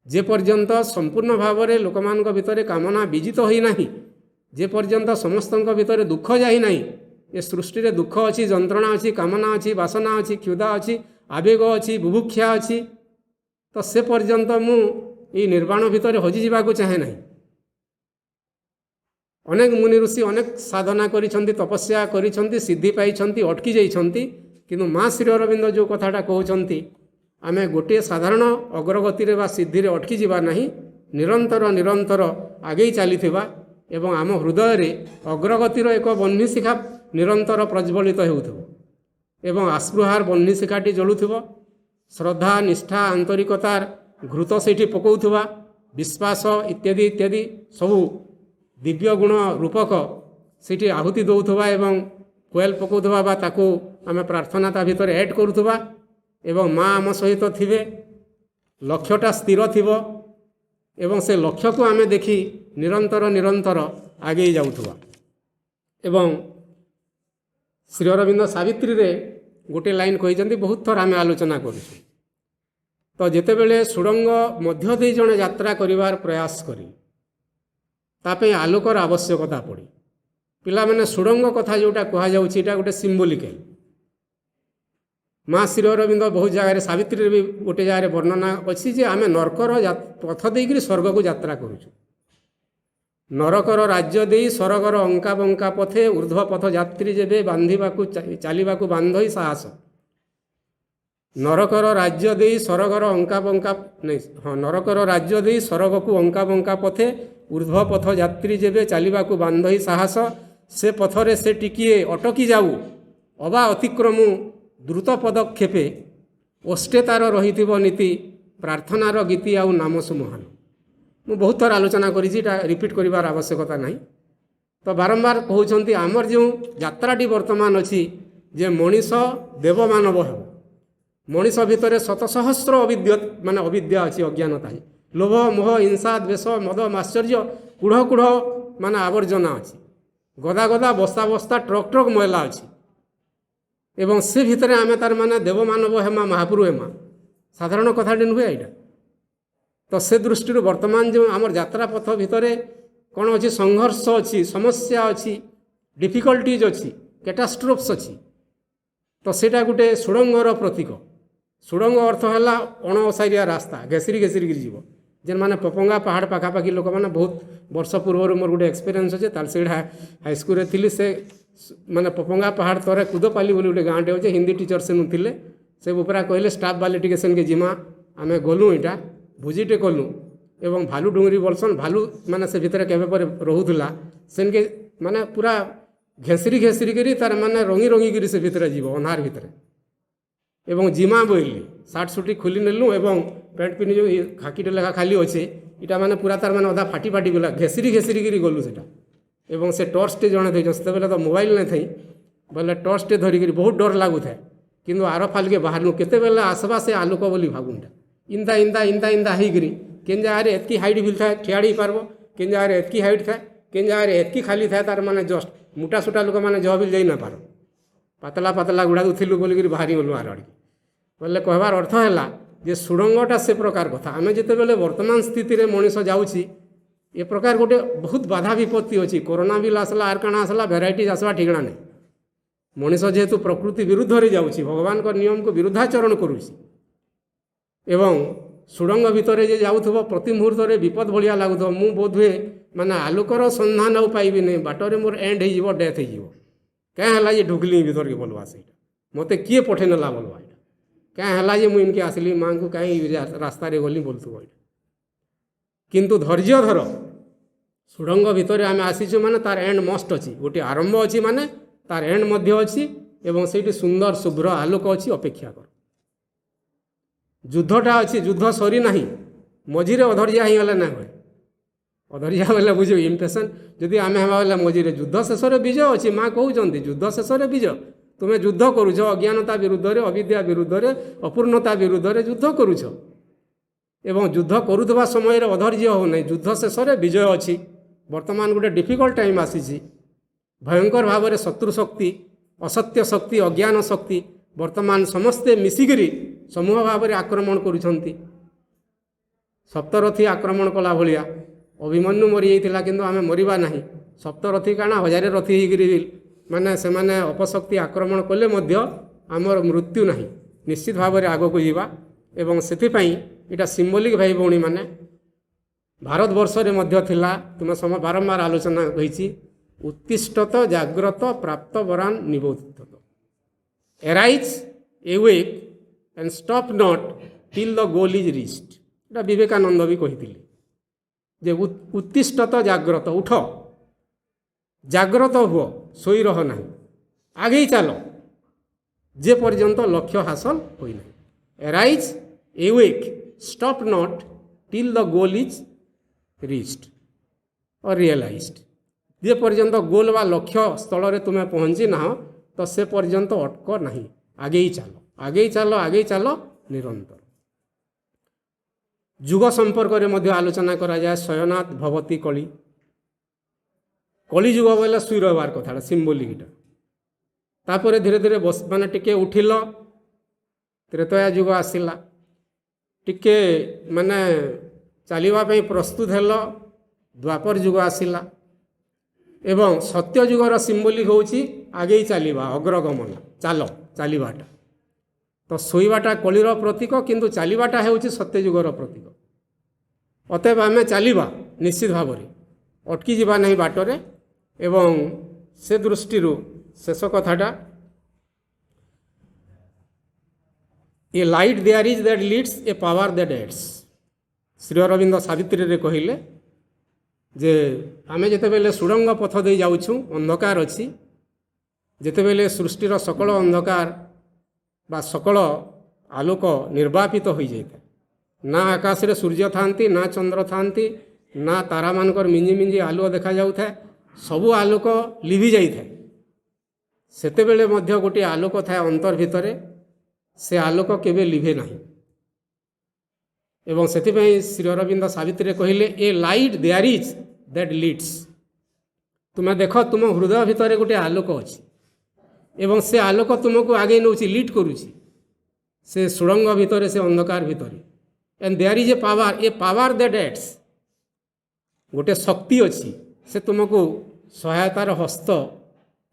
ଯେ ପର୍ଯ୍ୟନ୍ତ ସମ୍ପୂର୍ଣ୍ଣ ଭାବରେ ଲୋକମାନଙ୍କ ଭିତରେ କାମନା ବିଜିତ ହୋଇନାହିଁ, ଯେ ପର୍ଯ୍ୟନ୍ତ ସମସ୍ତଙ୍କ ଭିତରେ ଦୁଃଖ ଯାଇନାହିଁ, ଏ ସୃଷ୍ଟିରେ ଦୁଃଖ ଅଛି, ଯନ୍ତ୍ରଣା ଅଛି, କାମନା ଅଛି, ବାସନା ଅଛି, କ୍ଷୁଧା ଅଛି, ଆବେଗ ଅଛି, ବୁଭୁକ୍ଷା ଅଛି, ତ ସେ ପର୍ଯ୍ୟନ୍ତ ମୁଁ ଏଇ ନିର୍ବାଣ ଭିତରେ ହଜିଯିବାକୁ ଚାହେଁ ନାହିଁ। ଅନେକ ମୁନି ଋଷି ଅନେକ ସାଧନା କରିଛନ୍ତି, ତପସ୍ୟା କରିଛନ୍ତି, ସିଦ୍ଧି ପାଇଛନ୍ତି, ଅଟକି ଯାଇଛନ୍ତି। କିନ୍ତୁ ମା ଶ୍ରୀ ଅରବିନ୍ଦ ଯେଉଁ କଥାଟା କହୁଛନ୍ତି, ଆମେ ଗୋଟିଏ ସାଧାରଣ ଅଗ୍ରଗତିରେ ବା ସିଦ୍ଧିରେ ଅଟକି ଯିବା ନାହିଁ, ନିରନ୍ତର ଆଗେଇ ଚାଲିଥିବା ଏବଂ ଆମ ହୃଦୟରେ ଅଗ୍ରଗତିର ଏକ ବହ୍ନିଶିଖା ନିରନ୍ତର ପ୍ରଜ୍ୱଳିତ ହେଉଥିବ ଏବଂ ଆସ୍ପୃହାର ବହ୍ନିଶିଖାଟି ଜଳୁଥିବ। ଶ୍ରଦ୍ଧା, ନିଷ୍ଠା, ଆନ୍ତରିକତାର ଘୃତ ସେଇଠି ପକାଉଥିବା, ବିଶ୍ୱାସ ଇତ୍ୟାଦି ଇତ୍ୟାଦି ସବୁ ଦିବ୍ୟ ଗୁଣ ରୂପକ ସେଇଠି ଆହୁତି ଦେଉଥିବା ଏବଂ କୋଏଲ ପକାଉଥିବା ବା ତାକୁ ଆମେ ପ୍ରାର୍ଥନା ତା ଭିତରେ ଆଡ଼୍ କରୁଥିବା ଏବଂ ମା ଆମ ସହିତ ଥିବେ, ଲକ୍ଷ୍ୟଟା ସ୍ଥିର ଥିବ ଏବଂ ସେ ଲକ୍ଷ୍ୟକୁ ଆମେ ଦେଖି ନିରନ୍ତର ଆଗେଇ ଯାଉଥିବା। ଏବଂ ଶ୍ରୀ ଅରବିନ୍ଦ ସାବିତ୍ରୀରେ ଗୋଟିଏ ଲାଇନ୍ କହିଛନ୍ତି, ବହୁତ ଥର ଆମେ ଆଲୋଚନା କରୁଛୁ। ତ ଯେତେବେଳେ ସୁଡ଼ଙ୍ଗ ମଧ୍ୟ ଦେଇ ଜଣେ ଯାତ୍ରା କରିବାର ପ୍ରୟାସ କରି ତା ପାଇଁ ଆଲୋକର ଆବଶ୍ୟକତା ପଡ଼େ। ପିଲାମାନେ ସୁଡ଼ଙ୍ଗ କଥା ଯେଉଁଟା କୁହାଯାଉଛି ଏଇଟା ଗୋଟେ ସିମ୍ବୋଲିକାଲ। ମା ଶ୍ରୀ ଅରବିନ୍ଦ ବହୁତ ଜାଗାରେ, ସାବିତ୍ରୀରେ ବି ଗୋଟେ ଜାଗାରେ ବର୍ଣ୍ଣନା ଅଛି ଯେ ଆମେ ନରକର ପଥ ଦେଇକରି ସ୍ୱର୍ଗକୁ ଯାତ୍ରା କରୁଛୁ। ନରକର ରାଜ୍ୟ ଦେଇ ସରଗର ଅଙ୍କା ବଙ୍କା ପଥେ ଊର୍ଦ୍ଧ୍ୱ ପଥ ଯାତ୍ରୀ ଯେବେ ଚାଲିବାକୁ ବାନ୍ଧଇ ସାହସ। ନରକର ରାଜ୍ୟ ଦେଇ ସରଗର ଅଙ୍କା ବଙ୍କା ନରକର ରାଜ୍ୟ ଦେଇ ସରଗକୁ ଅଙ୍କା ବଙ୍କା ପଥେ ଊର୍ଦ୍ଧ୍ୱ ପଥ ଯାତ୍ରୀ ଯେବେ ଚାଲିବାକୁ ବାନ୍ଧଇ ସାହସ। ସେ ପଥରେ ସେ ଟିକିଏ ଅଟକି ଯାଉ ଅବା ଅତିକ୍ରମୁ ଦ୍ରୁତ ପଦକ୍ଷେପେ। ଓଷ୍ଟେ ତାର ରହିଥିବ ନୀତି ପ୍ରାର୍ଥନାର ଗୀତି ଆଉ ନାମ ସୁମହାନ। ମୁଁ ବହୁତ ଥର ଆଲୋଚନା କରିଛି, ଏଇଟା ରିପିଟ୍ କରିବାର ଆବଶ୍ୟକତା ନାହିଁ। ତ ବାରମ୍ବାର କହୁଛନ୍ତି ଆମର ଯେଉଁ ଯାତ୍ରାଟି ବର୍ତ୍ତମାନ ଅଛି ଯେ ମଣିଷ ଦେବମାନବ ହେବ। ମଣିଷ ଭିତରେ ଶତସହସ୍ର ଅବିଦ୍ୟା ଅଛି, ଅଜ୍ଞାନତା, ଲୋଭ, ମୋହ, ହିଂସା, ଦ୍ୱେଷ, ମଦ, ମାଶ୍ଚର୍ଯ୍ୟ, କୁଢ଼ ମାନେ ଆବର୍ଜନା ଅଛି। ଗଦା ବସ୍ତା ଟ୍ରକ୍ ମଇଳା ଅଛି ଏବଂ ସେ ଭିତରେ ଆମେ ତାର ମାନେ ଦେବମାନବ ହେମା, ମହାପୁରୁ ହେମା, ସାଧାରଣ କଥାଟି ନୁହେଁ ଏଇଟା। ତ ସେ ଦୃଷ୍ଟିରୁ ବର୍ତ୍ତମାନ ଯେଉଁ ଆମର ଯାତ୍ରା ପଥ ଭିତରେ କ'ଣ ଅଛି, ସଂଘର୍ଷ ଅଛି, ସମସ୍ୟା ଅଛି, ଡିଫିକଲ୍ଟିଜ୍ ଅଛି, କ୍ୟାଟାଷ୍ଟ୍ରୋଫ୍ସ ଅଛି। ତ ସେଇଟା ଗୋଟେ ସୁଡ଼ଙ୍ଗର ପ୍ରତୀକ। ସୁଡ଼ଙ୍ଗ ଅର୍ଥ ହେଲା ଅଣଓସାରିଆ ରାସ୍ତା, ଘେସିରିକିରି ଯିବ। ଯେମାନେ ପପଙ୍ଗା ପାହାଡ଼ ପାଖାପାଖି ଲୋକମାନେ, ବହୁତ ବର୍ଷ ପୂର୍ବରୁ ମୋର ଗୋଟେ ଏକ୍ସପିରିଏନ୍ସ ଅଛି, ତାଲସିଡ଼ା ହାଇସ୍କୁଲରେ ଥିଲି। ସେ ମାନେ ପପଙ୍ଗା ପାହାଡ଼ ତଳେ କୁଦପାଲି ବୋଲି ଗୋଟେ ଗାଁଟେ ଅଛି, ହିନ୍ଦୀ ଟିଚର୍ ସେନୁ ଥିଲେ। ସେ ଉପରା କହିଲେ ଷ୍ଟାଫ୍ ବାଲେ ଟିକେ ସେନକେ ଯିମା। ଆମେ ଗଲୁ, ଏଇଟା ଭୋଜିଟେ କଲୁ ଏବଂ ଭାଲୁ ଡୁଙ୍ଗରି ବୋଲସନ୍, ଭାଲୁ ମାନେ ସେ ଭିତରେ କେବେ ପରେ ରହୁଥିଲା। ସେନକେ ମାନେ ପୁରା ଘେସିରିକିରି ତାର ମାନେ ରଙ୍ଗିକିରି ସେ ଭିତରେ ଯିବ, ଅନ୍ଧାର ଭିତରେ। ଏବଂ ଜିମା ବୋଇଲି ସାର୍ଟ ସୁଟି ଖୋଲି ନେଲୁ ଏବଂ ପ୍ୟାଣ୍ଟ ପିନ୍ଧି ଯେଉଁ ଖାକିଟେ ଲେଖା ଖାଲି ଅଛେ, ଏଇଟା ମାନେ ପୁରା ତାର ମାନେ ଅଧା ଫାଟି ଗଲା, ଘେସିରିକିରି ଗଲୁ ସେଟା। ଏବଂ ସେ ଟର୍ଚ୍ଚଟେ ଜଣେ ଦେଇଛନ୍ତି, ସେତେବେଳେ ତ ମୋବାଇଲ ନାଇଁ ଥାଇ, ବୋଲେ ଟର୍ଚ୍ଚଟେ ଧରିକିରି ବହୁତ ଡର ଲାଗୁଥାଏ। କିନ୍ତୁ ଆର ଫାଲକେ ବାହାରନୁ କେତେବେଳେ ଆସବା ସେ ଆଲୋକ ବୋଲି ଭାବୁନଟା। ଇନ୍ତା ହେଇକିରି କେନ୍ ଜାଗାରେ ଏତ୍କି ହାଇଟ୍ ଭିଲଥାଏ ଠିଆଡ଼ି ହେଇପାରବ, କେନ୍ ଜାଗାରେ ଏତ୍କି ହାଇଟ୍ ଥାଏ, କେନ୍ ଜାଗାରେ ଏତ୍କି ଖାଲି ଥାଏ, ତାର ମାନେ ଜଷ୍ଟ ମୋଟା ସୁଟା ଲୋକମାନେ ଜହ ବି ଯାଇ ନାପାର, ପାତଲା ଗୁଡ଼ା ଥିଲୁ ବୋଲିକିରି ବାହାରି ଗଲୁ ଆର ଆଡ଼ିକି। ବୋଲେ କହିବାର ଅର୍ଥ ହେଲା ଯେ ସୁଡ଼ଙ୍ଗଟା ସେ ପ୍ରକାର କଥା। ଆମେ ଯେତେବେଳେ ବର୍ତ୍ତମାନ ସ୍ଥିତିରେ ମଣିଷ ଯାଉଛି, ଏ ପ୍ରକାର ଗୋଟେ ବହୁତ ବାଧା ବିପତ୍ତି ଅଛି। କରୋନା ବିଲ୍ ଆସିଲା, ଆର୍ କାଣା ଆସିଲା, ଭେରାଇଟିଜ୍ ଆସିବା ଠିକଣା ନାହିଁ। ମଣିଷ ଯେହେତୁ ପ୍ରକୃତି ବିରୁଦ୍ଧରେ ଯାଉଛି, ଭଗବାନଙ୍କ ନିୟମକୁ ବିରୁଦ୍ଧାଚରଣ କରୁଛି ଏବଂ ସୁଡ଼ଙ୍ଗ ଭିତରେ ଯେ ଯାଉଥିବ ପ୍ରତି ମୁହୂର୍ତ୍ତରେ ବିପଦ ଭଳିଆ ଲାଗୁଥିବ। ମୁଁ ବୋଧହୁଏ ମାନେ ଆଲୋକର ସନ୍ଧାନ ଆଉ ପାଇବିନି, ବାଟରେ ମୋର ଏଣ୍ଡ ହେଇଯିବ, ଡେଥ୍ ହେଇଯିବ। କାଁ ହେଲା ଯେ ଢୁକଲି ଭିତରକେ ବୋଲବା, ସେଇଟା ମୋତେ କିଏ ପଠେଇ ନେଲା ବୋଲବା, ଏଇଟା କାଁ ହେଲା ଯେ ମୁଁ ଇନକେ ଆସିଲି, ମାଆଙ୍କୁ କାହିଁ ରାସ୍ତାରେ ଗଲି ବୋଲୁଥିବ ଏଇଟା। କିନ୍ତୁ ଧୈର୍ଯ୍ୟ ଧର, ସୁଡ଼ଙ୍ଗ ଭିତରେ ଆମେ ଆସିଛୁ ମାନେ ତାର ଏଣ୍ଡ ମଷ୍ଟ ଅଛି, ଗୋଟିଏ ଆରମ୍ଭ ଅଛି ମାନେ ତାର ଏଣ୍ଡ ମଧ୍ୟ ଅଛି ଏବଂ ସେଇଠି ସୁନ୍ଦର ଶୁଭ୍ର ଆଲୋକ ଅଛି, ଅପେକ୍ଷା କର। ଯୁଦ୍ଧଟା ଅଛି, ଯୁଦ୍ଧ ସରି ନାହିଁ, ମଝିରେ ଅଧୈର୍ଯ୍ୟ ହେଇଗଲେ ନା ହୁଏ। ଅଧରିଆ ବୋଲେ ବୁଝିବ ଇମ୍ପେସେଣ୍ଟ ଯଦି ଆମେ ହେବା ବୋଲେ ମଝିରେ ଯୁଦ୍ଧ ଶେଷରେ ବିଜୟ ଅଛି। ମା କହୁଛନ୍ତି ଯୁଦ୍ଧ ଶେଷରେ ବିଜୟ। ତୁମେ ଯୁଦ୍ଧ କରୁଛ ଅଜ୍ଞାନତା ବିରୁଦ୍ଧରେ, ଅବିଦ୍ୟା ବିରୁଦ୍ଧରେ, ଅପୂର୍ଣ୍ଣତା ବିରୁଦ୍ଧରେ ଯୁଦ୍ଧ କରୁଛ ଏବଂ ଯୁଦ୍ଧ କରୁଥିବା ସମୟରେ ଅଧୈର୍ଯ୍ୟ ହେଉନାହିଁ। ଯୁଦ୍ଧ ଶେଷରେ ବିଜୟ ଅଛି। ବର୍ତ୍ତମାନ ଗୋଟେ ଡିଫିକଲ୍ଟ ଟାଇମ୍ ଆସିଛି। ଭୟଙ୍କର ଭାବରେ ଶତ୍ରୁ ଶକ୍ତି, ଅସତ୍ୟ ଶକ୍ତି, ଅଜ୍ଞାନ ଶକ୍ତି ବର୍ତ୍ତମାନ ସମସ୍ତେ ମିଶିକିରି ସମୂହ ଭାବରେ ଆକ୍ରମଣ କରୁଛନ୍ତି। ସପ୍ତରଥୀ ଆକ୍ରମଣ କଲା ଭଳିଆ ଅଭିମନ୍ୟୁ ମରିଯାଇଥିଲା କିନ୍ତୁ ଆମେ ମରିବା ନାହିଁ। ସପ୍ତରଥୀ କାଣା 1000 ରଥୀ ହେଇକିରି ମାନେ ସେମାନେ ଅପଶକ୍ତି ଆକ୍ରମଣ କଲେ ମଧ୍ୟ ଆମର ମୃତ୍ୟୁ ନାହିଁ, ନିଶ୍ଚିତ ଭାବରେ ଆଗକୁ ଯିବା। ଏବଂ ସେଥିପାଇଁ ଏଇଟା ସିମ୍ବଲିକ୍ ଭାଇ ଭଉଣୀମାନେ ଭାରତବର୍ଷରେ ମଧ୍ୟ ଥିଲା। ତୁମେ ବାରମ୍ବାର ଆଲୋଚନା ହୋଇଛି ଉତ୍ତିଷ୍ଠତ ଜାଗ୍ରତ ପ୍ରାପ୍ତ ବରାନ୍ ନିବୋଧିତ। Arise awake and stop not till the goal is reached. ଏଇଟା ବିବେକାନନ୍ଦ ବି କହିଥିଲେ ଯେ ଉତ୍ତିଷ୍ଠତ ଜାଗ୍ରତ, ଉଠ, ଜାଗ୍ରତ ହୁଅ, ଶୋଇ ରହ ନାହିଁ, ଆଗେଇ ଚାଲ ଯେ ପର୍ଯ୍ୟନ୍ତ ଲକ୍ଷ୍ୟ ହାସଲ ହୋଇନାହିଁ। Arise awake stop not till the goal is reached or realised. ଯେ ପର୍ଯ୍ୟନ୍ତ ଗୋଲ୍ ବା ଲକ୍ଷ୍ୟ ସ୍ଥଳରେ ତୁମେ ପହଞ୍ଚି ନାହଁ ତ ସେ ପର୍ଯ୍ୟନ୍ତ ଅଟକ ନାହିଁ, ଆଗେଇ ଚାଲ, ଆଗେଇ ଚାଲ, ଆଗେଇ ଚାଲ ନିରନ୍ତର। ଯୁଗ ସମ୍ପର୍କରେ ମଧ୍ୟ ଆଲୋଚନା କରାଯାଏ। ଶୟନାଥ ଭବତୀ କଳି, କଳିଯୁଗ ବୋଇଲେ ଶୋଇ ରହିବାର କଥାଟା ସିମ୍ବଲିକଟା। ତାପରେ ଧୀରେ ଧୀରେ ମାନେ ଟିକେ ଉଠିଲ, ତ୍ରେତୟା ଯୁଗ ଆସିଲା, ଟିକେ ମାନେ ଚାଲିବା ପାଇଁ ପ୍ରସ୍ତୁତ ହେଲ, ଦ୍ୱାପର ଯୁଗ ଆସିଲା ଏବଂ ସତ୍ୟ ଯୁଗର ସିମ୍ବଲିକ୍ ହେଉଛି ଆଗେଇ ଚାଲିବା, ଅଗ୍ରଗମନ, ଚାଲ, ଚାଲିବାଟା। ତ ଶୋଇବାଟା କଳିର ପ୍ରତୀକ କିନ୍ତୁ ଚାଲିବାଟା ହେଉଛି ସତ୍ୟ ଯୁଗର ପ୍ରତୀକ। ଅତଏବ ଆମେ ଚାଲିବା ନିଶ୍ଚିତ ଭାବରେ, ଅଟକି ଯିବା ନାହିଁ ବାଟରେ। ଏବଂ ସେ ଦୃଷ୍ଟିରୁ ଶେଷ କଥାଟା a light there is that leads a power that aids. Shri Aurobindo ସାବିତ୍ରୀରେ କହିଲେ ଯେ ଆମେ ଯେତେବେଳେ ସୁଡ଼ଙ୍ଗ ପଥ ଦେଇ ଯାଉଛୁ, ଅନ୍ଧକାର ଅଛି, ଯେତେବେଳେ ସୃଷ୍ଟିର ସକଳ ଅନ୍ଧକାର ବା ସକଳ ଆଲୋକ ନିର୍ବାପିତ ହୋଇଯାଇଥାଏ, ନା ଆକାଶରେ ସୂର୍ଯ୍ୟ ଥାନ୍ତି, ନା ଚନ୍ଦ୍ର ଥାନ୍ତି, ନା ତାରାମାନଙ୍କର ମିଞ୍ଜି ମିଞ୍ଜି ଆଲୁଅ ଦେଖାଯାଉଥାଏ, ସବୁ ଆଲୋକ ଲିଭି ଯାଇଥାଏ। ସେତେବେଳେ ମଧ୍ୟ ଗୋଟିଏ ଆଲୋକ ଥାଏ ଅନ୍ତର ଭିତରେ, ସେ ଆଲୋକ କେବେ ଲିଭେ ନାହିଁ। ଏବଂ ସେଥିପାଇଁ ଶ୍ରୀ ଅରବିନ୍ଦ ସାବିତ୍ରୀରେ କହିଲେ a light there is that leads. ତୁମେ ଦେଖ ତୁମ ହୃଦୟ ଭିତରେ ଗୋଟିଏ ଆଲୋକ ଅଛି ଏବଂ ସେ ଆଲୋକ ତୁମକୁ ଆଗେଇ ନେଉଛି, ଲିଡ୍ କରୁଛି ସେ ସୁଡ଼ଙ୍ଗ ଭିତରେ, ସେ ଅନ୍ଧକାର ଭିତରେ। And there is a power that aids. ଗୋଟେ ଶକ୍ତି ଅଛି, ସେ ତୁମକୁ ସହାୟତାର ହସ୍ତ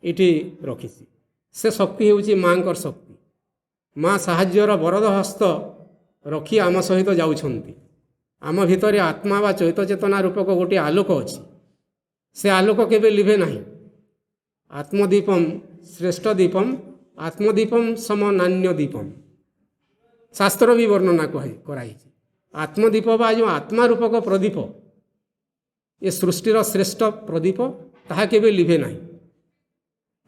ଏଠି ରଖିଛି। ସେ ଶକ୍ତି ହେଉଛି ମାଙ୍କର ଶକ୍ତି। ମା ସାହାଯ୍ୟର ବରଦ ହସ୍ତ ରଖି ଆମ ସହିତ ଯାଉଛନ୍ତି। ଆମ ଭିତରେ ଆତ୍ମା ବା ଚୈତ ଚେତନା ରୂପକ ଗୋଟିଏ ଆଲୋକ ଅଛି, ସେ ଆଲୋକ କେବେ ଲିଭେ ନାହିଁ। ଆତ୍ମଦୀପମ୍ ଶ୍ରେଷ୍ଠ ଦୀପମ୍, ଆତ୍ମଦୀପମ୍ ସମ ନାନ୍ୟ ଦୀପମ୍। ଶାସ୍ତ୍ର ବି ବର୍ଣ୍ଣନା କରାଯାଇଛି। ଆତ୍ମଦୀପ ବା ଯେଉଁ ଆତ୍ମା ରୂପକ ପ୍ରଦୀପ, ଏ ସୃଷ୍ଟିର ଶ୍ରେଷ୍ଠ ପ୍ରଦୀପ, ତାହା କେବେ ଲିଭେ ନାହିଁ।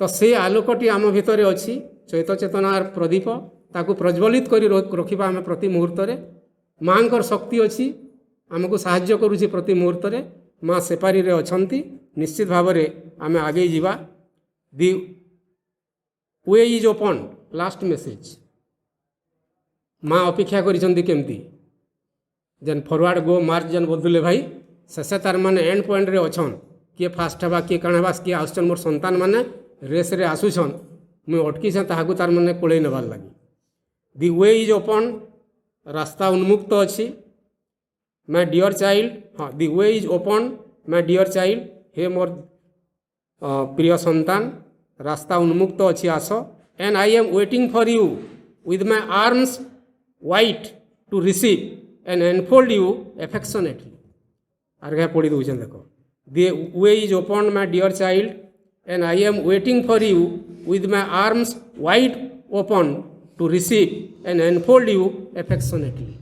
ତ ସେ ଆଲୋକଟି ଆମ ଭିତରେ ଅଛି, ଚୈତ ଚେତନାର ପ୍ରଦୀପ, ତାକୁ ପ୍ରଜ୍ୱଳିତ କରି ରଖିବା ଆମେ ପ୍ରତି ମୁହୂର୍ତ୍ତରେ। ମାଙ୍କର ଶକ୍ତି ଅଛି, ଆମକୁ ସାହାଯ୍ୟ କରୁଛି ପ୍ରତି ମୁହୂର୍ତ୍ତରେ। ମା ସେପାରିରେ ଅଛନ୍ତି, ନିଶ୍ଚିତ ଭାବରେ ଆମେ ଆଗେଇ ଯିବା। The way is open, last message. ମା ଅପେକ୍ଷା କରିଛନ୍ତି କେମିତି, ଯେନ୍ ଫରୱାର୍ଡ଼ ଗୋ ମାର୍ଚ୍ଚ ଯେନ୍ ବୋଲୁଥିଲେ ଭାଇ, ଶେଷେ ତାର ମାନେ ଏଣ୍ଡ ପଏଣ୍ଟରେ ଅଛନ୍। କିଏ ଫାଷ୍ଟ ହେବା, କିଏ କାଣା ହେବା, କିଏ ଆସୁଛନ୍ ମୋର ସନ୍ତାନ ମାନେ ରେସ୍ରେ ଆସୁଛନ୍, ମୁଇଁ ଅଟକିଛେ ତାହାକୁ ତାର ମାନେ କୋଳେଇ ନେବାର ଲାଗି। ଦି ୱେ ଇଜ୍ ଓପନ୍, ରାସ୍ତା ଉନ୍ମୁକ୍ତ ଅଛି। ମାଇ ଡିଅର୍ ଚାଇଲ୍ଡ, ହଁ, the way is open my dear child, ହେ ମୋର ପ୍ରିୟ ସନ୍ତାନ, ରାସ୍ତା ଉନ୍ମୁକ୍ତ ଅଛି, ଆସ। And I am waiting for you with my arms wide to receive and enfold you affectionately. ଆର୍ଘା ପଢ଼ି ଦେଉଛନ୍ ଦେଖ। The way is open my dear child and I am waiting for you with my arms wide open to receive and enfold you affectionately.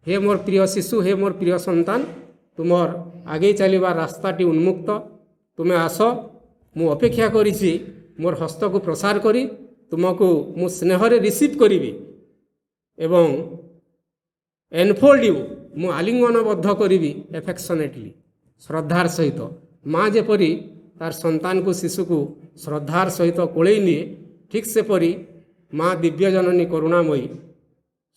ହେ ମୋର ପ୍ରିୟ ଶିଶୁ, ହେ ମୋର ପ୍ରିୟ ସନ୍ତାନ, ତୁମର ଆଗେଇ ଚାଲିବା ରାସ୍ତାଟି ଉନ୍ମୁକ୍ତ, ତୁମେ ଆସ, ମୁଁ ଅପେକ୍ଷା କରିଛି ମୋର ହସ୍ତକୁ ପ୍ରସାର କରି ତୁମକୁ ମୁଁ ସ୍ନେହରେ ରିସିଭ୍ କରିବି ଏବଂ ଏନଫୋଲ୍ଡ ୟୁ, ମୁଁ ଆଲିଙ୍ଗନବଦ୍ଧ କରିବି ଏଫେକ୍ସନେଟଲି, ଶ୍ରଦ୍ଧାର ସହିତ ମା ଯେପରି ତାର ସନ୍ତାନକୁ ଶିଶୁକୁ ଶ୍ରଦ୍ଧାର ସହିତ କୋଳେଇ ନିଏ, ଠିକ୍ ସେପରି ମା ଦିବ୍ୟ ଜନନୀ କରୁଣାମୟୀ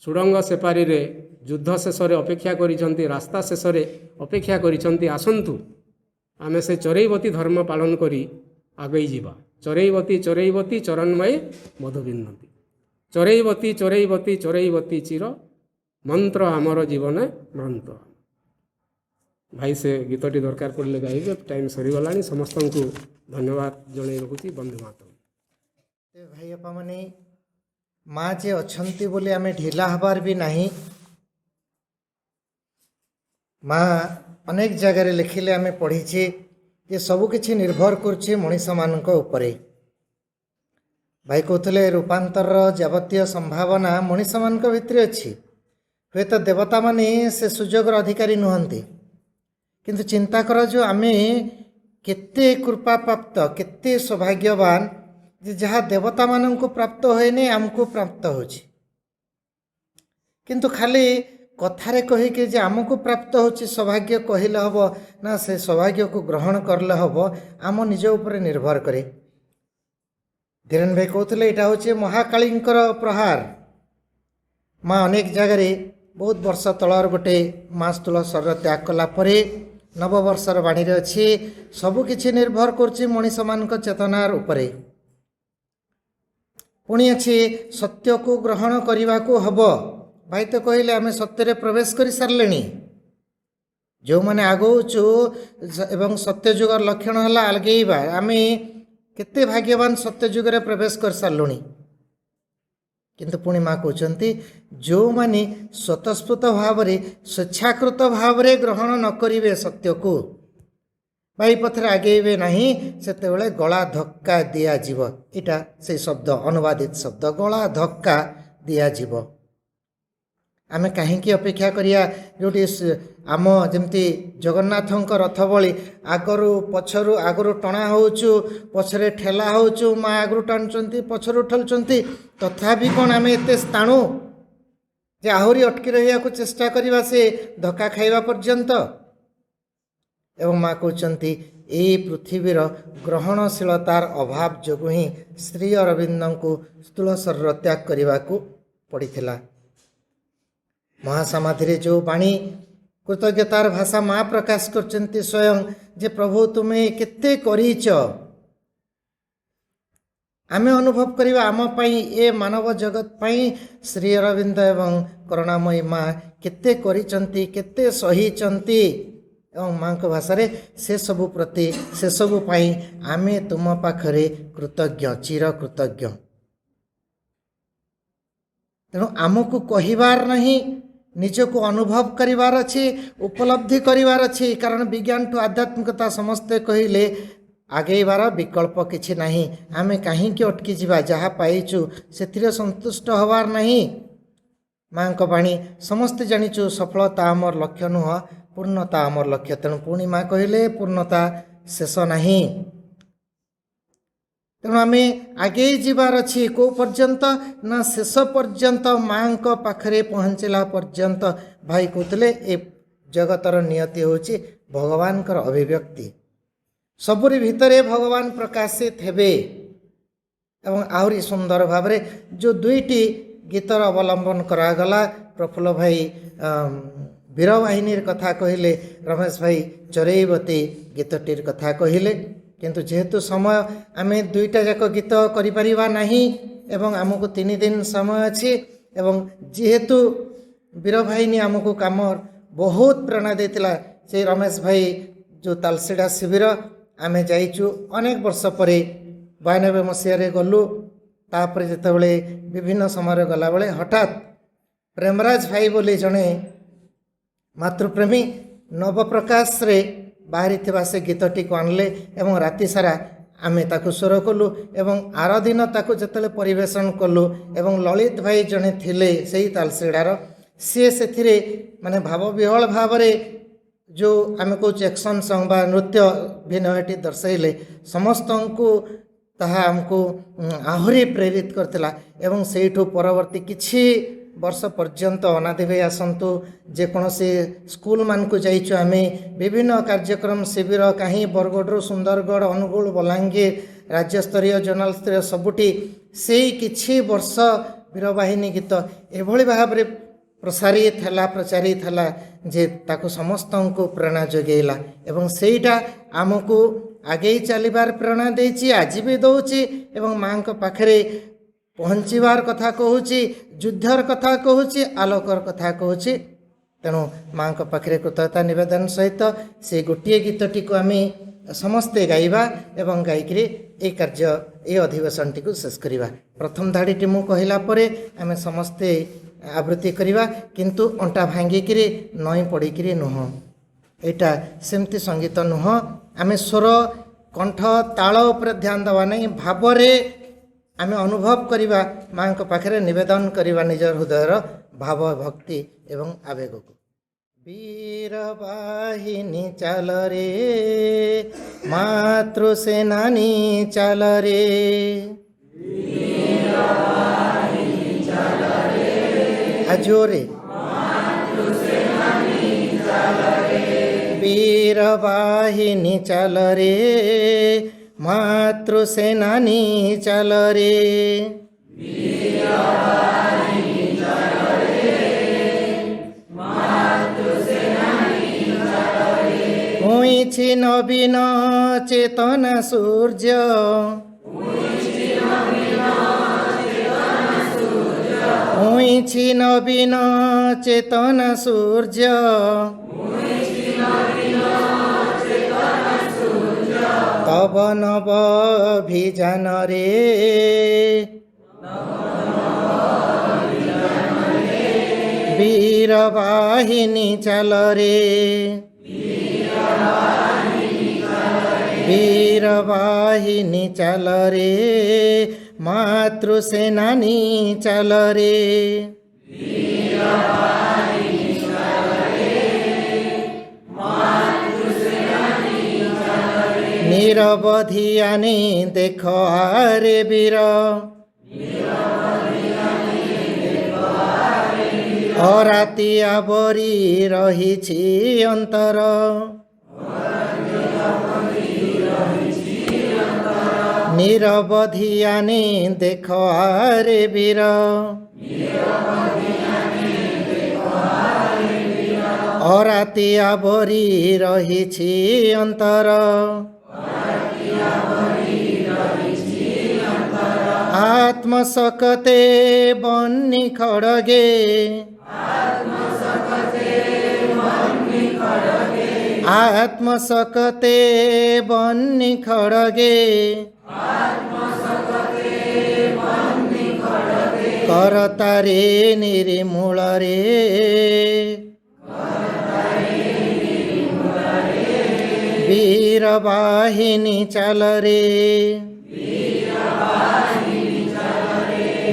ସୁଡ଼ଙ୍ଗ ସେପାରିରେ ଯୁଦ୍ଧ ଶେଷରେ ଅପେକ୍ଷା କରିଛନ୍ତି, ରାସ୍ତା ଶେଷରେ ଅପେକ୍ଷା କରିଛନ୍ତି। ଆସନ୍ତୁ ଆମେ ସେ ଚରେଇବତୀ ଧର୍ମ ପାଳନ କରି ଆଗେଇ ଯିବା। ଚରେଇବତୀ ଚରେଇବତୀ ଚରଣମୟୀ ମଧୁବିନ୍ଦନ୍ତି। ଚରେଇବତୀ ଚରେଇବତୀ ଚରେଇବତୀ ଚିର ମନ୍ତ୍ର ଆମର ଜୀବନେ ମନ୍ତ୍ର। ଭାଇ ସେ ଗୀତଟି ଦରକାର ପଡ଼ିଲେ ଗାଇବେ। ଟାଇମ୍ ସରିଗଲାଣି। ସମସ୍ତଙ୍କୁ ଧନ୍ୟବାଦ ଜଣାଇ ରଖୁଛି। ବନ୍ଦେ ମାତରମ୍। ଭାଇ ବାପାମାନେ, ମା ଯେ ଅଛନ୍ତି ବୋଲି ଆମେ ଢିଲା ହେବାର ବି ନାହିଁ। ମା ଅନେକ ଜାଗାରେ ଲେଖିଲେ ଆମେ ପଢ଼ିଛେ ଯେ ସବୁକିଛି ନିର୍ଭର କରୁଛି ମଣିଷମାନଙ୍କ ଉପରେ। ଭାଇ କହୁଥିଲେ ରୂପାନ୍ତରର ଯାବତୀୟ ସମ୍ଭାବନା ମଣିଷମାନଙ୍କ ଭିତରେ ଅଛି। ହୁଏତ ଦେବତାମାନେ ସେ ସୁଯୋଗର ଅଧିକାରୀ ନୁହନ୍ତି, କିନ୍ତୁ ଚିନ୍ତା କର ଯେ ଆମେ କେତେ କୃପାପ୍ରାପ୍ତ, କେତେ ସୌଭାଗ୍ୟବାନ ଯେ ଯାହା ଦେବତାମାନଙ୍କୁ ପ୍ରାପ୍ତ ହୁଏନି ଆମକୁ ପ୍ରାପ୍ତ ହେଉଛି। କିନ୍ତୁ ଖାଲି କଥାରେ କହିକି ଯେ ଆମକୁ ପ୍ରାପ୍ତ ହେଉଛି ସୌଭାଗ୍ୟ କହିଲେ ହେବ ନା, ସେ ସୌଭାଗ୍ୟକୁ ଗ୍ରହଣ କଲେ ହେବ ଆମ ନିଜ ଉପରେ ନିର୍ଭର କରେ। ଧୀରେନ ଭାଇ କହୁଥିଲେ ଏଇଟା ହେଉଛି ମହାକାଳୀଙ୍କର ପ୍ରହାର। ମା ଅନେକ ଜାଗାରେ ବହୁତ ବର୍ଷ ତଳର ଗୋଟେ ମା ସ୍ଥୂଳ ଶରୀର ତ୍ୟାଗ କଲା ପରେ ନବବର୍ଷର ବାଣୀରେ ଅଛି ସବୁକିଛି ନିର୍ଭର କରୁଛି ମଣିଷମାନଙ୍କ ଚେତନାର ଉପରେ। ପୁଣି ଅଛି ସତ୍ୟକୁ ଗ୍ରହଣ କରିବାକୁ ହେବ। ଭାଇ ତ କହିଲେ ଆମେ ସତ୍ୟରେ ପ୍ରବେଶ କରିସାରିଲେଣି। ଯେଉଁମାନେ ଆଗଉଛୁ ଏବଂ ସତ୍ୟଯୁଗର ଲକ୍ଷଣ ହେଲା ଆଗେଇବା। ଆମେ କେତେ ଭାଗ୍ୟବାନ ସତ୍ୟଯୁଗରେ ପ୍ରବେଶ କରିସାରିଲୁଣି। କିନ୍ତୁ ପୁଣି ମା କହୁଛନ୍ତି ଯେଉଁମାନେ ସ୍ୱତଃସ୍ଫୂର୍ତ୍ତ ଭାବରେ ସ୍ୱେଚ୍ଛାକୃତ ଭାବରେ ଗ୍ରହଣ ନ କରିବେ ସତ୍ୟକୁ, ବା ଏହି ପଥରେ ଆଗେଇବେ ନାହିଁ, ସେତେବେଳେ ଗଳା ଧକ୍କା ଦିଆଯିବ। ଏଇଟା ସେଇ ଶବ୍ଦ, ଅନୁବାଦିତ ଶବ୍ଦ, ଗଳା ଧକ୍କା ଦିଆଯିବ। ଆମେ କାହିଁକି ଅପେକ୍ଷା କରିବା ଯେଉଁଠି ଆମ ଯେମିତି ଜଗନ୍ନାଥଙ୍କ ରଥ ଭଳି ଆଗରୁ ଟଣା ହେଉଛୁ, ପଛରେ ଠେଲା ହେଉଛୁ। ମା ଆଗରୁ ଟାଣୁଛନ୍ତି, ପଛରୁ ଠେଲୁଛନ୍ତି। ତଥାପି କ'ଣ ଆମେ ଏତେ ସ୍ଥାଣୁ ଯେ ଆହୁରି ଅଟକି ରହିବାକୁ ଚେଷ୍ଟା କରିବା ସେ ଧକ୍କା ଖାଇବା ପର୍ଯ୍ୟନ୍ତ? ଏବଂ ମା କହୁଛନ୍ତି ଏହି ପୃଥିବୀର ଗ୍ରହଣଶୀଳତାର ଅଭାବ ଯୋଗୁଁ ହିଁ ଶ୍ରୀ ଅରବିନ୍ଦଙ୍କୁ ସ୍ଥୂଳ ଶରୀର ତ୍ୟାଗ କରିବାକୁ ପଡ଼ିଥିଲା। ମହାସମାଧିରେ ଯେଉଁ ବାଣୀ କୃତଜ୍ଞତାର ଭାଷା ମା ପ୍ରକାଶ କରିଛନ୍ତି ସ୍ୱୟଂ ଯେ ପ୍ରଭୁ ତୁମେ କେତେ କରିଛ, ଆମେ ଅନୁଭବ କରିବା ଆମ ପାଇଁ, ଏ ମାନବ ଜଗତ ପାଇଁ ଶ୍ରୀ ଅରବିନ୍ଦ ଏବଂ କରୁଣାମୟୀ ମା କେତେ କରିଛନ୍ତି, କେତେ ସହିଛନ୍ତି। ଏବଂ ମାଙ୍କ ଭାଷାରେ ସେସବୁ ପ୍ରତି, ସେସବୁ ପାଇଁ ଆମେ ତୁମ ପାଖରେ କୃତଜ୍ଞ, ଚିର କୃତଜ୍ଞ। ତେଣୁ ଆମକୁ କହିବାର ନାହିଁ, ନିଜକୁ ଅନୁଭବ କରିବାର ଅଛି, ଉପଲବ୍ଧି କରିବାର ଅଛି। କାରଣ ବିଜ୍ଞାନଠୁ ଆଧ୍ୟାତ୍ମିକତା ସମସ୍ତେ କହିଲେ ଆଗେଇବାର ବିକଳ୍ପ କିଛି ନାହିଁ। ଆମେ କାହିଁକି ଅଟକି ଯିବା? ଯାହା ପାଇଛୁ ସେଥିରେ ସନ୍ତୁଷ୍ଟ ହେବାର ନାହିଁ। ମାଙ୍କ ବାଣୀ ସମସ୍ତେ ଜାଣିଛୁ, ସଫଳତା ଆମର ଲକ୍ଷ୍ୟ ନୁହଁ, ପୂର୍ଣ୍ଣତା ଆମର ଲକ୍ଷ୍ୟ। ତେଣୁ ପୁଣି ମା କହିଲେ ପୂର୍ଣ୍ଣତା ଶେଷ ନାହିଁ। ତେଣୁ ଆମେ ଆଗେଇ ଯିବାର ଅଛି। କେଉଁ ପର୍ଯ୍ୟନ୍ତ? ନା ଶେଷ ପର୍ଯ୍ୟନ୍ତ, ମାଙ୍କ ପାଖରେ ପହଞ୍ଚିଲା ପର୍ଯ୍ୟନ୍ତ। ଭାଇ କହୁଥିଲେ ଏ ଜଗତର ନିୟତି ହେଉଛି ଭଗବାନଙ୍କର ଅଭିବ୍ୟକ୍ତି। ସବୁରି ଭିତରେ ଭଗବାନ ପ୍ରକାଶିତ ହେବେ। ଏବଂ ଆହୁରି ସୁନ୍ଦର ଭାବରେ ଯେଉଁ ଦୁଇଟି ଗୀତର ଅବଲମ୍ବନ କରାଗଲା, ପ୍ରଫୁଲ୍ଲ ଭାଇ ବୀରବାହିନୀର କଥା କହିଲେ, ରମେଶ ଭାଇ ଚରେଇବତୀ ଗୀତଟିର କଥା କହିଲେ। କିନ୍ତୁ ଯେହେତୁ ସମୟ, ଆମେ ଦୁଇଟା ଯାକ ଗୀତ କରିପାରିବା ନାହିଁ ଏବଂ ଆମକୁ 3 ଦିନ ସମୟ ଅଛି। ଏବଂ ଯେହେତୁ ବୀରବାହିନୀ ଆମକୁ କାମ ବହୁତ ପ୍ରେରଣା ଦେଇଥିଲା, ସେଇ ରମେଶ ଭାଇ ଯେଉଁ ତାଲସିଡ଼ା ଶିବିର ଆମେ ଯାଇଛୁ ଅନେକ ବର୍ଷ ପରେ, 92 ମସିହାରେ ଗଲୁ। ତାପରେ ଯେତେବେଳେ ବିଭିନ୍ନ ସମୟରେ ଗଲାବେଳେ ହଠାତ୍ ପ୍ରେମରାଜ ଭାଇ ବୋଲି ଜଣେ ମାତୃପ୍ରେମୀ ନବପ୍ରକାଶରେ ବାହାରିଥିବା ସେ ଗୀତଟିକୁ ଆଣିଲେ ଏବଂ ରାତି ସାରା ଆମେ ତାକୁ ସ୍ୱର କଲୁ। ଏବଂ ଆର ଦିନ ତାକୁ ଯେତେବେଳେ ପରିବେଷଣ କଲୁ, ଏବଂ ଲଳିତ ଭାଇ ଜଣେ ଥିଲେ ସେଇ ତାଲସିଡ଼ାର, ସିଏ ସେଥିରେ ମାନେ ଭାବବିହ୍ୱଳ ଭାବରେ ଯେଉଁ ଆମେ କହୁଛୁ ଆକ୍ସନ୍ ସଙ୍ଗ୍ ବା ନୃତ୍ୟ ଅଭିନୟଟି ଦର୍ଶାଇଲେ, ସମସ୍ତଙ୍କୁ ତାହା ଆମକୁ ଆହୁରି ପ୍ରେରିତ କରିଥିଲା। ଏବଂ ସେଇଠୁ ପରବର୍ତ୍ତୀ କିଛି ବର୍ଷ ପର୍ଯ୍ୟନ୍ତ ଅନାଦି ଭାଇ ଆସନ୍ତୁ। ଯେକୌଣସି ସ୍କୁଲ ମାନଙ୍କୁ ଯାଇଛୁ ଆମେ ବିଭିନ୍ନ କାର୍ଯ୍ୟକ୍ରମ ଶିବିର କାହିଁ ବରଗଡ଼ରୁ ସୁନ୍ଦରଗଡ଼ ଅନୁଗୁଳ ବଲାଙ୍ଗୀର ରାଜ୍ୟସ୍ତରୀୟ ଜୋନାଲ ସ୍ତରୀୟ ସବୁଠି ସେଇ କିଛି ବର୍ଷ ବୀରବାହିନୀ ଗୀତ ଏଭଳି ଭାବରେ ପ୍ରଚାରିତ ହେଲା ଯେ ତାକୁ ସମସ୍ତଙ୍କୁ ପ୍ରେରଣା ଯୋଗାଇଲା ଏବଂ ସେଇଟା ଆମକୁ ଆଗେଇ ଚାଲିବାର ପ୍ରେରଣା ଦେଇଛି, ଆଜି ବି ଦେଉଛି ଏବଂ ମାଆଙ୍କ ପାଖରେ ପହଞ୍ଚିବାର କଥା କହୁଛି, ଯୁଦ୍ଧର କଥା କହୁଛି, ଆଲୋକର କଥା କହୁଛି। ତେଣୁ ମାଆଙ୍କ ପାଖରେ କୃତଜ୍ଞତା ନିବେଦନ ସହିତ ସେ ଗୋଟିଏ ଗୀତଟିକୁ ଆମେ ସମସ୍ତେ ଗାଇବା ଏବଂ ଗାଇକରି এই ଅଧିବେଶନଟିକୁ ଶେଷ କରିବା। ପ୍ରଥମ ଧାଡ଼ିଟି ମୁଁ କହିଲା ପରେ ଆମେ ସମସ୍ତେ ଆବୃତ୍ତି କରିବା, କିନ୍ତୁ ଅଣ୍ଟା ଭାଙ୍ଗିକିରି ନଈ ପଡ଼ିକିରି ନୁହଁ। ଏଇଟା ସେମିତି ସଙ୍ଗୀତ ନୁହଁ। ଆମେ ସ୍ୱର କଣ୍ଠ ତାଳ ଉପରେ ଧ୍ୟାନ ଦେବା ନାହିଁ, ଭାବରେ ଆମେ ଅନୁଭବ କରିବା, ମାଆଙ୍କ ପାଖରେ ନିବେଦନ କରିବା ନିଜର ହୃଦୟର ଭାବ ଭକ୍ତି ଏବଂ ଆବେଗକୁ। ବୀରବାହିନୀ ଚାଲ ରେ ମାତୃସେନାନୀ ଚାଲ ରେ, ଜୋରେ বীরবাহিনী চাল রে মাতৃসেনানী চাল রে, হইছি নবীন চেতনা সূর্য, হইছি নবীন চেতনা সূর্য, তব নব অভিযান রে, বীরবাহিনী চাল রে, বীরবাহিনী চাল রে মাতৃসেনানী চাল রে, নিরবধিয়ানি দেখ আরে বীর, অরাতি আবরি রহিছি অন্তর, নিরবধিয়ানি দেখ আরে বীর, অরাতি আবরি রহিছি অন্তর, আত্মশকতে বন্নি খড়গে, আত্মশকতে বন্নি খড়গে, করতারে নির্মূল রে, বীরবাহিনী চাল রে,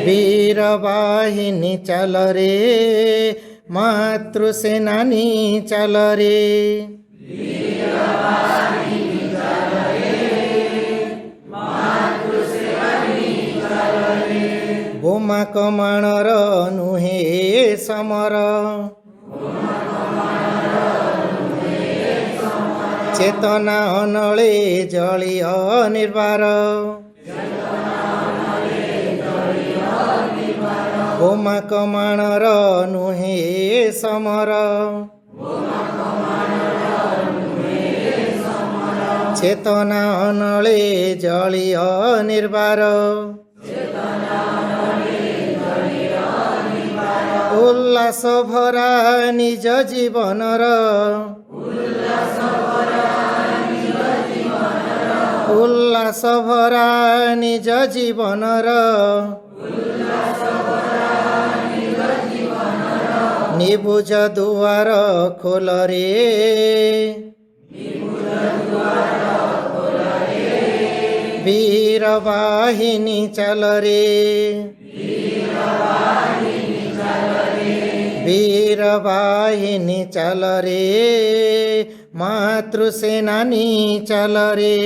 বীরবাহিনী চাল রে মাতৃসেনানী চাল রে, বোমা কমাণর নুহে সমর, চেতনা অনলে জলিয় নির্বার, বোমা কমাণর নুহে সমর, চেতনা অনলে জলিয় নির্বার, উল্লাস ভরা নিজ জীবনর, উল্লাস ভরা নিজ জীবনর, নিবুজ দুয়ার খোল রে, বীরবাহিনী চাল রে, বীরবাহিনী চাল রে মাতৃসেনানী চাল রে,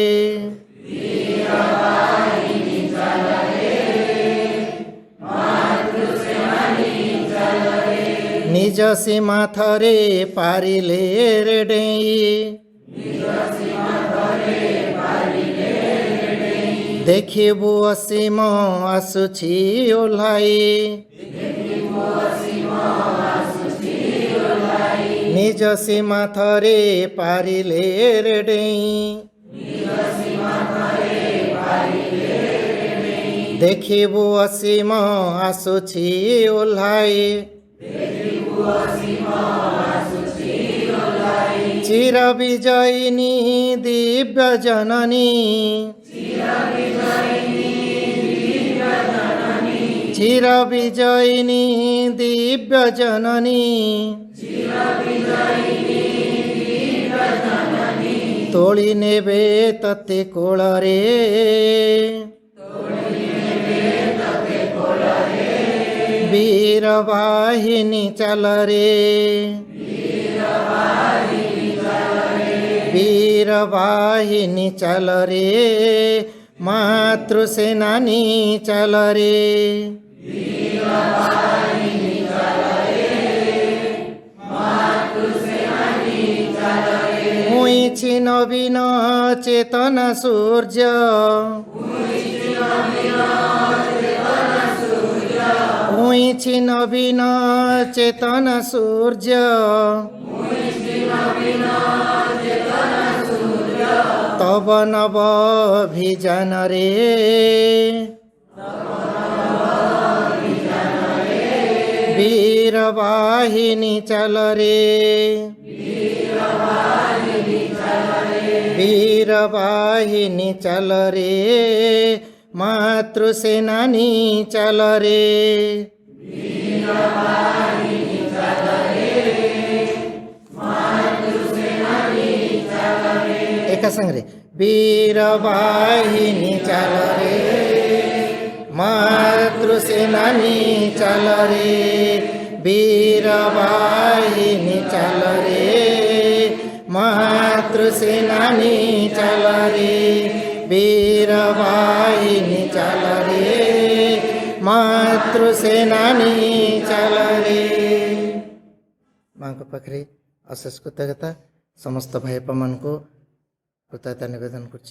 निज सीमा थरे पारिले रे डेई देखिबु असीम आसुछि ओह्लाई निज सीमा थरे पारिले रे डेई देखिबु असीम आसुछि ओह्लाई चिर विजयिनी दिव्य जननी चिर विजयिनी दिव्य जननी तोଳି नेबे तते कोଳରେ वीर वाहिनी चल रे वीर वाहिनी चल रे मातृसेनानी चल रे मुइछि नवीन चेतना सूर्य मुइछि नवीन चेतना सूर्य तब नव अभियान रे वीर वाहिनी चल रे वीर वाहिनी चल रे मातृसेनानी चल रे एक संगे वीर वाहिनी चल रे मातृसेनानी चल रे वीर वाहिनी चल रे मातृसेनानी चल रे वीर वाहिनी चल रे मातृसेनानी चल रे। माँ को पाखे अशेष कृतज्ञता समस्त भाई मान को कृतज्ञता निवेदन कर।